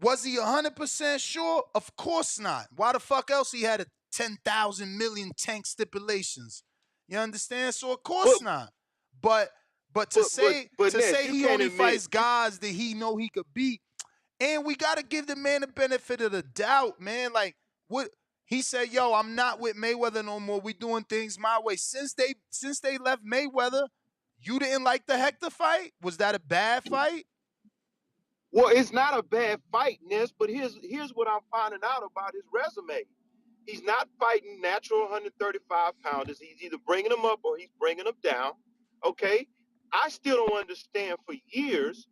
Was he 100% sure? Of course not. Why the fuck else he had a 10,000 million tank stipulations? You understand? So of But course not. But but to but but say but to Ness, say you he can't only admit fights you. guys that he know he could beat, and we gotta give the man the benefit of the doubt, man. Like what he said, yo, I'm not with Mayweather no more. We doing things my way. Since they left Mayweather, you didn't like the Hector fight? Was that a bad fight? Well, it's not a bad fight, Ness. But here's what I'm finding out about his resume. He's not fighting natural 135 pounders. He's either bringing them up or he's bringing them down. Okay. I still don't understand for years.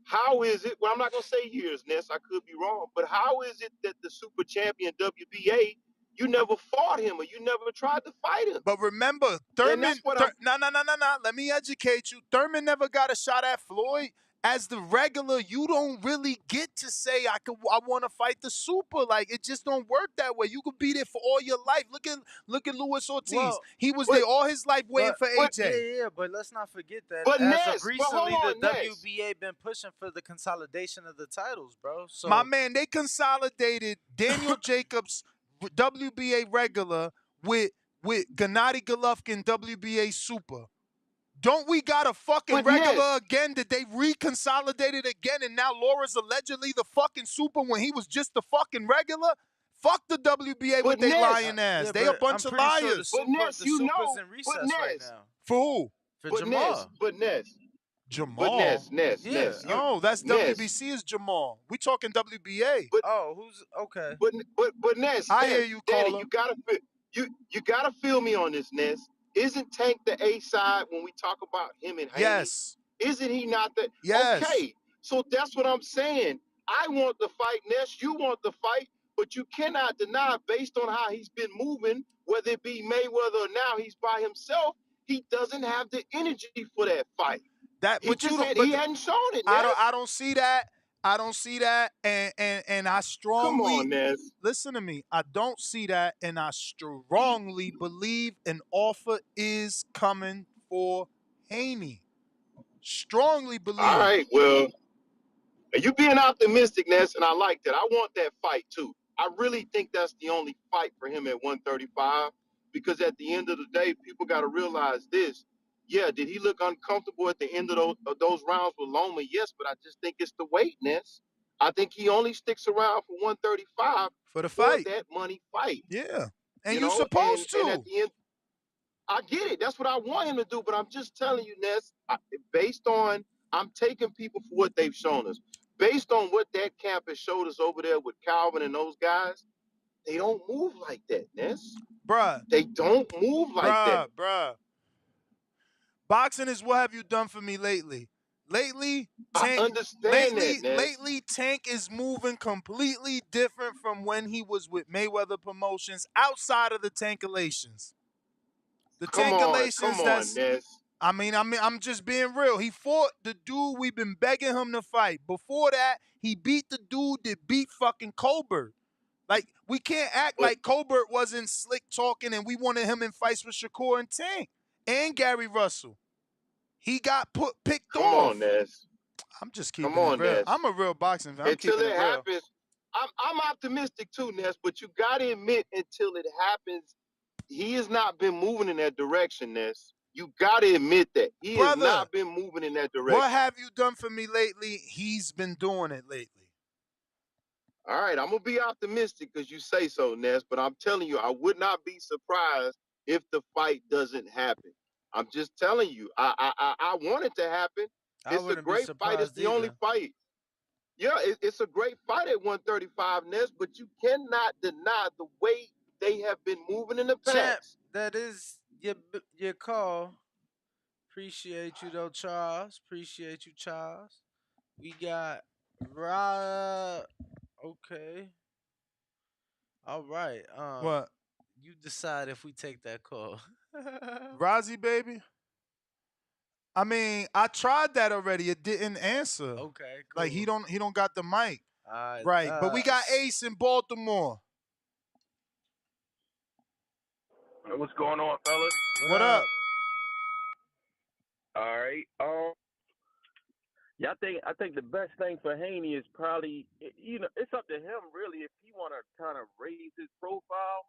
How is it? Well, I'm not going to say years, Ness. I could be wrong. But how is it that the super champion WBA You never fought him or you never tried to fight him. But remember, And that's what I'm No. Let me educate you. Thurman never got a shot at Floyd. As the regular, you don't really get to say I want to fight the super. Like it just don't work that way. You could be there for all your life. Look at Luis Ortiz. Well, He was but there all his life waiting but for but AJ. yeah, but let's not forget that but as of Ness, but hold recently, the on, Ness. WBA been pushing for the consolidation of the titles, bro. My So man, they consolidated Daniel Jacobs WBA regular with Gennady Golovkin WBA super. Don't we got a fucking But regular Ness, again that they reconsolidated again and now Laura's allegedly the fucking super when he was just the fucking regular? Fuck the WBA with but they Ness, lying ass. yeah, They a but I'm bunch of pretty sure liars. the You super's know, in but recess right Ness, now For who? for but Ness, Jamal. but Ness, but Jamal. Ness, Ness, Yeah. Ness, you Oh, that's Ness, WBC is Jamal. We talking WBA. but Oh, who's okay? but Ness, I hear Ness, you, Danny, caller. you gotta feel me on this, Ness. Isn't Tank the A side when we talk about him and Haney? Yes. Isn't he not the Yes. okay? So that's what I'm saying. I want the fight, Ness. You want the fight, but you cannot deny based on how he's been moving, whether it be Mayweather or now he's by himself, he doesn't have the energy for that fight. That He but you just don't had but he hadn't shown it, I Ness. don't see that. I don't see that. And I Come strongly on, Ness. listen to me. I don't see that and I strongly believe an offer is coming for Haney. Strongly All believe. right, well, and you being optimistic, Ness, and I like that. I want that fight too. I really think that's the only fight for him at 135 because at the end of the day, people got to realize this. Yeah, did he look uncomfortable at the end of those rounds with Loma? Yes, but I just think it's the weight, Ness. I think he only sticks around for 135 For the for fight. that money fight, Yeah. And you you know. supposed And at to. the end, I get it. That's what I want him to do. But I'm just telling you, Ness, based on I'm taking people for what they've shown us. Based on what that camp has showed us over there with Calvin and those guys, they don't move like that, Ness. Bruh. They don't move like that. Bruh. Boxing is what have you done for me lately? Lately, I Tank understand that, Ness. lately Tank is moving completely different from when he was with Mayweather Promotions outside of the Tankalations. The Come Tankalations on, that's Ness. I'm just being real. He fought the dude we've been begging him to fight. Before that, he beat the dude that beat fucking Colbert. Like, we can't act But like Colbert wasn't slick talking and we wanted him in fights with Shakur and Tank and Gary Russell. He got picked come on, off. Ness. I'm just Come keeping it on, real. Ness. I'm a real boxing fan. I'm Until keeping it it real. happens, I'm optimistic too, Ness. But you gotta admit, until it happens, he has not been moving in that direction, Ness. You gotta admit that he has Brother, not been moving in that what direction. have you done for me lately? He's been doing it lately. All right, I'm gonna be optimistic because you say so, Ness. But I'm telling you, I would not be surprised if the fight doesn't happen. I'm just telling you, I want it to happen. I It's a wouldn't be great fight. It's surprised the only either. fight. Yeah, it's a great fight at 135, Ness. But you cannot deny the way they have been moving in the Champ, past. that is your call. Appreciate you though, Charles. Appreciate you, Charles. We got Ra. Okay. All right. What? You decide if we take that call. Rozzy, baby? I mean, I tried that already. It didn't answer. Okay, Like cool. he don't got the mic. All right. Right. But we got Ace in Baltimore. What's going on, fellas? What What up? up? All right. Yeah, I think the best thing for Haney is probably it's up to him really if he want to kind of raise his profile,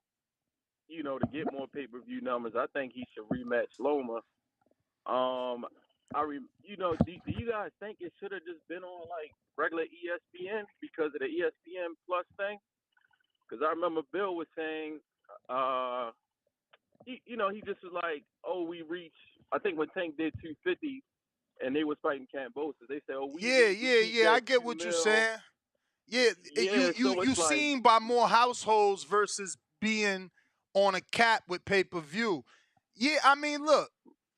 to get more pay-per-view numbers. I think he should rematch Loma. Do you guys think it should have just been on like regular ESPN because of the ESPN Plus thing? Because I remember Bill was saying, he just was like, oh, we reached. I think when Tank did 250 and they was fighting Cambosis, they said, oh, we peaked Yeah. I at get two what you're mil. saying. Yeah, Yeah, so you it's like, seen by more households versus being on a cap with pay per view. Yeah, I mean, look,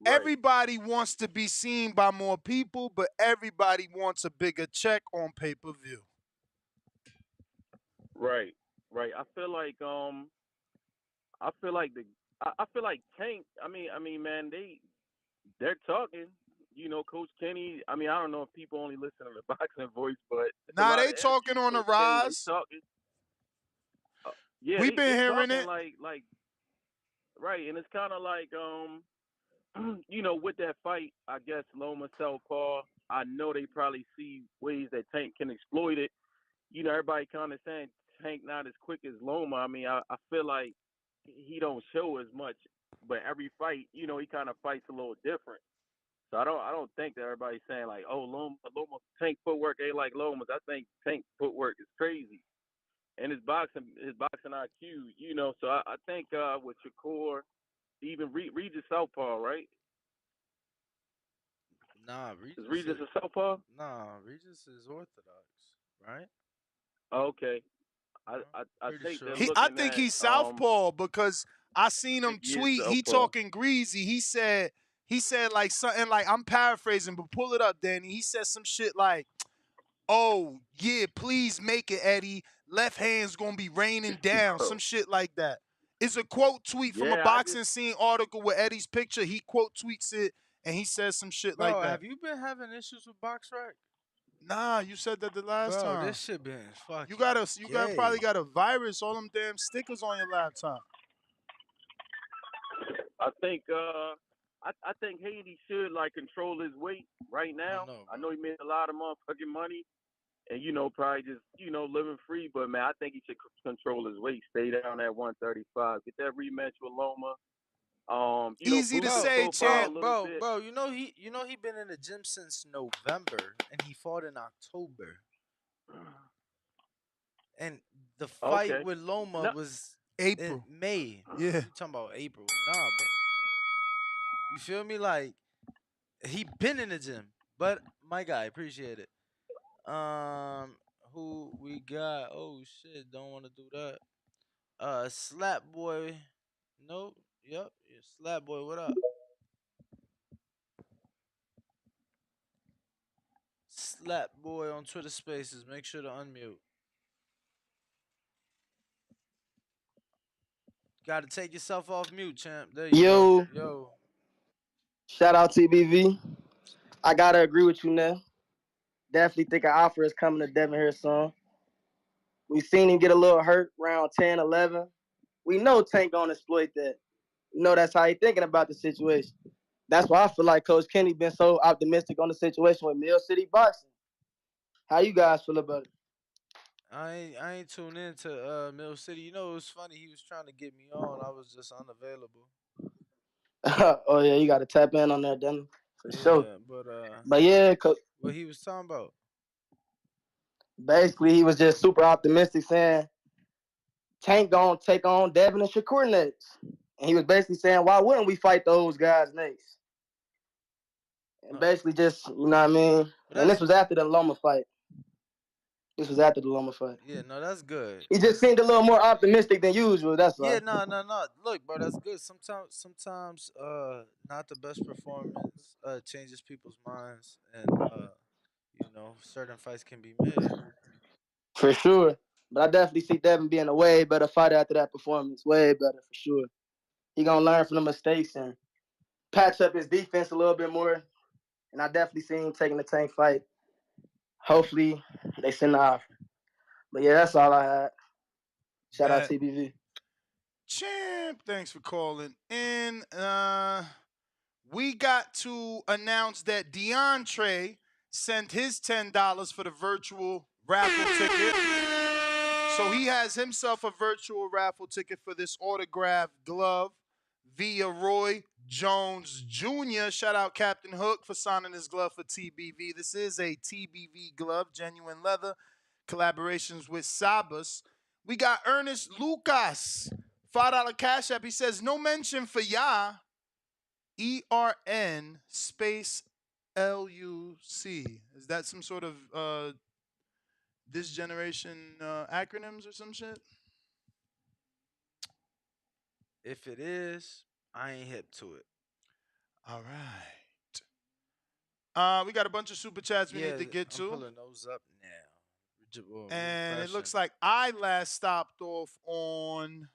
right, everybody wants to be seen by more people, but everybody wants a bigger check on pay per view. right, right. I feel like I feel like I feel like Tank. Man, they're talking. You know, Coach Kenny. I mean, I don't know if people only listen to the boxing voice, but it's a Nah, lot of they talking interviews. on the Coach Kenny, they rise. talking. Yeah, We been they hearing talking it. like right, and it's kind of like you know, with that fight, I guess Loma Southpaw. I know they probably see ways that Tank can exploit it. You know, everybody kind of saying Tank not as quick as Loma. I mean, I feel like he don't show as much, but every fight, you know, he kind of fights a little different. So I don't think that everybody's saying like, oh, Loma Tank footwork ain't like Loma's. I think Tank footwork is crazy, and his boxing IQ, you know. So I think with Shakur, even Regis Southpaw, right? Nah, Is Regis a Southpaw? Regis is Orthodox, right? Okay, I, I'm I I pretty think they're sure. I looking think at he's southpaw because I seen think him he is tweet. He Southpaw. talking greasy. He said like something like, I'm paraphrasing, but pull it up, Danny. He said some shit like, "Oh yeah, please make it, Eddie. Left hand's gonna be raining down." Some shit like that. It's a quote tweet from a Yeah, I boxing just scene article with Eddie's picture. He quote tweets it and he says some shit like Bro, that. have you been having issues with BoxRec? Nah, you said that the last Bro, time. this shit been You fucking got a you got gay. probably got a virus. All them damn stickers on your laptop. I think I think Haiti should like control his weight right I don't now. know, I bro. know he made a lot of motherfucking money, and you know probably just living free. But man, I think he should control his weight. Stay down at 135. Get that rematch with Loma. Easy to Boost his Bro, say, profile a champ. bro, little bro, bit. bro. He been in the gym since November, and he fought in October. And the fight Okay. with Loma No. was in April. May. Yeah. You talking about April? Nah, bro. You feel me? Like he been in the gym, but my guy, appreciate it. Who we got? Oh shit, don't want to do that. Slap boy. Nope. Yep. Yeah, Slap boy. What up? Slap boy on Twitter Spaces. Make sure to unmute. Got to take yourself off mute, champ. There you go. Yo, Yo. shout out TBV. I gotta agree with you now. Definitely think an offer is coming to Devin here soon. We seen him get a little hurt round 10, 11. We know Tank gonna exploit that. You know that's how he thinking about the situation. That's why I feel like Coach Kenny been so optimistic on the situation with Mill City Boxing. How you guys feel about it? I ain't tuned in to Mill City. You know, it was funny. He was trying to get me on. I was just unavailable. Oh yeah, you gotta tap in on that, then for sure. Yeah, but But yeah, what he was talking about? basically he was just super optimistic, saying Tank gonna take on Devin and Shakur next. And he was basically saying, why wouldn't we fight those guys next? And basically just, you know what I mean? But And that's this was after the Loma fight. This was after the Loma fight. yeah, no, that's good. He just Cause seemed a little more optimistic than usual, that's yeah, all. no, no, no. Look, bro, that's good. Sometimes, not the best performance changes people's minds, and certain fights can be made. For sure. But I definitely see Devin being a way better fighter after that performance. Way better, for sure. He gonna learn from the mistakes and patch up his defense a little bit more. And I definitely see him taking the Tank fight. Hopefully, they send the offer. But yeah, that's all I had. Shout out Bet. TBV. Champ, thanks for calling in. We got to announce that DeAndre sent his $10 for the virtual raffle ticket. So he has himself a virtual raffle ticket for this autographed glove via Roy Jones Jr. Shout out Captain Hook for signing his glove for TBV. This is a TBV glove, genuine leather, collaborations with Sabas. We got Ernest Lucas, $5 Cash App. He says, no mention for Ya. ERN space LUC. Is that some sort of this generation acronyms or some shit? If it is, I ain't hip to it. All right. We got a bunch of super chats we need Yeah, to get I'm to. pulling those up now. And it Refreshing. looks like I last stopped off on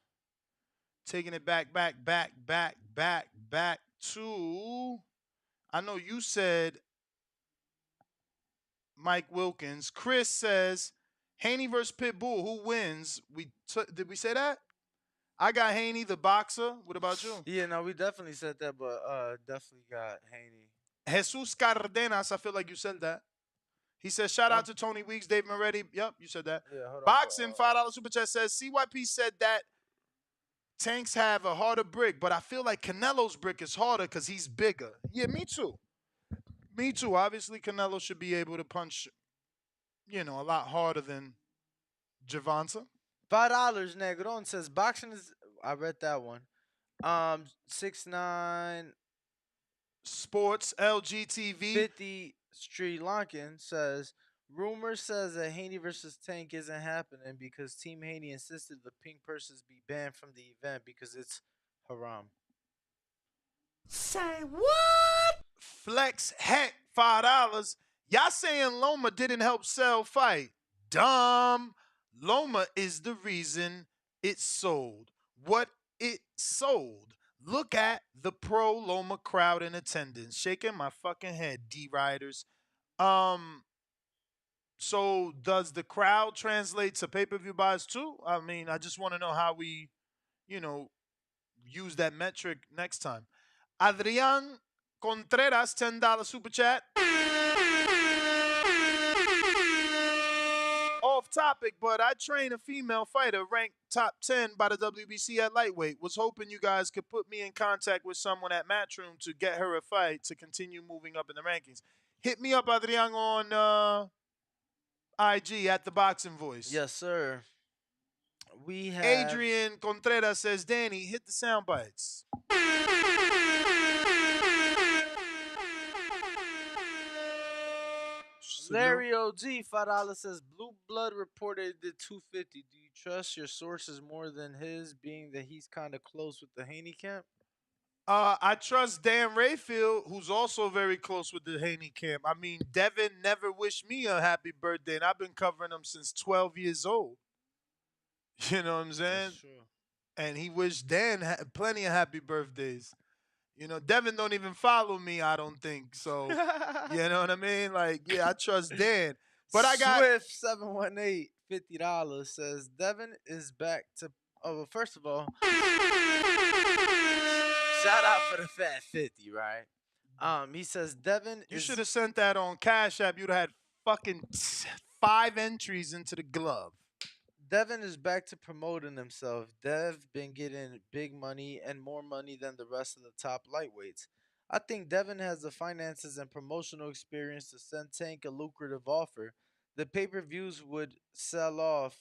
Taking it back to. I know you said Mike Wilkins. Chris says Haney versus Pitbull. Who wins? Did we say that? I got Haney, the boxer. What about you? Yeah, no, we definitely said that, but definitely got Haney. Jesus Cardenas. I feel like you said that. He says, shout out to Tony Weeks, Dave Moretti. Yep, you said that. Yeah, hold on. Boxing, $5 super chat says, CYP said that Tanks have a harder brick, but I feel like Canelo's brick is harder because he's bigger. Yeah, me too. Me too. Obviously, Canelo should be able to punch, a lot harder than Javante. $5. Negron says boxing is. I read that one. 6'9" Sports LGTV 50 Sri Lankan says rumor says that Haney versus Tank isn't happening because Team Haney insisted the pink purses be banned from the event because it's haram. Say what? Flex Heck, $5. Y'all saying Loma didn't help sell fight. Dumb. Loma is the reason it sold. What it sold. Look at the pro Loma crowd in attendance. Shaking my fucking head, D Riders. So does the crowd translate to pay-per-view buys too? I mean, I just want to know how we, use that metric next time. Adrian Contreras, $10 super chat. Off topic, but I train a female fighter ranked top 10 by the WBC at lightweight. Was hoping you guys could put me in contact with someone at Matchroom to get her a fight to continue moving up in the rankings. Hit me up, Adrian, on IG at the Boxing Voice. Yes, sir. We have Adrian Contreras says, Danny, hit the sound bites. Larry OG, $5 says Blue Blood reported the 250. Do you trust your sources more than his, being that he's kind of close with the Haney camp? I trust Dan Rayfield, who's also very close with the Haney camp. I mean, Devin never wished me a happy birthday, and I've been covering him since 12 years old. You know what I'm saying? That's true. And he wished Dan plenty of happy birthdays. Devin don't even follow me, I don't think. So, you know what I mean? Like, yeah, I trust Dan. But I got Swift 718, $50 says Devin is back to. Oh, well, first of all, shout out for the fat 50, right? He says Devin. You should have sent that on Cash App. You'd have had fucking 5 entries into the glove. Devin is back to promoting himself. Dev been getting big money and more money than the rest of the top lightweights. I think Devin has the finances and promotional experience to send Tank a lucrative offer. The pay-per-views would sell off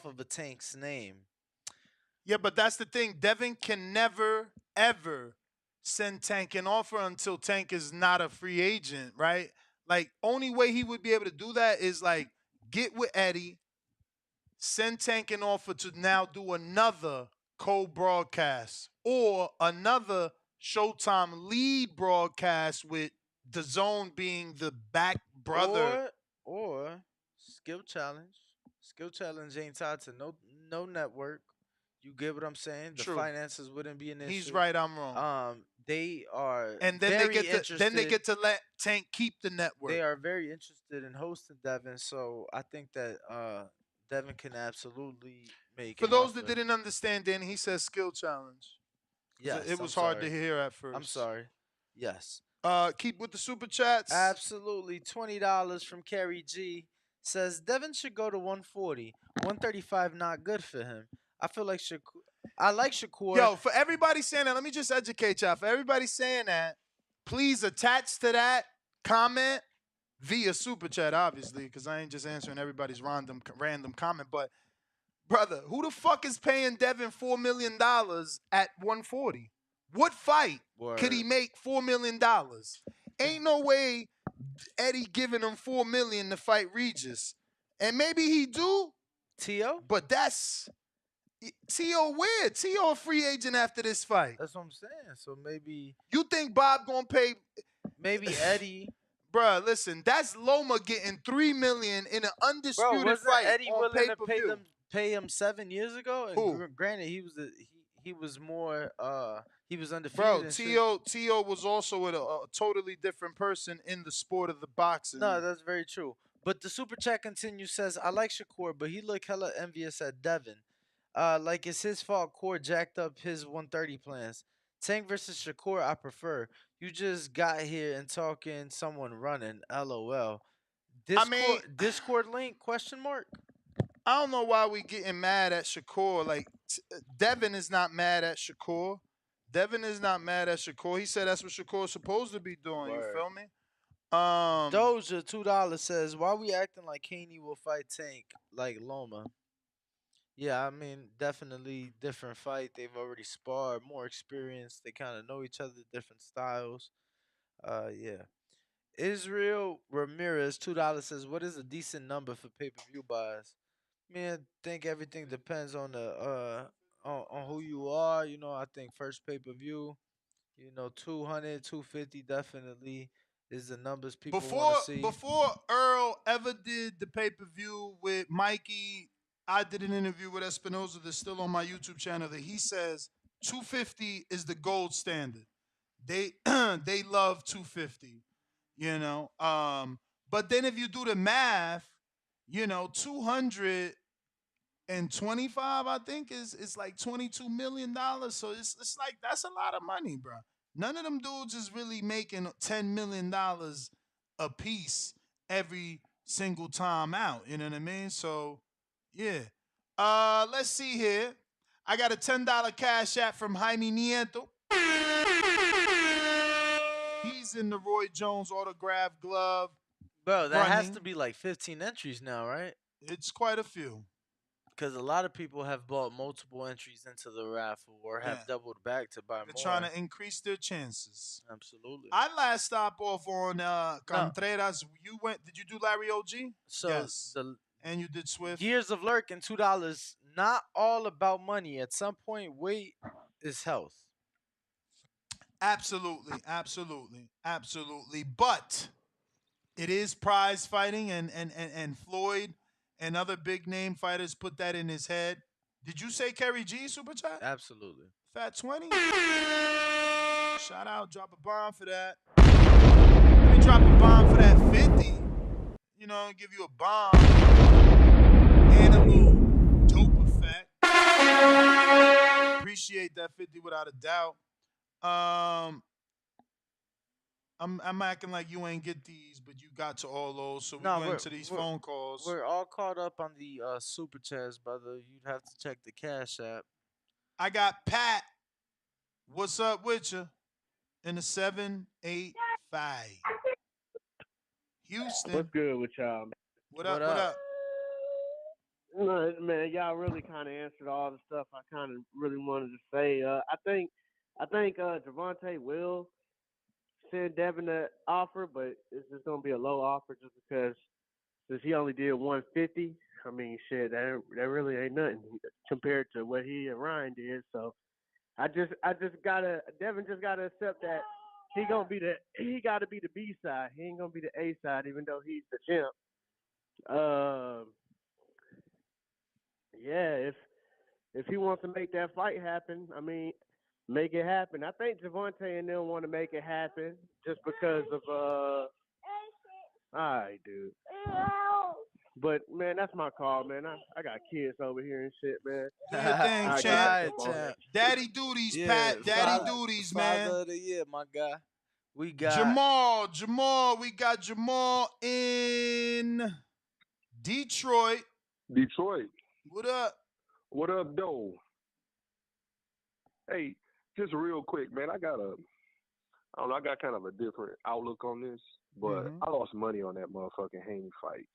of a Tank's name. Yeah, but that's the thing. Devin can never, ever send Tank an offer until Tank is not a free agent, right? Like, only way he would be able to do that is, like, get with Eddie, send Tank an offer to now do another co-broadcast or another Showtime lead broadcast with the Zone being the back brother. Or skill challenge. Skill challenge ain't tied to no network. You get what I'm saying? The True. finances wouldn't be an issue. He's right, I'm wrong. They are and then very they get to, interested. then they get to let Tank keep the network. They are very interested in hosting Devin, so I think that Devin can absolutely make. For those that didn't understand, Danny, he says skill challenge. Yes, it was hard to hear at first. I'm sorry. Yes. Keep with the super chats. Absolutely. $20 from Carrie G says Devin should go to 140. 135 not good for him. I feel like I like Shakur. Yo, for everybody saying that, let me just educate y'all. For everybody saying that, please attach to that comment via super chat, obviously, because I ain't just answering everybody's random comment. But brother, who the fuck is paying Devin $4 million at 140? What fight could he make $4 million? Ain't no way Eddie giving him $4 million to fight Regis. And maybe he do. T.O.? But that's T.O. where? T.O. a free agent after this fight. That's what I'm saying. So maybe you think Bob gonna pay? Maybe Eddie. Bruh, listen, that's Loma getting $3 million in an undisputed fight Eddie on willing pay-per-view. to pay them pay him 7 years ago, and Who? granted, he was more he was undefeated Bro, and shit. T.O. was also a totally different person in the sport of the boxing. No, that's very true. But the super chat continues says, I like Shakur, but he look hella envious at Devin. Like it's his fault Core jacked up his 130 plans. Tank versus Shakur, I prefer. You just got here and talking someone running. LOL. I mean, Discord link question mark? I don't know why we getting mad at Shakur. Like Devin is not mad at Shakur. Devin is not mad at Shakur. He said that's what Shakur's supposed to be doing. You Word. feel me? Doja $2 says, why we acting like Haney will fight Tank like Loma? Yeah, I mean, definitely different fight. They've already sparred, more experience. They kind of know each other, different styles. Yeah. Israel Ramirez $2 says, "What is a decent number for pay-per-view buys?" Man, I think everything depends on the on who you are. You know, I think first pay-per-view, 200, 250 definitely is the numbers people want to see. Before Earl ever did the pay per view with Mikey, I did an interview with Espinoza that's still on my YouTube channel that he says 250 is the gold standard. They they love 250, you know. But then if you do the math, 200 and 25, I think is like $22 million. So it's like that's a lot of money, bro. None of them dudes is really making $10 million a piece every single time out. You know what I mean? So yeah. Let's see here. I got a $10 cash app from Jaime Nieto. He's in the Roy Jones autograph glove. Bro, that has to Running. be like 15 entries now, right? It's quite a few. Because a lot of people have bought multiple entries into the raffle or Yeah. have doubled back to buy They're more. trying to increase their chances. Absolutely. I last stopped off on Contreras. You went? Did you do Larry OG? So Yes. the And you did Swift. Years of Lurking $2. Not all about money. At some point, weight is health. Absolutely, absolutely, absolutely. But it is prize fighting, and Floyd and other big name fighters put that in his head. Did you say Kerry G super chat? Absolutely. Fat 20. Shout out, drop a bomb for that. Let me drop a bomb for that 50. Give you a bomb and a little dope effect. Appreciate that 50 without a doubt. I'm acting like you ain't get these, but you got to all those. So we went into these phone calls. We're all caught up on the super chats, brother. You'd have to check the Cash App. I got Pat. What's up with you? In the 785. Houston. What's good with y'all? What up? What up? No, man, y'all really kind of answered all the stuff I kind of really wanted to say. I think Javante will send Devin an offer, but it's just gonna be a low offer just because since he only did 150. I mean, shit, that really ain't nothing compared to what he and Ryan did. So Devin just gotta accept that he gotta be the B side. He ain't gonna be the A side, even though he's the champ. Yeah, if he wants to make that fight happen, I mean, make it happen. I think Javante and them want to make it happen just because of all right, dude. But man, that's my call, man. I got kids over here and shit, man. Do your thing, champ. Daddy duties, Pat. Daddy duties, man. Father of the year, my guy. We got Jamal. We got Jamal in Detroit. What up? What up, though? Hey, just real quick, man. I got kind of a different outlook on this, but I lost money on that motherfucking Haney fight.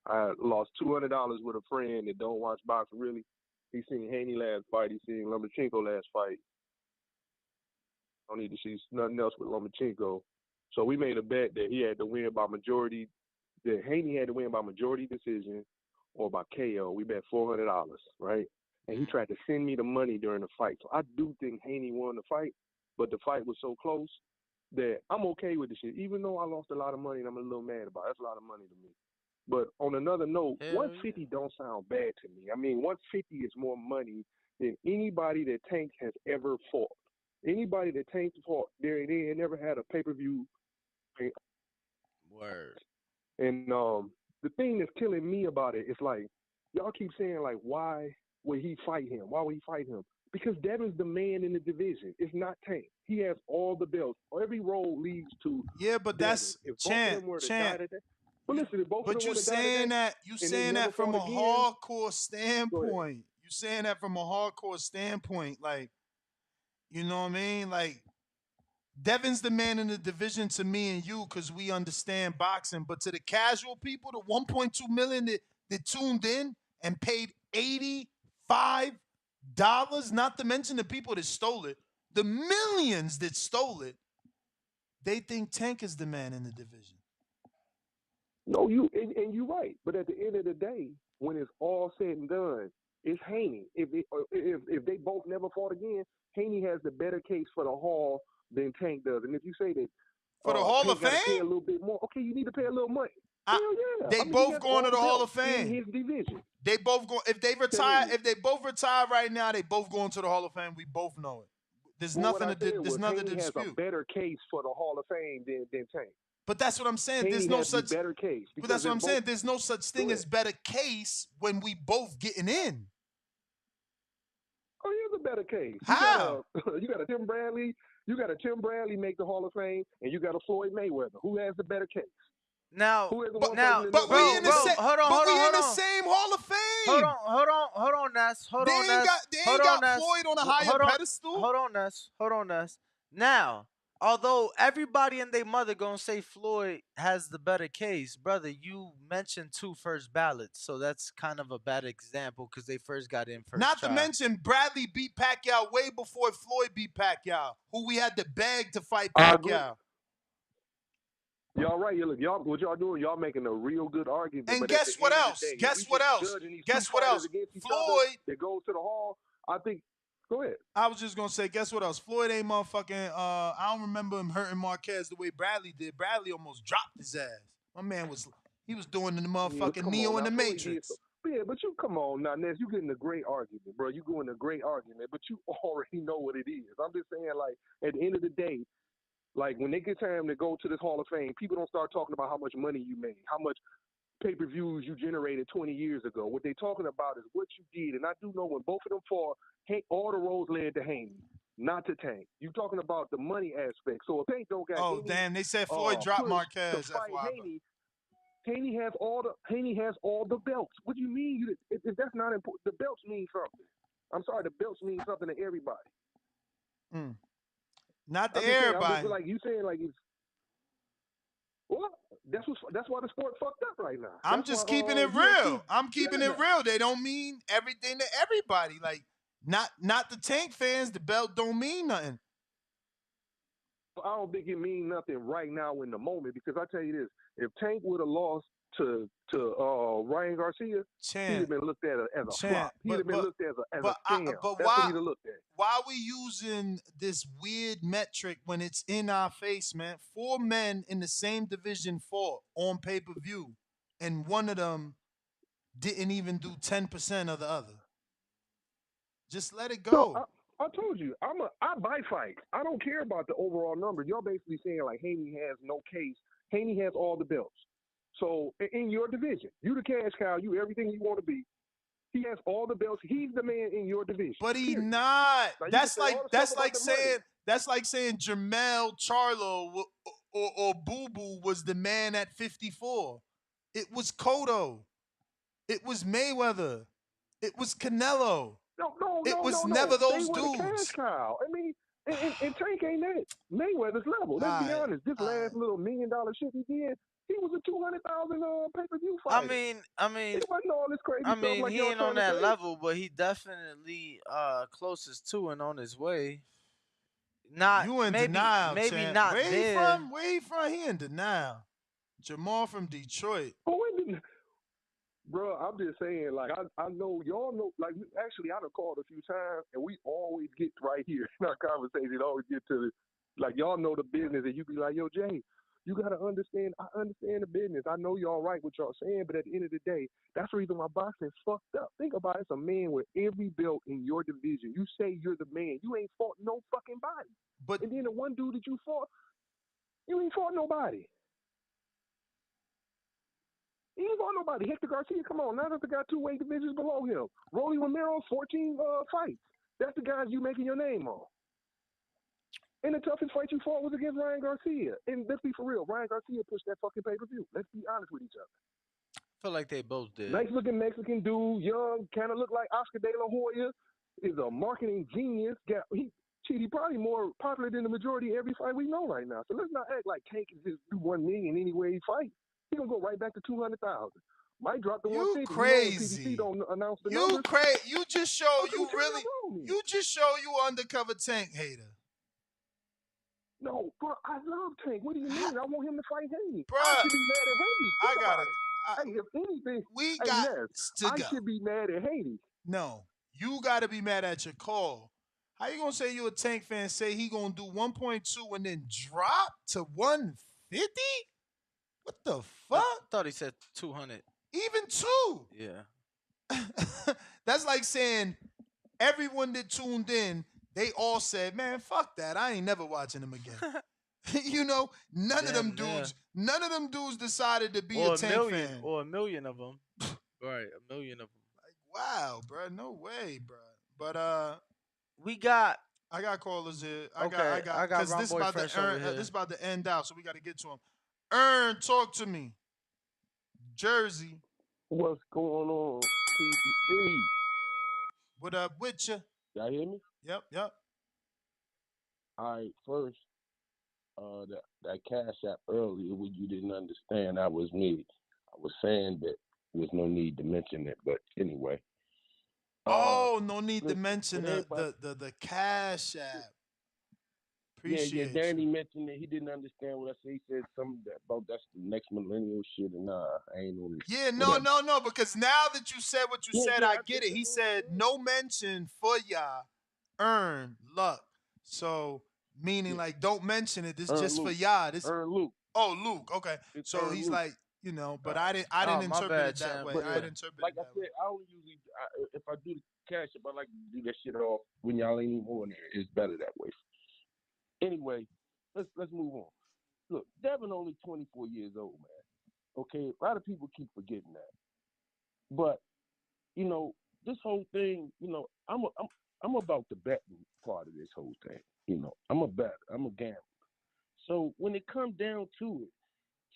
I lost $200 with a friend that don't watch boxing really. He seen Haney last fight. He seen Lomachenko last fight. I don't need to see nothing else with Lomachenko. So we made a bet that he had to win by majority. That Haney had to win by majority decision or by KO. We bet $400, right? And he tried to send me the money during the fight. So I do think Haney won the fight, but the fight was so close that I'm okay with the shit. Even though I lost a lot of money and I'm a little mad about it. That's a lot of money to me. But on another note, Hell 150 don't sound bad to me. I mean, 150 is more money than anybody that Tank has ever fought. Anybody that Tank fought, they ain't never had a pay-per-view. Word. And the thing that's killing me about it is like, y'all keep saying like, why would he fight him? Why would he fight him? Because Devin's the man in the division. It's not Tank. He has all the belts. Every road leads to Yeah, but Devin. that's If both of Champ. them were to die today, but listen, if both of But them you were to die saying today that and they never from fought a again, hardcore go ahead. standpoint. You saying that from a hardcore standpoint, like, you know what I mean? Like, Devin's the man in the division to me and you because we understand boxing. But to the casual people, the 1.2 million that tuned in and paid $85, not to mention the people that stole it, the millions that stole it, they think Tank is the man in the division. No, and you're right. But at the end of the day, when it's all said and done, it's Haney. If they both never fought again, Haney has the better case for the Hall than Tank does. And if you say that For the Hall of Tank got to pay Fame? a little bit more, okay, you need to pay a little money. Hell yeah! They I mean, he both has going all to the the Hall belts of Fame. in his division. They both go if they retire. If they both retire right now, they both going to the Hall of Fame. We both know it. There's Well, nothing what I to said there's was nothing to Haney has a dispute. better case for the Hall of Fame than Tank. But that's what I'm saying. Haney There's no has the such. better case. But that's what I'm both, saying. There's no such thing as better case when we both getting in. Oh, here's a better case. How? You got a Tim Bradley. You got a Tim Bradley make the Hall of Fame, and you got a Floyd Mayweather. Who has the better case? Now, who is the but, one now, person But that we in the same. hold on, But hold we on, in hold the on. same Hall of Fame. Hold on, Ness. Hold on, Ness. They ain't got Floyd on a higher hold on, pedestal. Hold on, Ness. Now, although everybody and their mother gonna say Floyd has the better case, brother, you mentioned 2 first ballots, so that's kind of a bad example because they first got in first. Not to mention Bradley beat Pacquiao way before Floyd beat Pacquiao, who we had to beg to fight Pacquiao. Y'all right. Look, y'all, what y'all doing? Y'all making a real good argument. And but guess at the what end else? Of the day, Guess what else? Judging these Guess two what fighters else? against each Floyd. other that go to the Hall. I think. Go ahead. I was just gonna say, guess what else? Floyd ain't motherfucking. I don't remember him hurting Marquez the way Bradley did. Bradley almost dropped his ass. My man was doing the motherfucking Neo in the Matrix. Yeah, but you come on now, Ness. You getting a great argument, bro. You going a great argument, but you already know what it is. I'm just saying, like at the end of the day, like when they get time to go to this Hall of Fame, people don't start talking about how much money you made, how much pay-per-views you generated 20 years ago. What they're talking about is what you did. And I do know when both of them fought, all the roads led to Haney, not to Tank. You talking about the money aspect. So if Tank don't got damn, they said Floyd dropped Marquez. to fight Haney, Haney has all the belts. What do you mean? If that's not important, the belts mean something. I'm sorry, the belts mean something to everybody. Not to everybody. Like you saying, like it's. Well, that's why the sport fucked up right now. I'm just keeping it real. I'm keeping it real. They don't mean everything to everybody. Like not the Tank fans. The belt don't mean nothing. I don't think it means nothing right now in the moment because I tell you this: if Tank would have lost to Ryan Garcia, he'd have been looked at as a flop. He'd have been looked at as a scam. That's what he'd have looked at. Why are we using this weird metric when it's in our face, man? 4 men in the same division fought on pay-per-view, and one of them didn't even do 10% of the other. Just let it go. No, I told you, I buy fights. I don't care about the overall number. Y'all basically saying like Haney has no case. Haney has all the belts. So in your division, you the cash cow, you everything you want to be. He has all the belts. He's the man in your division. But he's not. That's like saying Jermell Charlo or Boo Boo was the man at 54. It was Cotto. It was Mayweather. It was Canelo. It was never those they dudes. They were the cash cow. I mean, and Tank ain't that Mayweather's level. Let's be honest. This last little $1 million shit he did, he was a 200,000 pay-per-view fighter. I mean, it wasn't all this crazy stuff like he y'all ain't on trying to that say. level, but he definitely closest to and on his way. Not you in maybe, denial, maybe champ. not Where there. he from? Where he from? He in denial. Jamal from Detroit. Bro, I'm just saying, like, I know, y'all know, like, actually, I done called a few times, and we always get right here in our conversation, always get to the, like, y'all know the business, and you be like, yo, Jay, You got to understand. I understand the business. I know y'all right what y'all saying, but at the end of the day, that's the reason why boxing's fucked up. Think about it. It's a man with every belt in your division. You say you're the man. You ain't fought no fucking body. But and then the one dude that you fought, you ain't fought nobody. He ain't fought nobody. Hector Garcia, come on. Now that got two weight divisions below him. Rolly Romero, 14 fights. That's the guys you making your name on. And the toughest fight you fought was against Ryan Garcia. And let's be for real, Ryan Garcia pushed that fucking pay-per-view. Let's be honest with each other. I feel like they both did. Nice looking Mexican dude, young, kind of look like Oscar De La Hoya. Is a marketing genius. He probably more popular than the majority of every fight we know right now. So let's not act like Tank can just do 1 million any way he fight. He gonna go right back to 200,000. Might drop to 150. Crazy. You know, PBC don't announce the You numbers. crazy. You just show Okay, you really. You just show you undercover Tank hater. No, bro, I love Tank. What do you mean? I want him to fight Haney. Bruh, I should be mad at Haney. Think about it. Hey, if anything, we hey, got Ness, to I go. should be mad at Haney. No, you got to be mad at your call. How you gonna say you a Tank fan? Say he gonna do 1.2 and then drop to 150? What the fuck? I thought he said 200. Even 2? Yeah. That's like saying everyone that tuned in, they all said, "Man, fuck that. I ain't never watching him again." You know, none of them dudes decided to be a Tank fan. Or a million of them. Right, a million of them. Like, wow, bro, no way, bro. But I got callers here. I got because this Boy about Fresh to over here. this about to end out, so we got to get to him. Earn, talk to me. Jersey. What's going on, PPV? What up with you? Y'all hear me? Yep. All right, first, that Cash App earlier, what you didn't understand, that was me. I was saying that there was no need to mention it, but anyway. No need to mention the Cash App. Appreciate yeah. Danny mentioned it. He didn't understand what I said. He said something about that's the next millennial shit, and I ain't on it. Yeah, no, because now that you said what you said, I get it. He said no mention for y'all. Earn luck. So meaning like don't mention it. This just for y'all. This Earn Luke. Oh, Luke. Okay. It's so he's Luke. like, but I didn't interpret it that way. I didn't interpret like it that I said, I only usually if I do the Cash App, I like to do that shit off when y'all ain't even on there. It's better that way. Anyway, let's move on. Look, Devin only 24 years old, man. Okay, a lot of people keep forgetting that. But this whole thing, I'm about the betting part of this whole thing. I'm a better. I'm a gambler. So when it comes down to it,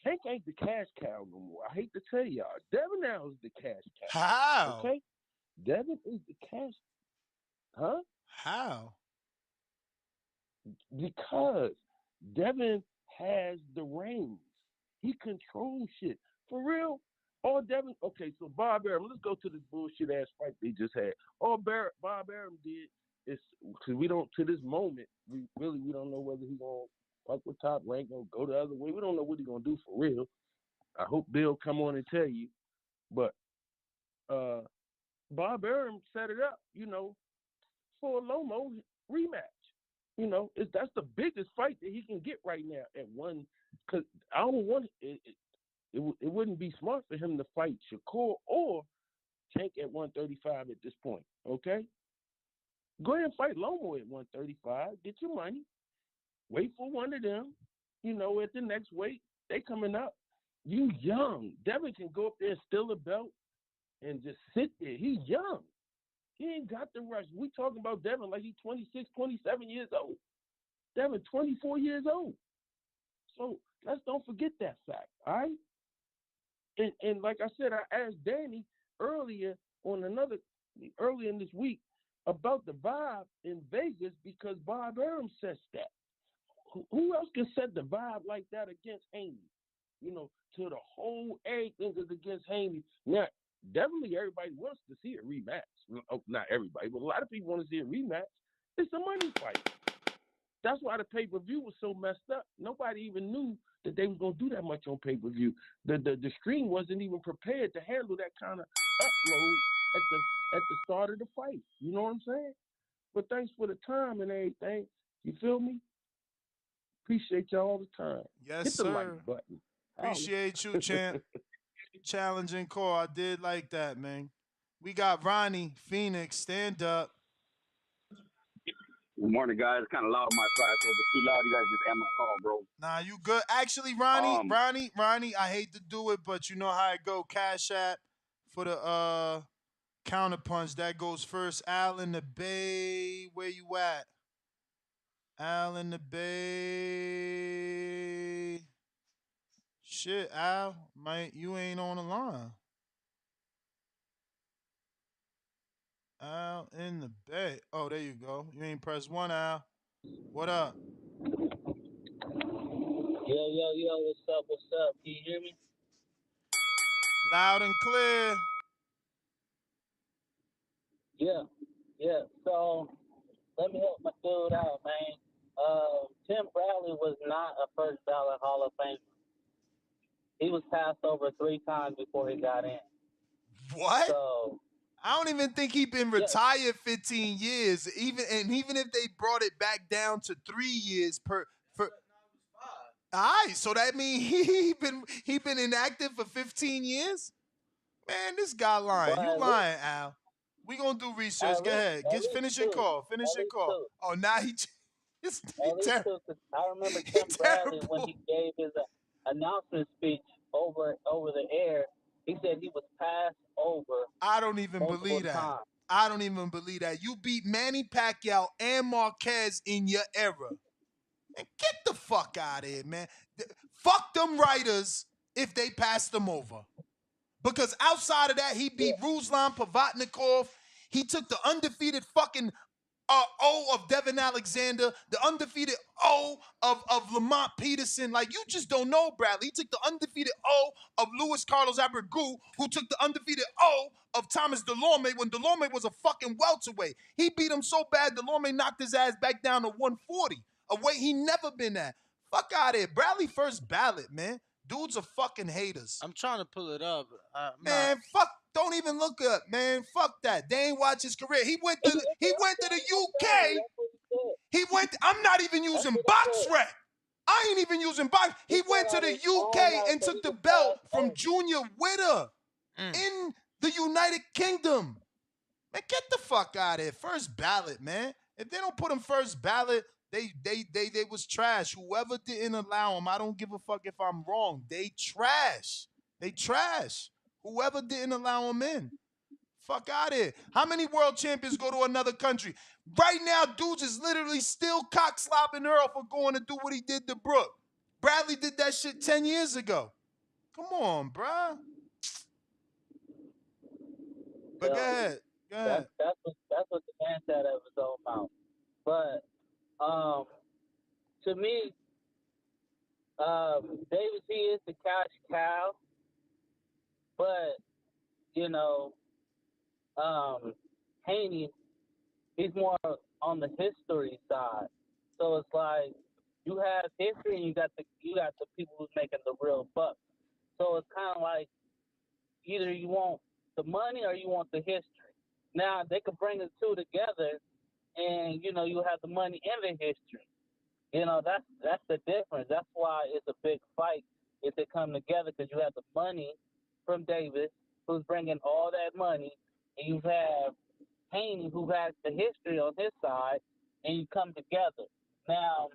Tank ain't the cash cow no more. I hate to tell y'all, Devin now is the cash cow. How? Okay, Devin is the cash. Huh? How? Because Devin has the reins. He controls shit. For real, all Devin, okay, so Bob Arum, let's go to this bullshit ass fight they just had. All Bob Arum did is, because we don't, to this moment, we don't know whether he's going to fuck with Top Rank or go the other way. We don't know what he's going to do for real. I hope Bill come on and tell you. But Bob Arum set it up, for a Lomo rematch. That's the biggest fight that he can get right now at one. Because I don't want it. It wouldn't be smart for him to fight Shakur or Tank at 135 at this point. Okay, go ahead and fight Lomo at 135. Get your money. Wait for one of them. At the next weight, they coming up. You young. Devin can go up there and steal a belt and just sit there. He's young. He ain't got the rush. We talking about Devin like he's 26, 27 years old. Devin 24 years old. So let's don't forget that fact, all right? And like I said, I asked Danny earlier in this week about the vibe in Vegas because Bob Arum sets that. Who else can set the vibe like that against Haney? To the whole everything is against Haney. Now, definitely everybody wants to see a rematch. Not everybody, but a lot of people want to see a rematch. It's a money fight. That's why the pay-per-view was so messed up. Nobody even knew that they was gonna do that much on pay-per-view. The screen wasn't even prepared to handle that kind of upload at the start of the fight. You know what I'm saying? But thanks for the time and everything. You feel me? Appreciate y'all all the time. Yes, Hit the like sir. button. Holla. Appreciate you, champ. Challenging call. I did like that, man. We got Ronnie Phoenix. Stand up. Good morning, guys. Kind of loud on my side, so if it's too loud, you guys just end my call, bro. Nah, you good. Actually, Ronnie, Um, I hate to do it, but you know how it go. Cash App for the counterpunch. That goes first. Al in the Bay. Where you at? Al in the Bay. Shit, Al. You ain't on the line. Al in the Bay. Oh, there you go. You ain't press one, Al. What up? Yo, what's up? What's up? Can you hear me? Loud and clear. Yeah. So let me help my dude out, man. Tim Bradley was not a first ballot Hall of Famer. He was passed over 3 times before he got in. What? So I don't even think he been retired 15 years. Even if they brought it back down to 3 years per for. All right, so that means he been inactive for 15 years. Man, this guy lying. You lying, Al? We gonna do research. Go ahead. Finish your call. Finish your call. Oh, now he at least two. Cause I remember Tim Bradley when he gave his announcement speech over the air. He said he was passed over. I don't even believe that. Times. I don't even believe that. You beat Manny Pacquiao and Marquez in your era. And get the fuck out of here, man. Fuck them writers if they passed them over. Because outside of that, he beat Ruslan Pavatnikov. He took the undefeated fucking O of Devin Alexander, the undefeated O of Lamont Peterson. Like, you just don't know, Bradley. He took the undefeated O of Luis Carlos Abregu, who took the undefeated O of Thomas Delorme when Delorme was a fucking welterweight. He beat him so bad, Delorme knocked his ass back down to 140, a weight he never been at. Fuck out of here. Bradley first ballot, man. Dudes are fucking haters. I'm trying to pull it up. Man, fuck. Don't even look up, man. Fuck that. They ain't watch his career. He went to the UK. I'm not even using BoxRec. I ain't even using box. He went to the UK and took the belt from Junior Witter in the United Kingdom. Man, get the fuck out of here. First ballot, man. If they don't put him first ballot, they was trash. Whoever didn't allow him, I don't give a fuck if I'm wrong. They trash. They trash. Whoever didn't allow him in. Fuck out of here. How many world champions go to another country? Right now, dudes is literally still cock slopping Earl for going to do what he did to Brooke. Bradley did that shit 10 years ago. Come on, bruh. But go ahead. That's what the man said of his own mouth. But to me, Davis, he is the cash cow, but Haney, he's more on the history side. So it's like you have history and you got the people who's making the real bucks. So it's kind of like either you want the money or you want the history. Now they could bring the two together, and you have the money and the history. That's the difference. That's why it's a big fight if they come together, because you have the money from Davis, who's bringing all that money, and you have Haney, who has the history on his side, and you come together. Now,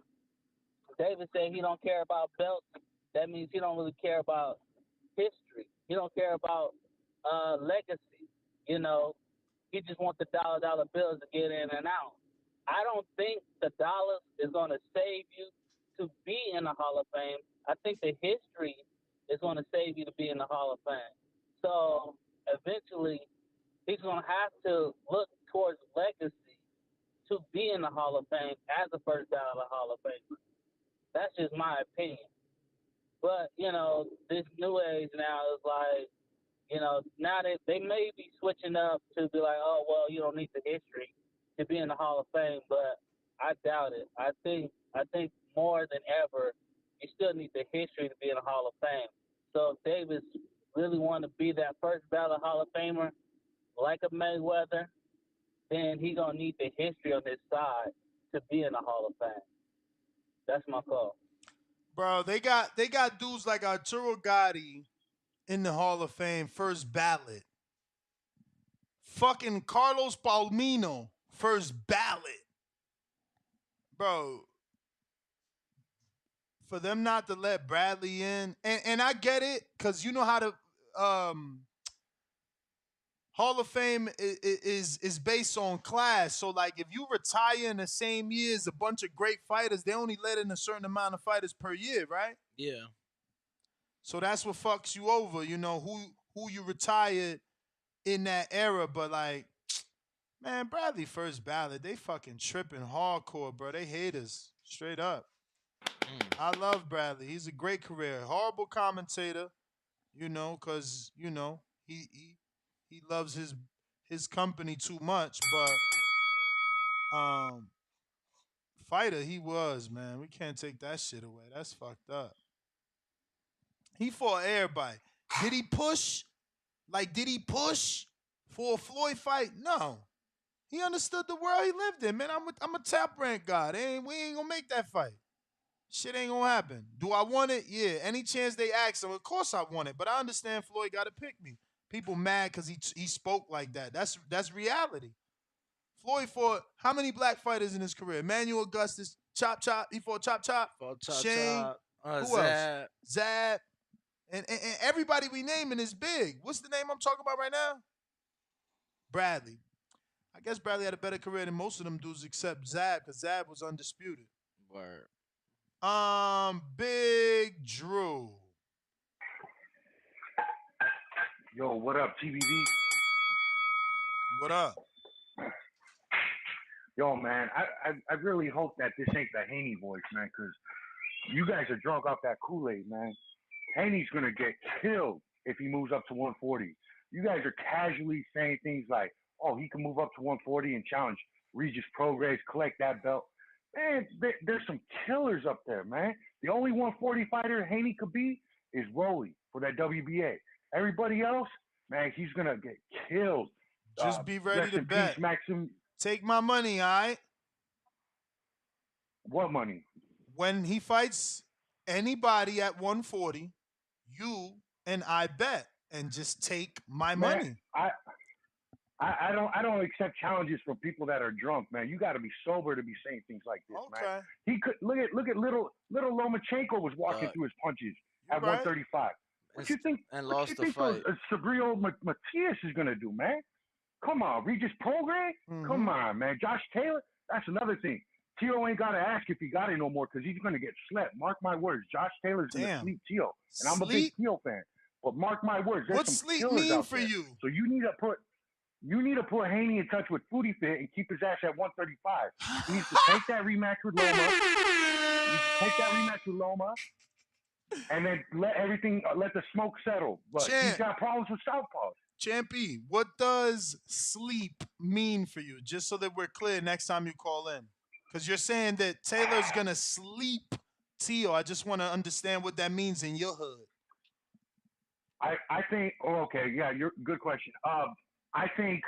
Davis said he don't care about belts. That means he don't really care about history. He don't care about legacy. He just wants the dollar bills to get in and out. I don't think the dollars is going to save you to be in the Hall of Fame. I think the history is going to save you to be in the Hall of Fame. So eventually, he's going to have to look towards legacy to be in the Hall of Fame as a first ballot Hall of Famer. That's just my opinion. But, this new age now is like, now they may be switching up to be like, oh, well, you don't need the history to be in the Hall of Fame, but I doubt it. I think more than ever, you still need the history to be in the Hall of Fame. So if Davis really want to be that first ballot Hall of Famer, like a Mayweather, then he gonna need the history on his side to be in the Hall of Fame. That's my call. Bro, they got dudes like Arturo Gotti in the Hall of Fame, first ballot. Fucking Carlos Palomino, first ballot. Bro, for them not to let Bradley in, and I get it, because you know how to Hall of Fame is based on class. So like if you retire in the same year as a bunch of great fighters, they only let in a certain amount of fighters per year, right? Yeah. So that's what fucks you over, who you retired in that era. But like, man, Bradley first ballot, they fucking tripping hardcore, bro. They haters straight up. Mm. I love Bradley. He's a great career. Horrible commentator, because he loves his company too much. But fighter he was, man. We can't take that shit away. That's fucked up. He fought everybody. Did he push? Like, did he push for a Floyd fight? No. He understood the world he lived in, man. I'm a top rank guy. We ain't gonna make that fight. Shit ain't gonna happen. Do I want it? Yeah. Any chance they ask him, of course I want it. But I understand Floyd got to pick me. People mad because he spoke like that. That's reality. Floyd fought how many black fighters in his career? Emmanuel Augustus, Chop Chop. He fought Chop Chop. Fought Chop Shane. Chop. Who else? Zab. Zab. And everybody we naming is big. What's the name I'm talking about right now? Bradley. I guess Bradley had a better career than most of them dudes except Zab, because Zab was undisputed. Word. Big Drew. Yo, what up, TBV? What up? Yo, man, I really hope that this ain't the Haney voice, man, because you guys are drunk off that Kool-Aid, man. Haney's going to get killed if he moves up to 140. You guys are casually saying things like, oh, he can move up to 140 and challenge Regis Prograis, collect that belt. Man, there's some killers up there, man. The only 140 fighter Haney could be is Rolly for that WBA. Everybody else, man, he's going to get killed. Just be ready to in bet. peace, Maxim. Take my money, all right? What money? When he fights anybody at 140, you and I bet and just take my money. I don't accept challenges from people that are drunk, man. You got to be sober to be saying things like this, man. He could look at little Lomachenko was walking through his punches at 135. What you think? And what lost you the think fight. Sabrio Matias is gonna do, man? Come on, Regis Prograis? Come on, man. Josh Taylor? That's another thing. Tio ain't got to ask if he got it no more because he's going to get slept. Mark my words. Josh Taylor's going to sleep Tio. And I'm a big Tio fan. But mark my words, there's What's some sleep killers mean out for there. you? So you need to put Haney in touch with Foodie Fit and keep his ass at 135. He needs to take that rematch with Loma. And then let the smoke settle. But he's got problems with southpaws. Champy, what does sleep mean for you? Just so that we're clear next time you call in. Because you're saying that Taylor's going to sleep Tio. I just want to understand what that means in your hood. I think, good question. I think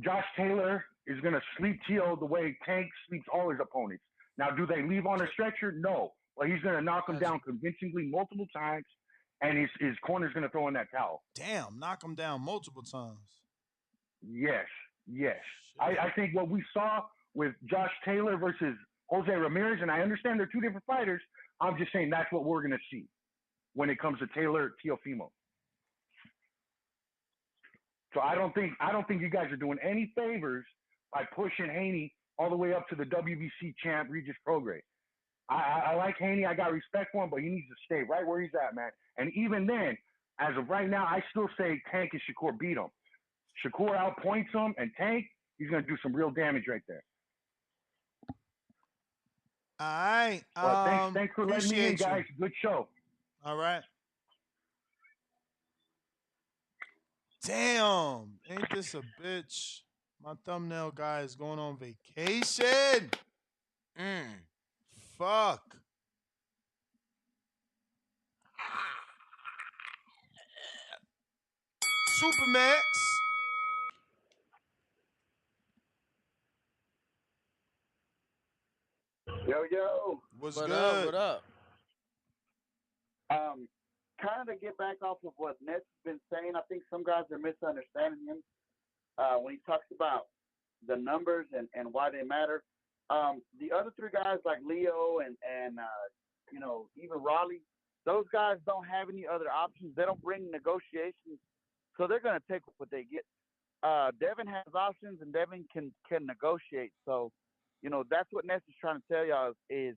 Josh Taylor is going to sleep Tio the way Tank sleeps all his opponents. Now, do they leave on a stretcher? No. But he's going to knock him down convincingly multiple times, and his corner's going to throw in that towel. Damn, knock him down multiple times. Yes. I think what we saw with Josh Taylor versus Jose Ramirez, and I understand they're two different fighters, I'm just saying that's what we're going to see when it comes to Taylor Teofimo. So I don't think you guys are doing any favors by pushing Haney all the way up to the WBC champ Regis Prograis. I like Haney. I got respect for him, but he needs to stay right where he's at, man. And even then, as of right now, I still say Tank and Shakur beat him. Shakur outpoints him, and Tank, he's going to do some real damage right there. All right. But thanks for letting me in, guys. Good show. All right. Damn. Ain't this a bitch? My thumbnail guy is going on vacation. Fuck. Supermax. Yo, yo. What's What up? good? What up? Kind of to get back off of what Ness has been saying, I think some guys are misunderstanding him when he talks about the numbers and why they matter. The other three guys like Leo and even Raleigh, those guys don't have any other options. They don't bring negotiations, so they're going to take what they get. Devin has options, and Devin can negotiate. So, that's what Ness is trying to tell y'all is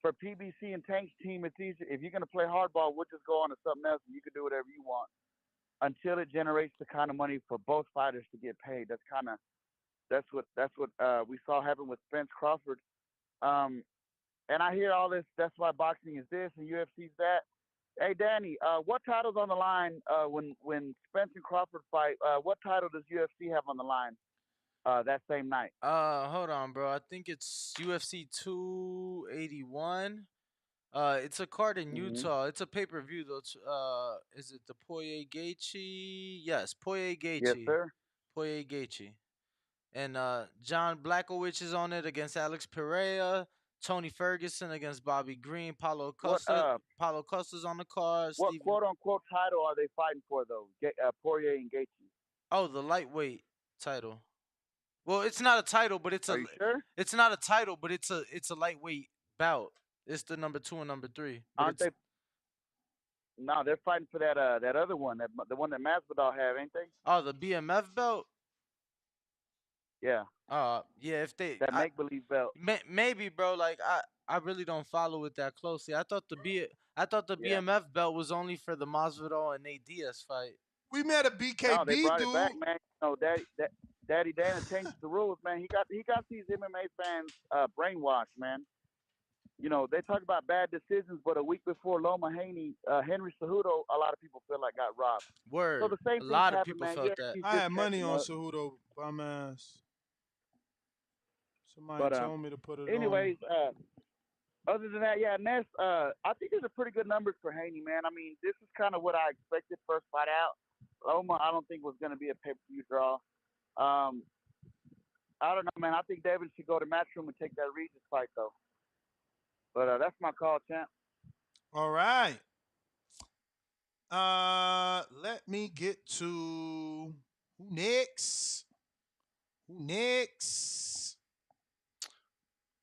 for PBC and Tank's team, it's easy. If you're gonna play hardball, we'll just go on to something else, and you can do whatever you want until it generates the kind of money for both fighters to get paid. That's what we saw happen with Spence Crawford. Um, and I hear all this. That's why boxing is this and UFC's that. Hey Danny, what title's on the line when Spence and Crawford fight? What title does UFC have on the line that same night? Hold on, bro. I think it's UFC 281. It's a card in Mm-hmm. Utah. It's a pay-per-view though. Is it the Poirier Gaethje? Yes, Poirier Yes, Gaethje. sir. Poirier Gaethje. And John Blachowicz is on it against Alex Pereira. Tony Ferguson against Bobby Green. What Paulo Costa's on the card. what Stephen. quote unquote title are they fighting for though? Poirier and Gaethje. Oh, the lightweight title. Well, it's not a title, but Are you sure? it's not a title, but it's a lightweight bout. It's the number 2 and number 3. But Aren't they? No, they're fighting for that other one, the one that Masvidal have, ain't they? Oh, the BMF belt. Yeah. Yeah. If they That make believe belt. maybe, bro. Like I really don't follow it that closely. I thought the Yeah. BMF belt was only for the Masvidal and Nate Diaz fight. We met a No, they BKB brought it back, dude. man. Daddy Dana changed the rules, man. He got these MMA fans brainwashed, man. They talk about bad decisions, but a week before Loma Haney, Henry Cejudo, a lot of people feel like got robbed. So Word. the same A things lot of happen, people man. felt that. UFC's I just had money catching on up. Cejudo, bum ass. Somebody But told me to put it on him. anyways, other than that, yeah, Ness, I think these are pretty good numbers for Haney, man. I mean, this is kind of what I expected first fight out. Loma, I don't think was going to be a pay-per-view draw. I don't know, man. I think David should go to Matchroom and take that Regis fight, though. But that's my call, champ. All right. Let me get to who next? Who next?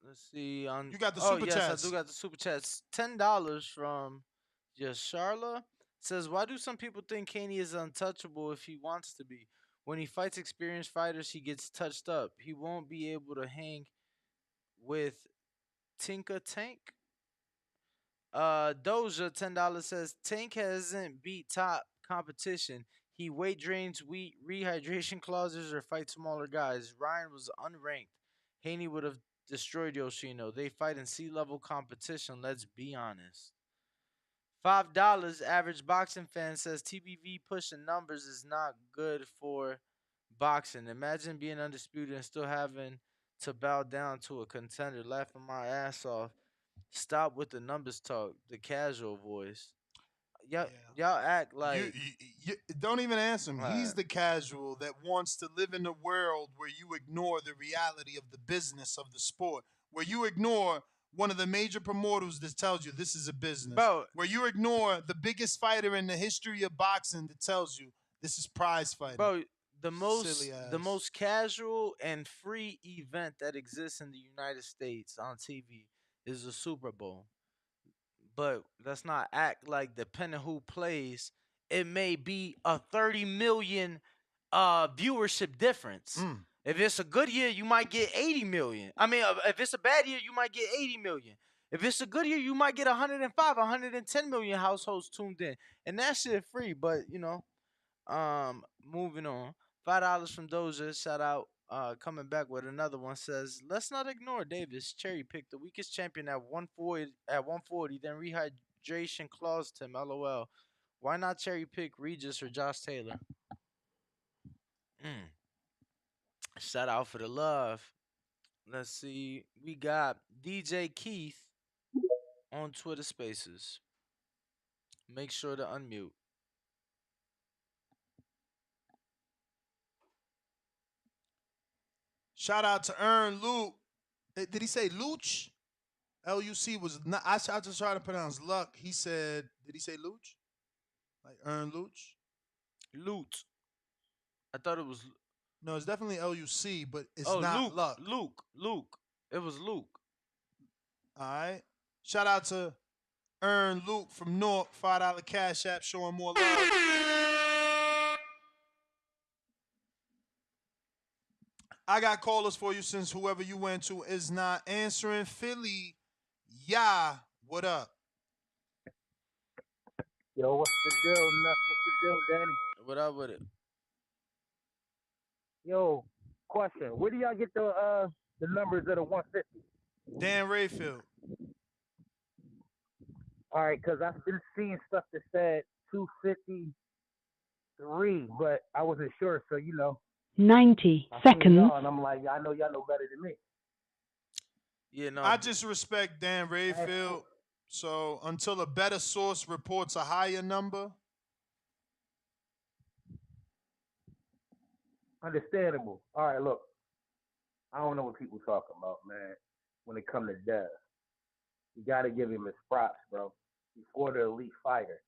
Let's see. You got the Oh super yes, I do chats. got the super chats. $10 from Charla says, "Why do some people think Haney is untouchable if he wants to be? When he fights experienced fighters, he gets touched up. He won't be able to hang with Tinka Tank." Doja $10 says, "Tank hasn't beat top competition. He weight drains, wheat rehydration clauses, or fight smaller guys. Ryan was unranked. Haney would have destroyed Yoshino. They fight in sea-level competition. Let's be honest." $5 average boxing fan says, "TBV pushing numbers is not good for boxing. Imagine being undisputed and still having to bow down to a contender. Laughing my ass off. Stop with the numbers talk." The casual voice. Y'all act You, like don't even answer him. He's alright. the casual that wants to live in a world where you ignore the reality of the business of the sport, where you ignore one of the major promoters that tells you this is a business, Bro, where you ignore the biggest fighter in the history of boxing that tells you this is prize fighting. bro, Silly the ass. most casual and free event that exists in the United States on TV is the Super Bowl. But let's not act like depending who plays, it may be a 30 million viewership difference. If it's a good year, you might get 80 million. I mean, if it's a bad year, you might get 80 million. If it's a good year, you might get 105, 110 million households tuned in. And that shit free, but moving on. $5 from Doja, shout out. Coming back with another one says, "Let's not ignore Davis. Cherry picked the weakest champion at 140, then rehydration claused him. LOL. Why not cherry pick Regis or Josh Taylor?" Mm. Shout out for the love. Let's see. We got DJ Keith on Twitter Spaces. Make sure to unmute. Shout out to Earn Luke. Did he say Luch? LUC was not. I just trying to pronounce Luck. He said, did he say Luch? Like Earn Luch? Loot. I thought it was. No, it's definitely LUC, but it's Oh, not Luke. Luck. Luke. It was Luke. All right. Shout out to Earn Luke from North, $5 Cash App, showing more love. I got callers for you since whoever you went to is not answering. Philly, yeah, what up? Yo, what's the deal, Nuts? What's the deal, Danny? What up with it? Yo, question. Where do y'all get the numbers of the 150? Dan Rayfield. All right, because I've been seeing stuff that said 253, but I wasn't sure. So, 90 I seen seconds. y'all, and I'm like, I know y'all know better than me. Yeah, no. I just respect Dan Rayfield. So until a better source reports a higher number. Understandable. All right, look. I don't know what people talking about, man, when it comes to Dev. You got to give him his props, bro. Before the elite fighter.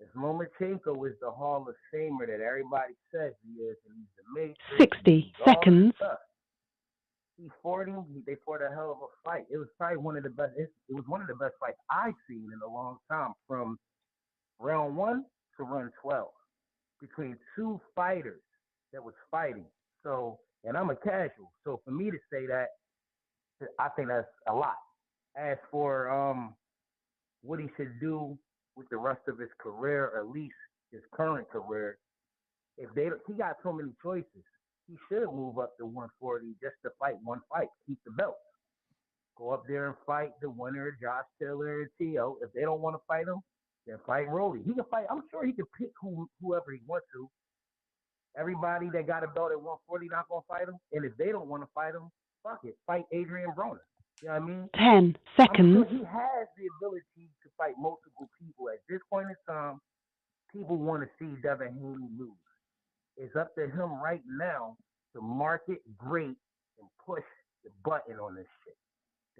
If Lomachenko is the Hall of Famer that everybody says he is, and he's the Matrix, 60 seconds. He fought him. They fought a hell of a fight. It was probably one of the best. It was one of the best fights I've seen in a long time, from round 1 to round 12, between two fighters that was fighting. So, and I'm a casual, so for me to say that, I think that's a lot. As for what he should do with the rest of his career, or at least his current career, he got so many choices. He should move up to 140 just to fight one fight, keep the belt. Go up there and fight the winner, Josh Taylor and T.O. If they don't want to fight him, then fight Rolly. He can fight. I'm sure he can pick whoever he wants to. Everybody that got a belt at 140 not gonna fight him, and if they don't want to fight him, fuck it, fight Adrian Broner. You know what I mean? 10 seconds. I'm sure he has the ability to fight multiple people. At this point in time, people want to see Devin Haney lose. It's up to him right now to market great and push the button on this shit.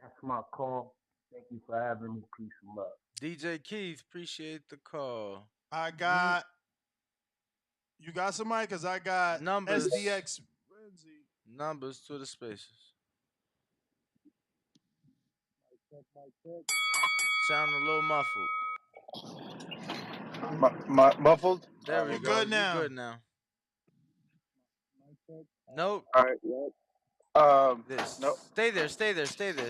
That's my call. Thank you for having me. Peace and love. DJ Keith, appreciate the call. I got. You got somebody? Because I got numbers. SDX. Numbers to the spaces. Sound a little muffled. Muffled? There we You go. good now? You good now. Nope. All right. Nope. Stay there.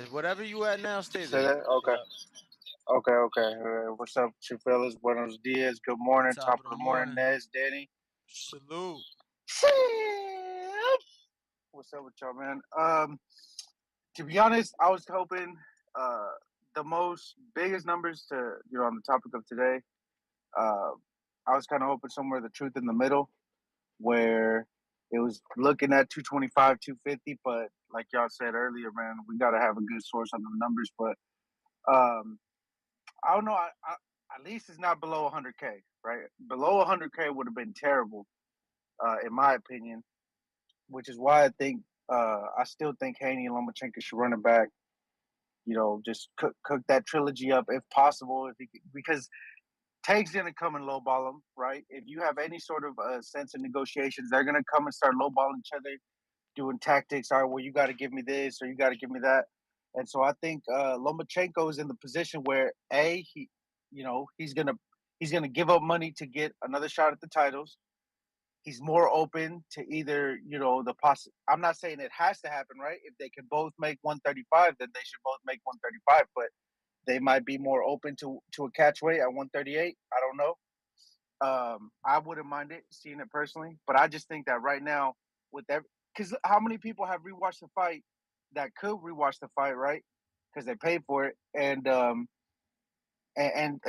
Whatever you at now, stay Say there. that? Okay. Yep. Okay. What's up, you fellas? Buenos dias. Good morning. Top of the the morning, morning. Nez, Danny. Salute. What's up with y'all, man? To be honest, I was hoping the biggest numbers to, on the topic of today, I was kind of hoping somewhere the truth in the middle, where it was looking at 225, 250, but like y'all said earlier, man, we got to have a good source on the numbers. But I don't know. At least it's not below 100K, right? Below 100K would have been terrible, in my opinion, which is why I still think Haney and Lomachenko should run it back. Just cook that trilogy up if possible, because Tank's gonna come and lowball him, right? If you have any sort of sense of negotiations, they're gonna come and start lowballing each other, doing tactics. All right, well, you got to give me this or you got to give me that. And so I think Lomachenko is in the position where he's gonna give up money to get another shot at the titles. He's more open to either I'm not saying it has to happen, right? If they can both make 135, then they should both make 135. But they might be more open to a catch weight at 138. I don't know. I wouldn't mind seeing it personally, but I just think that right now, because how many people have rewatched the fight that could rewatch the fight, right? Because they paid for it and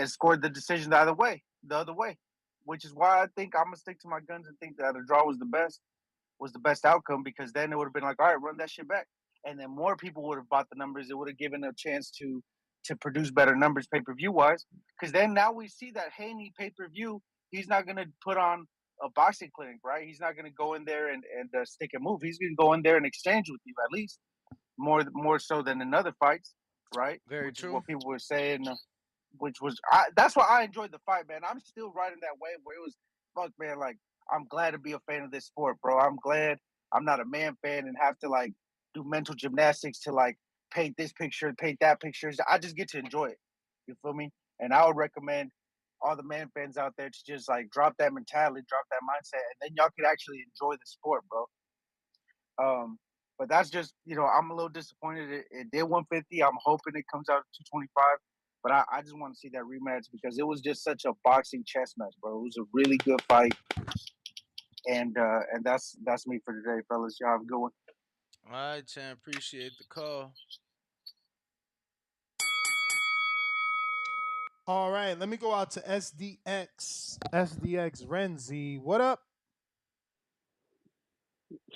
scored the decision the other way, which is why I think I'm gonna stick to my guns and think that a draw was the best outcome, because then it would have been like, all right, run that shit back, and then more people would have bought the numbers. It would have given a chance to produce better numbers pay-per-view wise, because then now we see that Haney pay-per-view, he's not going to put on a boxing clinic, right? He's not going to go in there and stick and move. He's going to go in there and exchange with you, at least more so than in other fights. right? Very Which is true. what people were saying. Which was that's why I enjoyed the fight, man. I'm still riding that wave where it was fuck, man. Like I'm glad to be a fan of this sport, bro. I'm glad I'm not a man fan and have to like do mental gymnastics to like paint this picture, paint that picture. I just get to enjoy it. You feel me? And I would recommend all the man fans out there to just like drop that mentality, drop that mindset, and then y'all could actually enjoy the sport, bro. But that's just, I'm a little disappointed. It did 150. I'm hoping it comes out at 225. But I just want to see that rematch because it was just such a boxing chess match, bro. It was a really good fight. And that's me for today, fellas. Y'all have a good one. All right, Chan. Appreciate the call. All right, let me go out to SDX. SDX Renzi. What up?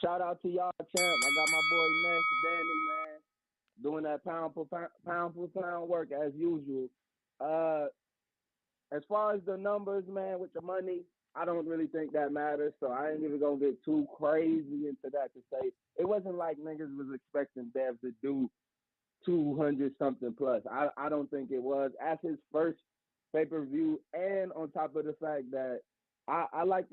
Shout out to y'all, champ. I got my boy Ness Danny, man, doing that pound for pound work as usual. As far as the numbers, man, with the money, I don't really think that matters. So I ain't even gonna get too crazy into that to say it wasn't like niggas was expecting Dev to do 200 something plus. I don't think it was. As his first pay per view, and on top of the fact that I like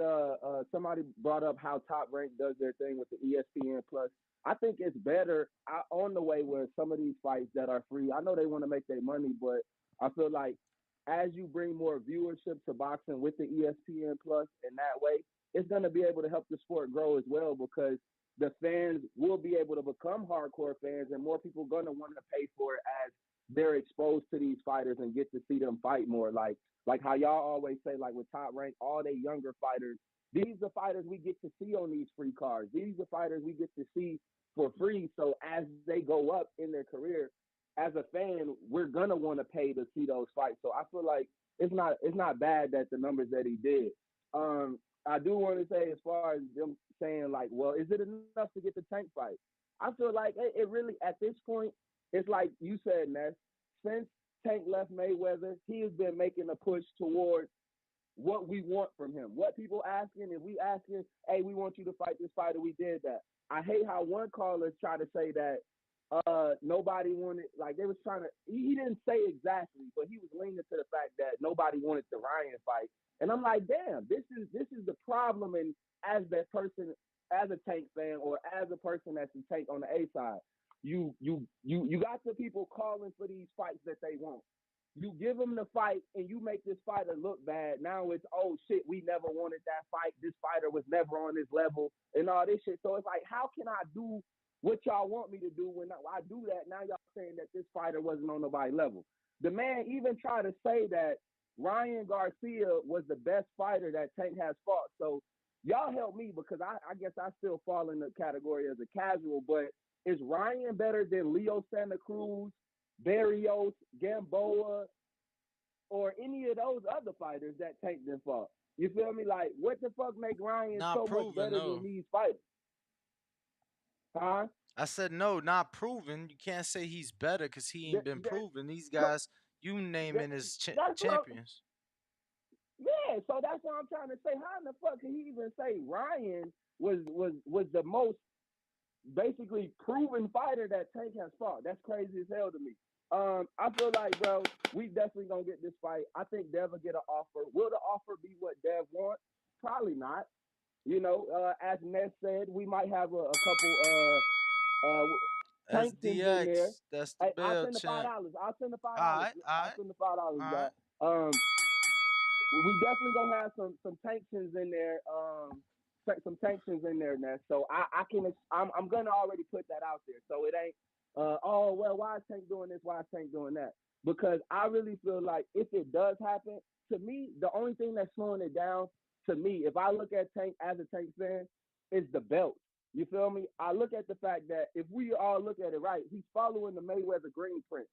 somebody brought up how Top Rank does their thing with the ESPN Plus. I think it's better on the way where some of these fights that are free. I know they want to make their money, but I feel like as you bring more viewership to boxing with the ESPN Plus in that way, it's going to be able to help the sport grow as well because the fans will be able to become hardcore fans and more people going to want to pay for it as they're exposed to these fighters and get to see them fight more. Like how y'all always say, like with Top Rank, all they younger fighters, these are fighters we get to see on these free cards. These are fighters we get to see for free. So as they go up in their career, as a fan, we're gonna want to pay to see those fights. So I feel like it's not bad that the numbers that he did. I do want to say as far as them saying like, well, is it enough to get the Tank fight? I feel like it really at this point, it's like you said, Ness. Since Tank left Mayweather, he has been making a push towards what we want from him. What people asking, if we asking, hey, we want you to fight this fighter, we did that. I hate how one caller tried to say that nobody wanted, like they was trying to, he didn't say exactly, but he was leaning to the fact that nobody wanted the Ryan fight. And I'm like, damn, this is the problem. And as that person, as a Tank fan or as a person that's a Tank on the A side, you got the people calling for these fights that they want. You give them the fight and you make this fighter look bad. Now it's, oh shit, we never wanted that fight. This fighter was never on this level and all this shit. So it's like, how can I do what y'all want me to do when I do that? Now y'all saying that this fighter wasn't on nobody's level. The man even tried to say that Ryan Garcia was the best fighter that Tank has fought. So y'all help me because I guess I still fall in the category as a casual, but is Ryan better than Leo Santa Cruz, Barrios, Gamboa, or any of those other fighters that Tank done fought? You feel me? Like, what the fuck make Ryan Not so much proven, better than no. these fighters? Huh? I said no, not proven. You can't say he's better because he ain't been proven. These No, guys, you naming as that's what champions. yeah, so that's what I'm trying to say. How in the fuck can he even say Ryan was the most basically proven fighter that Tank has fought? That's crazy as hell to me. I feel like, bro, we definitely gonna get this fight. I think Dev will get an offer. Will the offer be what Dev wants? Probably not. You know, as Ness said, we might have a couple Tankins in there. SDX, that's the Hey, I'll bell send the champ. $5. I'll send the $5. All right, all I'll right, send the $5, all guys. right. We definitely gonna have some tensions in there. Some tensions in there, Ness. So I'm gonna already put that out there. So it ain't oh well, why is Tank doing this? Why is Tank doing that? Because I really feel like if it does happen, to me, the only thing that's slowing it down, to me, if I look at Tank as a Tank fan, is the belt. You feel me? I look at the fact that if we all look at it right, he's following the Mayweather green print.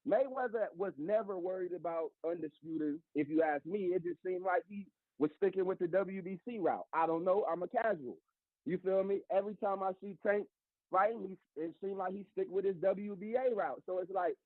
Mayweather was never worried about undisputed. If you ask me, it just seemed like he was sticking with the WBC route. I don't know. I'm a casual. You feel me? Every time I see Tank fighting, it seems like he stick with his WBA route. So it's like,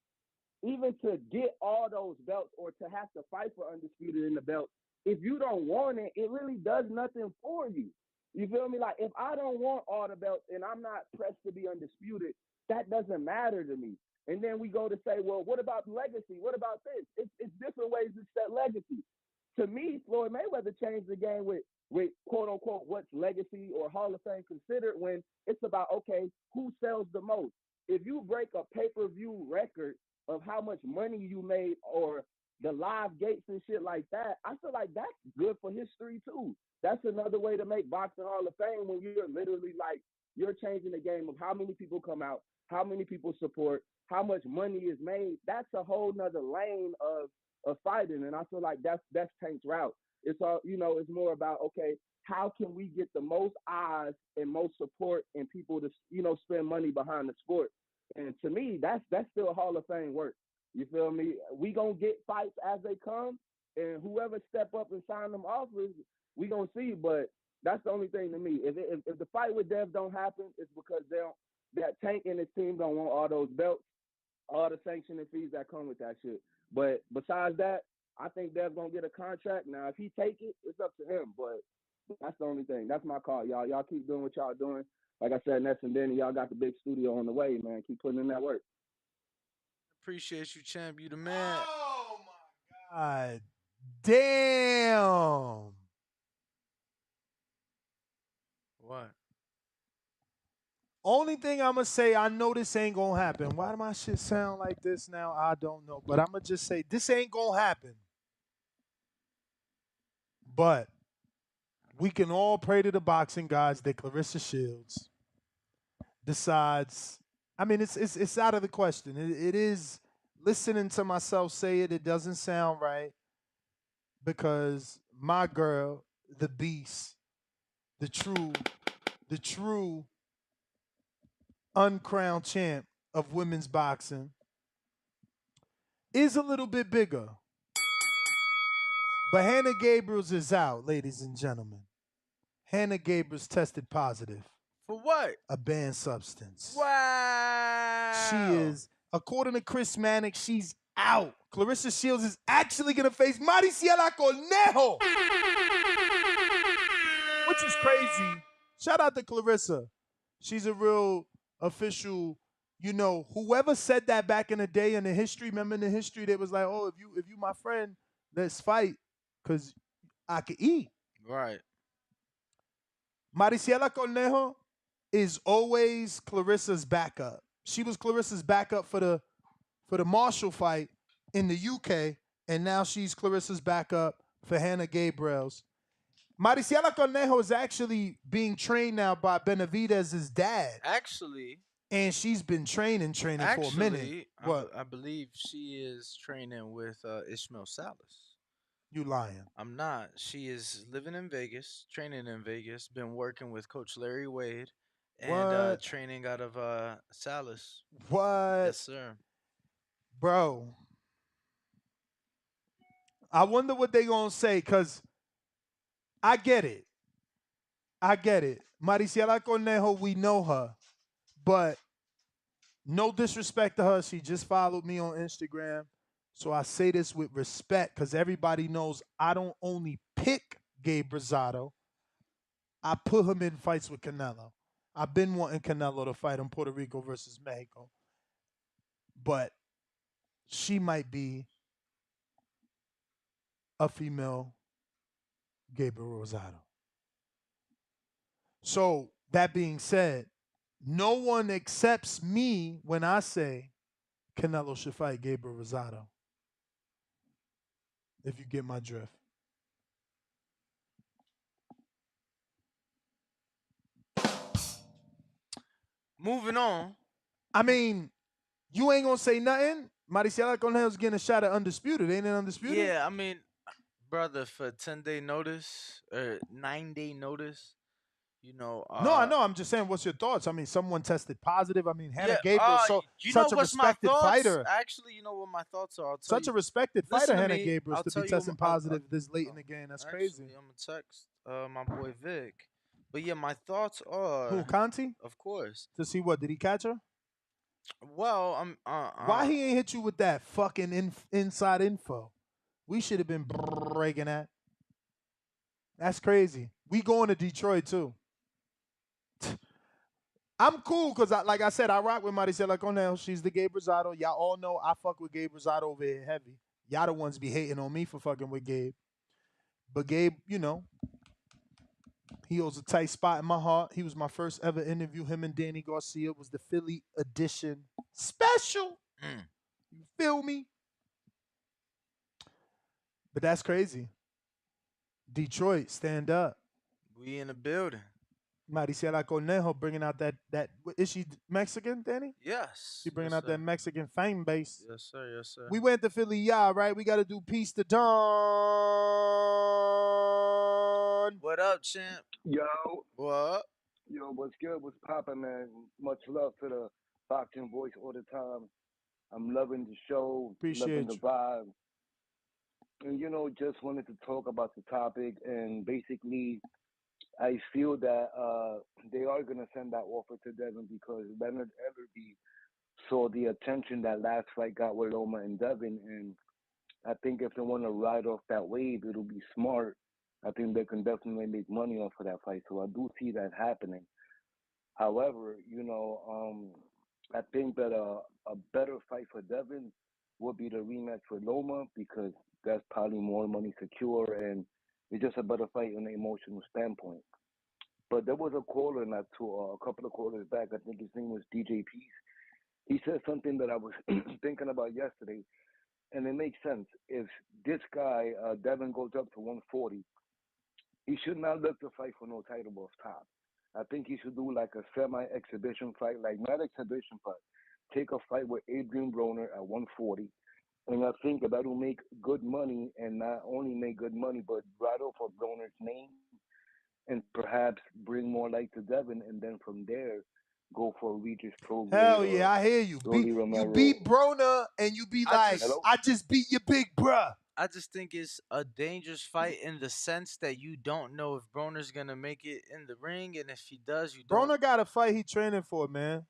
even to get all those belts or to have to fight for undisputed in the belt, if you don't want it, it really does nothing for you. You feel me? Like, if I don't want all the belts and I'm not pressed to be undisputed, that doesn't matter to me. And then we go to say, well, what about legacy? What about this? It's different ways to set legacy. To me, Floyd Mayweather changed the game with quote unquote what's legacy or Hall of Fame considered, when it's about, okay, who sells the most? If you break a pay-per-view record of how much money you made or the live gates and shit like that, I feel like that's good for history too. That's another way to make boxing Hall of Fame, when you're literally like, you're changing the game of how many people come out, how many people support, how much money is made. That's a whole nother lane of fighting. And I feel like that's Tank's route. It's all, it's more about, okay, how can we get the most eyes and most support and people to, spend money behind the sport? And to me, that's still Hall of Fame work. You feel me? We gonna get fights as they come, and whoever step up and sign them offers, we gonna see. But that's the only thing to me. If the fight with Dev don't happen, it's because that Tank and his team don't want all those belts, all the sanctioning fees that come with that shit. But besides that, I think Dev's gonna get a contract. Now, if he take it, it's up to him. But that's the only thing. That's my call, y'all. Y'all keep doing what y'all doing. Like I said, Ness and Denny, y'all got the big studio on the way, man. Keep putting in that work. Appreciate you, champ. You the man. Oh my God. Damn. What? Only thing I'm going to say, I know this ain't going to happen. Why do my shit sound like this now? I don't know. But I'm going to just say, this ain't going to happen. But we can all pray to the boxing gods that Clarissa Shields decides. I mean, it's out of the question. It is, listening to myself say it doesn't sound right, because my girl, the beast, the true uncrowned champ of women's boxing, is a little bit bigger. But Hannah Gabriels is out, ladies and gentlemen. Hannah Gabriels tested positive. For what? A banned substance. Wow. She is, according to Chris Mannix, she's out. Clarissa Shields is actually going to face Mariciela Conejo, which is crazy. Shout out to Clarissa. She's a real official, whoever said that back in the day in the history, remember in the history, they was like, oh, if you my friend, let's fight, because I could eat. Right. Mariciela Conejo is always Clarissa's backup. She was Clarissa's backup for the Marshall fight in the UK, and now she's Clarissa's backup for Hannah Gabriels. Mariciela Conejo is actually being trained now by Benavidez's dad. Actually. And she's been training for a minute. What? I believe she is training with Ishmael Salas. You lying. I'm not. She is living in Vegas, training in Vegas, been working with Coach Larry Wade, and training out of Salas. What? Yes, sir. Bro. I wonder what they going to say, because I get it. Mariciela Conejo, we know her. But no disrespect to her. She just followed me on Instagram. So I say this with respect, because everybody knows I don't only pick Gabe Rosado. I put him in fights with Canelo. I've been wanting Canelo to fight in Puerto Rico versus Mexico. But she might be a female Gabriel Rosado. So that being said, no one accepts me when I say Canelo should fight Gabriel Rosado. If you get my drift. Moving on. I mean, you ain't gonna say nothing. Mariciela Conejo's getting a shot at Undisputed. Ain't it Undisputed? Yeah, I mean, brother, for 10-day notice or 9-day notice, No, I know. I'm just saying, what's your thoughts? I mean, someone tested positive. I mean, Hannah Gabriel, such a respected fighter. Actually, you know what my thoughts are. Such a respected fighter, Hannah Gabriel, to be testing positive this late in the game. That's crazy. I'm gonna text my boy Vic. But yeah, my thoughts are. Who, Conti? Of course. To see what? Did he catch her? Well, I'm. Why he ain't hit you with that fucking inside info? We should have been breaking that. That's crazy. We going to Detroit too. I'm cool because, like I said, I rock with Maricela Conel. She's the Gabe Rosado. Y'all all know I fuck with Gabe Rosado over here heavy. Y'all the ones be hating on me for fucking with Gabe. But Gabe, he holds a tight spot in my heart. He was my first ever interview. Him and Danny Garcia was the Philly edition special. You feel me? But that's crazy. Detroit, stand up. We in the building. Maricela Conejo bringing out that is she Mexican, Danny? Yes. She bringing yes, out that sir. Mexican fan base. Yes, sir. Yes, sir. We went to Philly, yeah, right? We got to do Peace to Dawn. What up, champ? Yo. What? Yo, what's good? What's poppin', man? Much love to the boxing voice all the time. I'm loving the show, loving Appreciate the you. vibe. And, just wanted to talk about the topic. And basically, I feel that they are going to send that offer to Devin because Leonard Ellerbe saw the attention that last fight got with Loma and Devin. And I think if they want to ride off that wave, it'll be smart. I think they can definitely make money off of that fight. So I do see that happening. However, I think that a better fight for Devin would be the rematch for Loma because that's probably more money secure and it's just a better fight on an emotional standpoint. But there was a caller not too a couple of callers back. I think his name was DJ Peace. He said something that I was thinking about yesterday, and it makes sense. If this guy Devin goes up to 140, he should not look to fight for no title off top. I think he should do like a semi-exhibition fight, like not exhibition fight. Take a fight with Adrian Broner at 140, and I think that will make good money, and not only make good money, but right off of Broner's name, and perhaps bring more light to Devin, and then from there, go for a Regis Prograde Hell or yeah, I hear you. Rolly You Romero. beat Broner and you be like, I just beat your big bruh. I just think it's a dangerous fight in the sense that you don't know if Broner's gonna make it in the ring, and if he does, you don't. Broner got a fight he training for, man.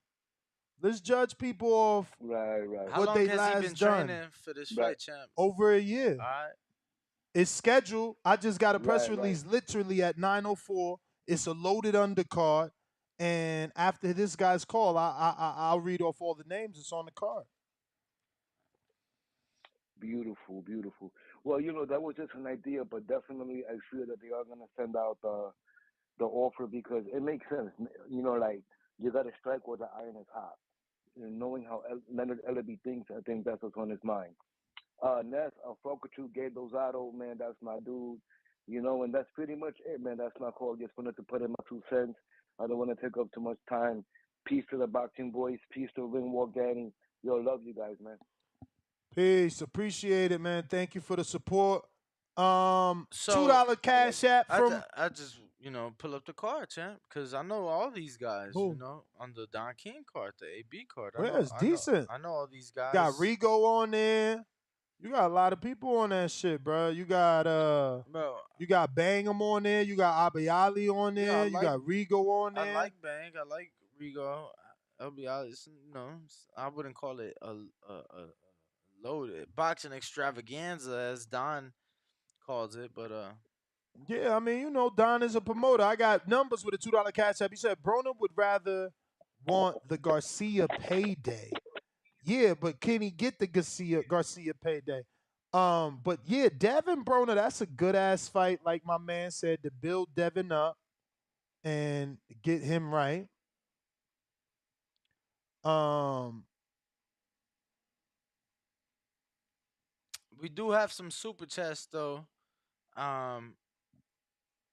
Let's judge people off right. How what long they has last he been done. training for this fight, champ? Over a year. All right. It's scheduled. I just got a press Right, release literally at 9:04. It's a loaded undercard. And after this guy's call, I'll read off all the names. It's on the card. Beautiful, beautiful. Well, that was just an idea, but definitely I feel that they are gonna send out the offer because it makes sense. Like you got to strike where the iron is hot. And knowing how Leonard Ellerbe thinks, I think that's what's on his mind. Ness, I'll fuck with you, Gabe Dozado, man. That's my dude. And that's pretty much it, man. That's my call. Just wanted to put in my 2 cents. I don't want to take up too much time. Peace to the boxing boys. Peace to Ringwalk Danny. Yo, love you guys, man. Peace. Appreciate it, man. Thank you for the support. So $2 cash app from. I just pull up the card, champ, because I know all these guys. Who? On the Don King card, the AB card. Yeah, it's decent. I know all these guys. You got Rigo on there. You got a lot of people on that shit, bro. You got you got Bang'em on there. You got Abayali on there. You got Rigo on there. I like Bang. I like Rigo. I'll be honest. I wouldn't call it a loaded boxing extravaganza as Don calls it, but Yeah, I mean, Don is a promoter. I got numbers with a $2 cash app. He said Broner would rather want the Garcia payday. Yeah, but can he get the Garcia payday? But yeah, Devin Broner, that's a good ass fight, like my man said, to build Devin up and get him right. We do have some super chats though.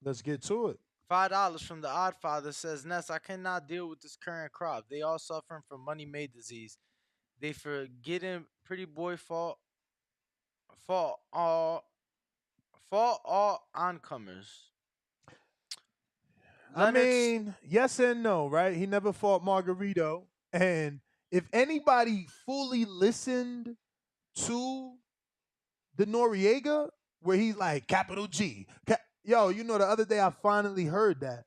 Let's get to it. $5 from the Oddfather says, Ness, I cannot deal with this current crop. They all suffering from money made disease. They forgetting pretty boy fault all oncomers. I mean, yes and no, right? He never fought Margarito. And if anybody fully listened to the Noriega, where he's like, capital G. Yo, the other day I finally heard that.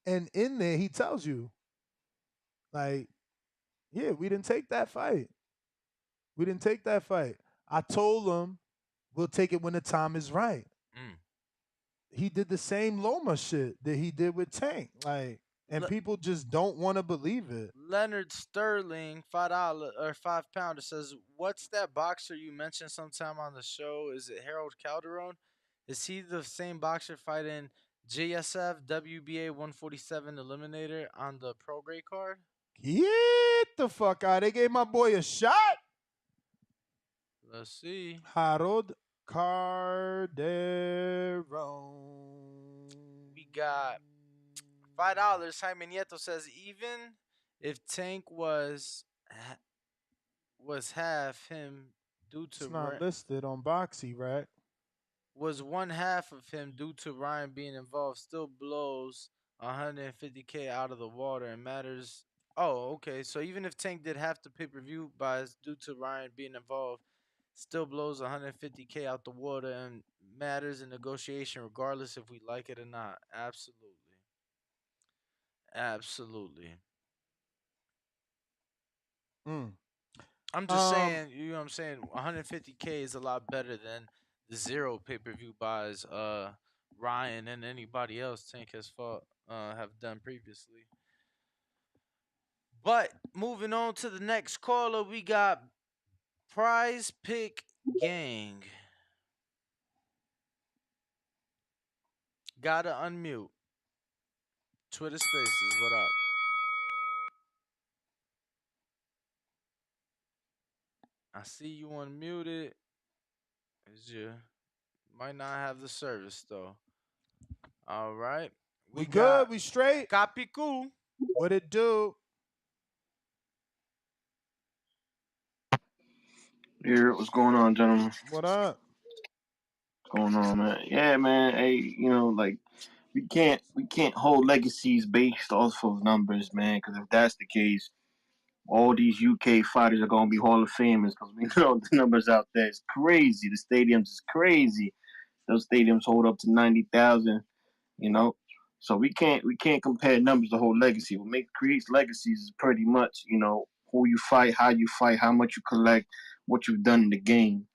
And in there, he tells you, like, yeah, we didn't take that fight. We didn't take that fight. I told him we'll take it when the time is right. He did the same Loma shit that he did with Tank. Like, and people just don't want to believe it. Leonard Sterling, $5 or £5 says, "What's that boxer you mentioned sometime on the show? Is it Harold Calderon? Is he the same boxer fighting JSF WBA 147 Eliminator on the pro grade card?" Get the fuck out! They gave my boy a shot. Let's see. Harold Calderon. We got $5. Jaime Nieto says, "Even if Tank was half him due to It's not listed on Boxy, right? was one half of him due to Ryan being involved, still blows 150K out of the water and matters." Oh, okay. So even if Tank did half the pay-per-view buys due to Ryan being involved, still blows 150K out the water and matters in negotiation regardless if we like it or not. Absolutely. Absolutely. Mm. I'm just saying, you know what I'm saying? 150K is a lot better than the zero pay-per-view buys Ryan and anybody else Tank has fought have done previously. But moving on to the next caller, we got Prize Pick Gang. Gotta unmute. Twitter Spaces, what up? I see you unmuted. Is you might not have the service though. All right. We got good? We straight? Copy cool. What it do? Here, what's going on, gentlemen? What up? What's going on, man? Yeah, man. Hey, like we can't hold legacies based off of numbers, man. Because if that's the case, all these UK fighters are gonna be Hall of Famers. Because we know the numbers out there is crazy. The stadiums is crazy. Those stadiums hold up to 90,000. You know, so we can't compare numbers to hold legacy. What creates legacies is pretty much who you fight, how much you collect, what you've done in the game.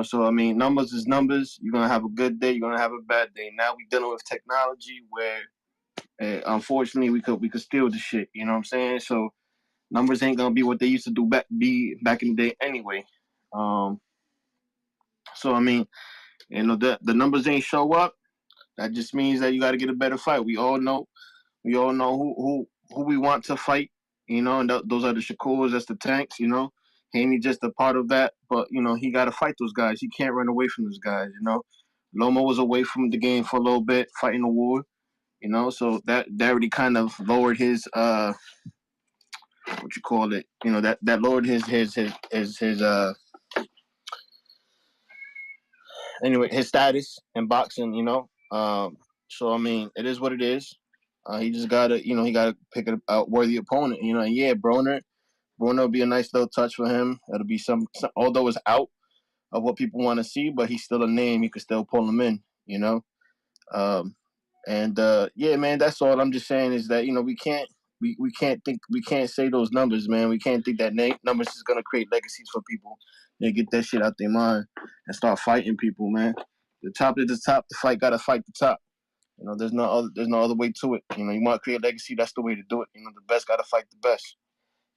So I mean, numbers is numbers. You're gonna have a good day. You're gonna have a bad day. Now we dealing with technology where, unfortunately, we could steal the shit. You know what I'm saying? So numbers ain't gonna be what they used to be back in the day anyway. So I mean, the numbers ain't show up. That just means that you got to get a better fight. We all know who we want to fight. And those are the Shakurs. That's the Tanks. Haney just a part of that, but he got to fight those guys. He can't run away from those guys. Loma was away from the game for a little bit, fighting the war. So that already kind of lowered his what you call it. That lowered his anyway his status in boxing. So I mean, it is what it is. He just gotta he gotta pick a worthy opponent. And yeah, Broner will be a nice little touch for him. It'll be some although it's out of what people want to see, but he's still a name. You can still pull him in. Yeah, man, that's all. I'm just saying is that we can't say those numbers, man. We can't think that numbers is gonna create legacies for people. They get that shit out their mind and start fighting people, man. The top is the top. The fight gotta fight the top. There's no other way to it. You want to create legacy. That's the way to do it. The best gotta fight the best.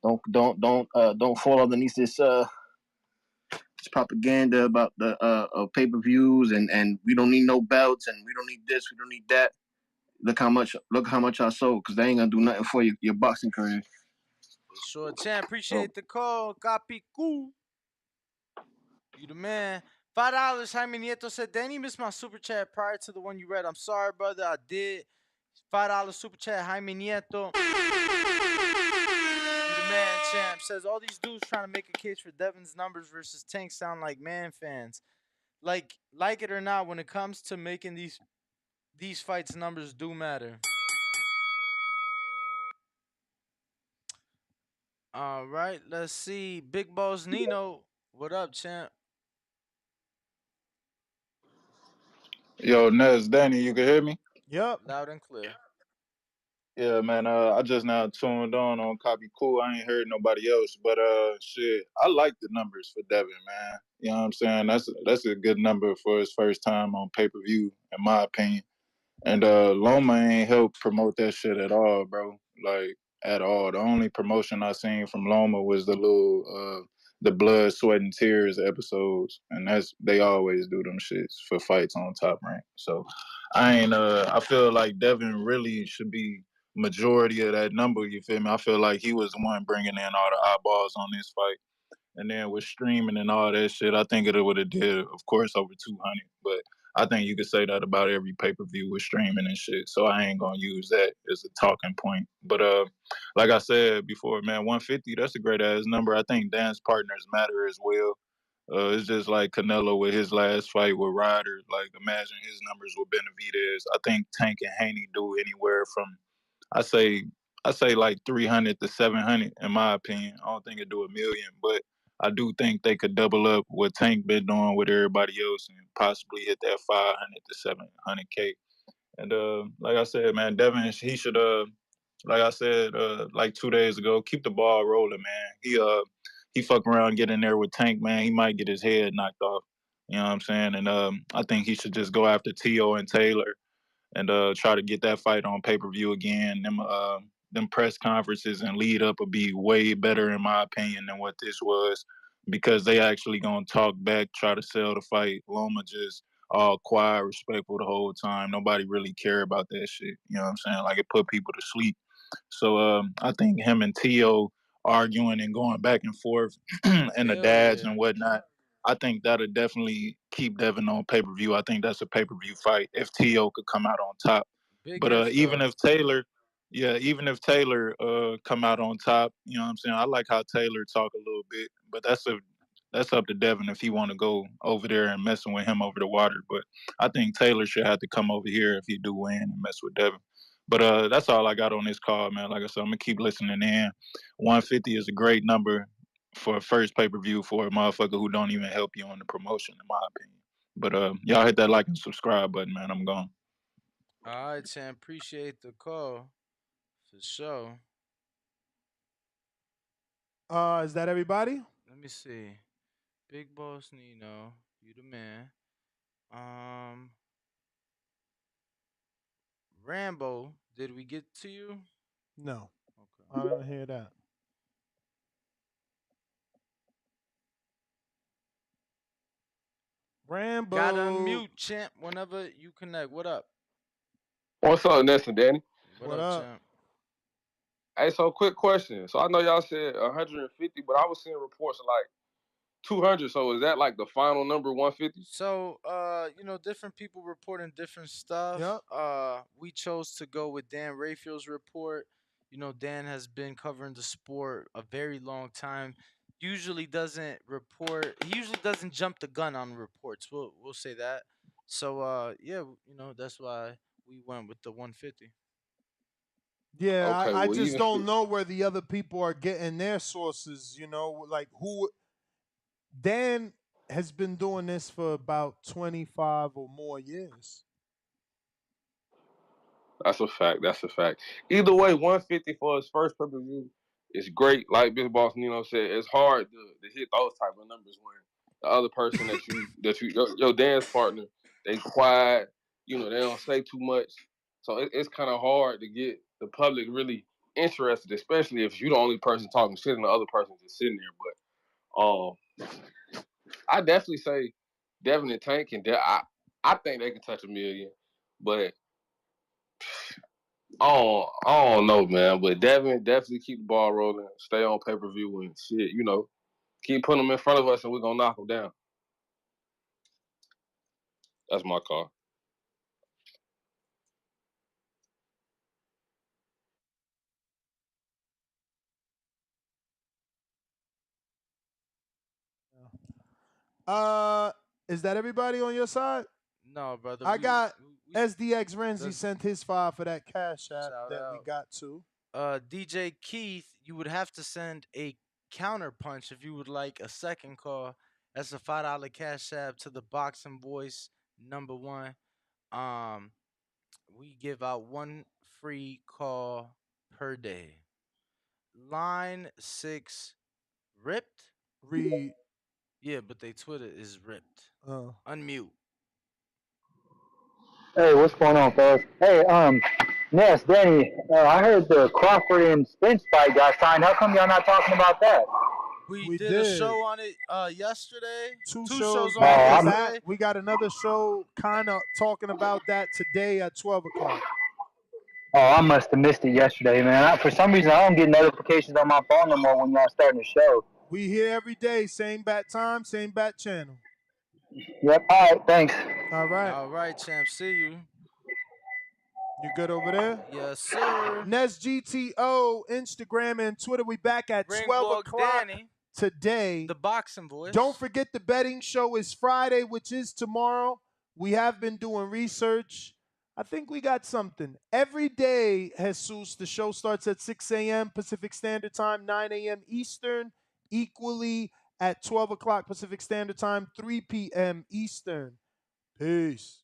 Don't fall underneath this propaganda about the pay-per-views and we don't need no belts and we don't need this, we don't need that. Look how much I sold, because they ain't gonna do nothing for your boxing career. For sure, Chan. Appreciate the call. Copy cool. You the man. $5. Jaime Nieto said, "Danny missed my super chat prior to the one you read. I'm sorry, brother. I did." $5 super chat. Jaime Nieto. You the man, champ. Says, "All these dudes trying to make a case for Devin's numbers versus Tank sound like man fans. Like it or not, when it comes to making these fights, numbers do matter." All right, let's see. Big Boss Nino, what up, champ? Yo, Nez, Danny, you can hear me? Yep. Loud and clear. Yeah, man. I just now tuned on Copy Cool. I ain't heard nobody else, but shit, I like the numbers for Devin, man. You know what I'm saying? That's a good number for his first time on pay-per-view, in my opinion. And Loma ain't helped promote that shit at all, bro. Like at all. The only promotion I seen from Loma was the blood, sweat, and tears episodes, and that's they always do them shits for fights on Top Rank. So I feel like Devin really should be majority of that number. You feel me? I feel like he was the one bringing in all the eyeballs on this fight. And then with streaming and all that shit, I think it would have did, of course, over 200. But I think you could say that about every pay per view with streaming and shit. So I ain't gonna use that as a talking point. But like I said before, man, 150, that's a great ass number. I think dance partners matter as well. It's just like Canelo with his last fight with Ryder. Like, imagine his numbers with Benavidez. I think Tank and Haney do anywhere from I say I say like 300 to 700 in my opinion. I don't think it do a million, but I do think they could double up what Tank been doing with everybody else and possibly hit that 500 to 700K. And like I said, man, Devin, he should like I said like 2 days ago, keep the ball rolling, man. He fuck around, get in there with Tank, man. He might get his head knocked off. You know what I'm saying? And I think he should just go after T.O. and Taylor and try to get that fight on pay per view again. Them press conferences and lead up will be way better in my opinion than what this was because they actually gonna talk back, try to sell the fight. Loma just all quiet, respectful the whole time. Nobody really care about that shit. You know what I'm saying? Like it put people to sleep. So I think him and Tio arguing and going back and forth and the Hell dads yeah. and whatnot. I think that'll definitely keep Devin on pay per view. I think that's a pay per view fight if T.O. could come out on top. Big But if even though. if Taylor, yeah, even if Taylor come out on top, you know what I'm saying? I like how Taylor talk a little bit, but that's up to Devin if he want to go over there and messing with him over the water. But I think Taylor should have to come over here if he do win and mess with Devin. But that's all I got on this call, man. Like I said, I'm gonna keep listening in. 150 is a great number for a first pay per view for a motherfucker who don't even help you on the promotion, in my opinion. But y'all hit that like and subscribe button, man. I'm gone. All right, Chan. Appreciate the call for sure. Is that everybody? Let me see. Big Boss Nino, you the man. Um, Rambo, did we get to you? No, Okay. I don't hear that. Got Rambo, unmute, champ. Whenever you connect. What up? What's up, Nelson, Danny? What what up, up? champ? Hey, so quick question. So I know y'all said 150, but I was seeing reports of like 200. So is that like the final number 150? So, different people reporting different stuff. Yep. We chose to go with Dan Rayfield's report. Dan has been covering the sport a very long time. Usually doesn't report. He usually doesn't jump the gun on reports. We'll say that. So, yeah, that's why we went with the 150. Yeah, Okay, I well just even don't know where the other people are getting their sources. Like who Dan has been doing this for about 25 or more years. that's a fact. That's a fact. Either way, 150 for his first pay per view is great. Like Big Boss Nino said, it's hard to hit those type of numbers when the other person your dance partner, they quiet. They don't say too much. So it's kind of hard to get the public really interested, especially if you're the only person talking shit and the other person just sitting there. But I definitely say Devin and Tank can. I think they can touch a million, but I don't know, man. But Devin definitely keep the ball rolling, stay on pay per view and shit. Keep putting them in front of us, and we're gonna knock them down. That's my call. Uh, is that everybody on your side? No, brother, I got we SDX Renzi let's sent his file for that cash app shout that we out. got to. DJ Keith, you would have to send a counter punch if you would like a second call. That's a $5 cash app to the Boxing Voice #1. Um, we give out one free call per day. Line 6 ripped. Read. Yeah, but they Twitter is ripped. Uh, Unmute. Hey, what's going on, fellas? Hey, Ness, Danny, I heard the Crawford and Spence fight got signed. How come y'all not talking about that? We We did a did. show on it yesterday. 2 Two shows shows on it back to I'm, back. yesterday. We got another show kind of talking about that today at 12 o'clock. I must have missed it yesterday, man. For some reason, I don't get notifications on my phone no more when y'all starting the show. We here every day, same bat time, same bat channel. Yep. All right. Thanks. All right. All right, champ. See you. You good over there? Yes, sir. Nest GTO, Instagram and Twitter. We back at 12 Ringwalk o'clock Danny, today. the boxing voice. Don't forget the betting show is Friday, which is tomorrow. We have been doing research. I think we got something. Every day, Jesus, the show starts at 6 a.m. Pacific Standard Time, 9 a.m. Eastern, equally at 12 o'clock Pacific Standard Time, 3 p.m. Eastern. Peace.